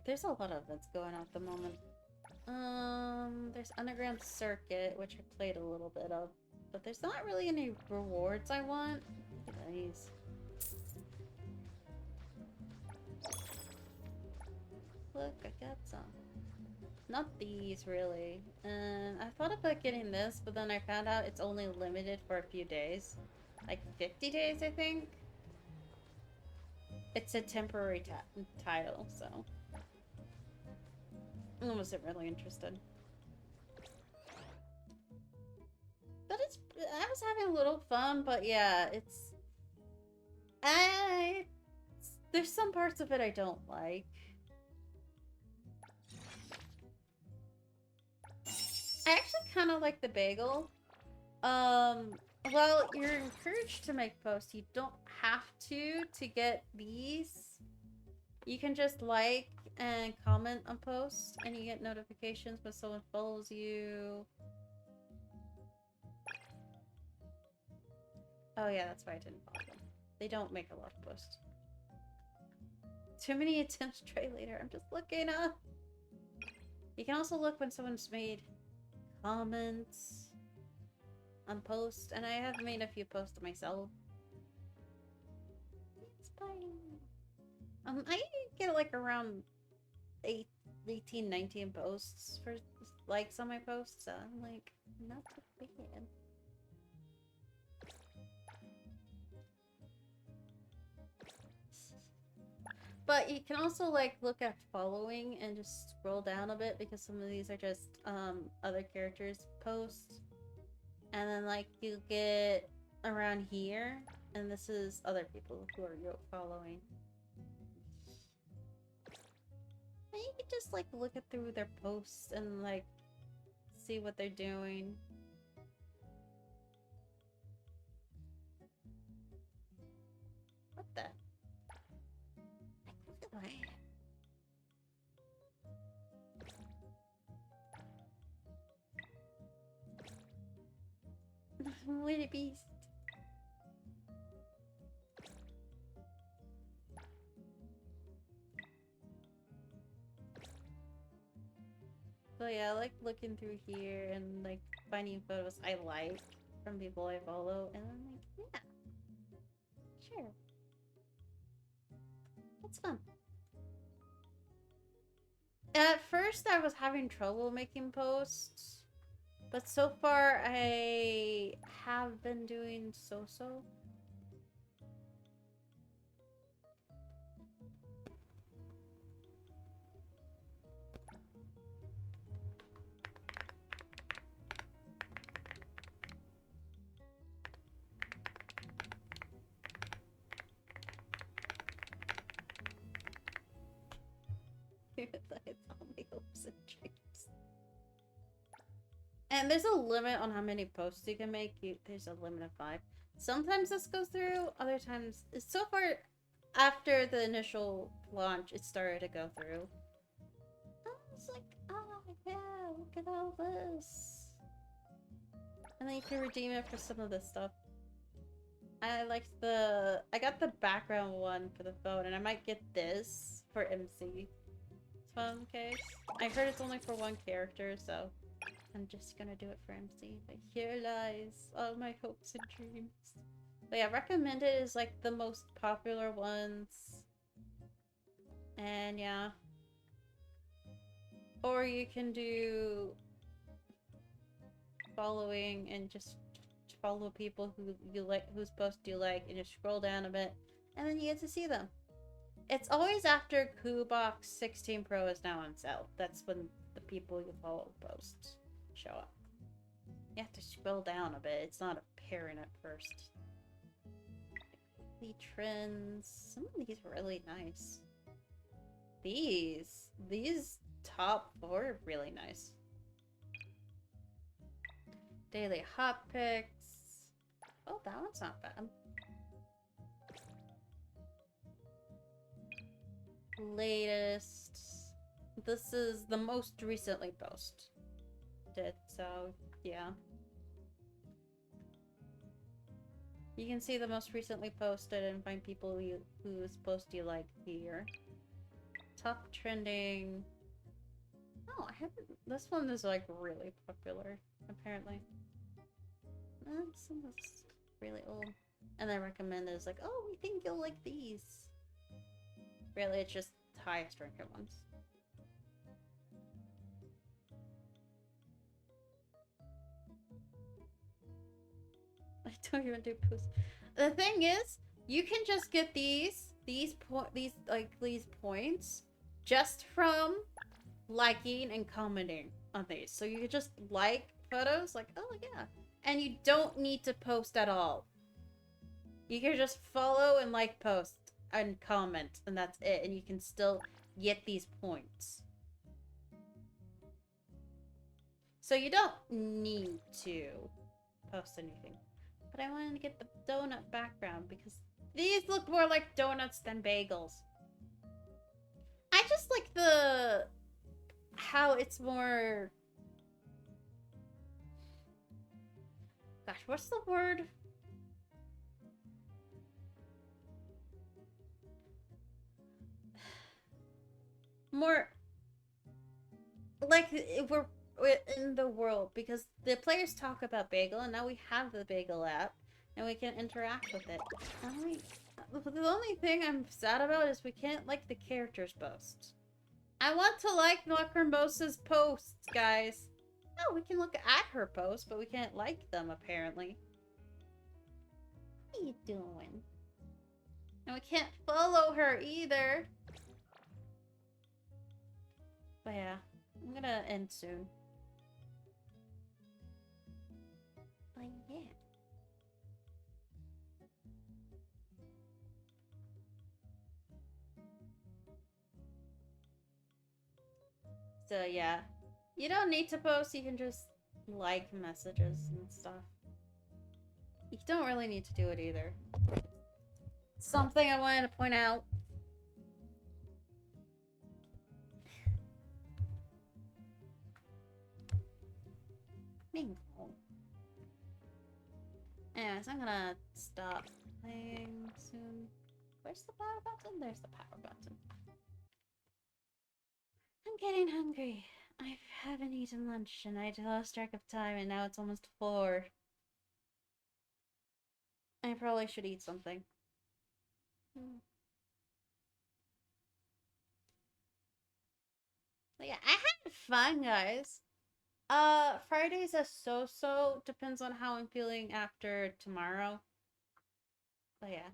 there's a lot of that's going on at the moment. There's Underground Circuit, which I played a little bit of. But there's not really any rewards I want. Look at these. Look, I got some. Not these, really. And I thought about getting this, but then I found out it's only limited for a few days. like 50 days, I think. It's a temporary title, so I wasn't really interested. But I was having a little fun, but yeah, there's some parts of it I don't like. I actually kind of like the bagel. Well, you're encouraged to make posts. You don't have to get these. You can just like and comment on posts, and you get notifications when someone follows you. Oh yeah, that's why I didn't follow them. They don't make a lot of posts. Too many attempts, try later. I'm just looking up. You can also look when someone's made comments on posts, and I have made a few posts myself. It's fine. I get like around 18, 19 posts for likes on my posts, so I'm like, not too bad. But you can also like look at following and just scroll down a bit, because some of these are just other characters' posts. And then like you get around here, and this is other people who are following. And you can just like look at through their posts and like see what they're doing. What the? Witty beast. So yeah, I like looking through here and like finding photos I like from people I follow, and I'm like, yeah, sure. That's fun. At first I was having trouble making posts, but so far I have been doing so-so. It's all my hopes and dreams. And there's a limit on how many posts you can make. There's a limit of 5. Sometimes this goes through, other times... So far, after the initial launch, it started to go through. I was like, oh yeah, look at all this. And then you can redeem it for some of this stuff. I got the background one for the phone, and I might get this for MC. Phone case. I heard it's only for one character, so I'm just gonna do it for MC. But here lies all my hopes and dreams. But yeah, recommended is like the most popular ones. And yeah. Or you can do following and just follow people who you like, whose posts you like, and just scroll down a bit, and then you get to see them. It's always after Kubox 16 Pro is now on sale. That's when the people you follow posts show up. You have to scroll down a bit. It's not apparent at first. The trends. Some of these are really nice. These top 4 are really nice. Daily hot picks. Oh, that one's not bad. Latest. This is the most recently posted, so yeah. You can see the most recently posted and find people whose post you like here. Top trending. Oh, I haven't. This one is like really popular, apparently. This one is really old. And then recommended is like, oh, we think you'll like these. Really, it's just highest ranked ones. don't even do posts. The thing is, you can just get these points just from liking and commenting on these. So you can just like photos, like, oh yeah, and you don't need to post at all. You can just follow and like post and comment, and that's it, and you can still get these points. So you don't need to post anything. But I wanted to get the donut background because these look more like donuts than bagels. I just like how it's more... Gosh, what's the word? More like we're in the world, because the players talk about Bagel, and now we have the Bagel app, and we can interact with it. The only thing I'm sad about is we can't like the characters' posts. I want to like Lacrimosa's posts, guys. No, we can look at her posts, but we can't like them, apparently. What are you doing? And we can't follow her either. But yeah, I'm gonna end soon. But yeah. So yeah, you don't need to post, you can just like messages and stuff. You don't really need to do it either. Something I wanted to point out. Mingo. Anyways, I'm gonna stop playing soon. Where's the power button? There's the power button. I'm getting hungry. I haven't eaten lunch and I lost track of time, and now it's almost 4. I probably should eat something. But yeah, I had fun, guys. Friday's a so-so. Depends on how I'm feeling after tomorrow. But yeah.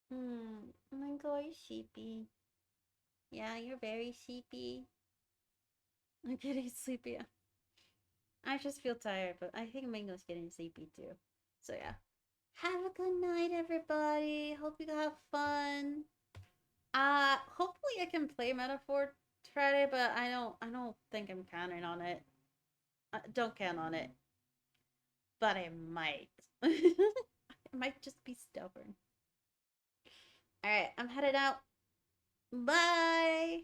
Mingo, are you sheepy? Yeah, you're very sheepy. I'm getting sleepy. I just feel tired, but I think Mingo's getting sleepy too. So yeah. Have a good night, everybody. Hope you have fun. Hopefully I can play Metaphor Friday, but I don't think I'm counting on it. Don't count on it. But I might. I might just be stubborn. Alright, I'm headed out. Bye!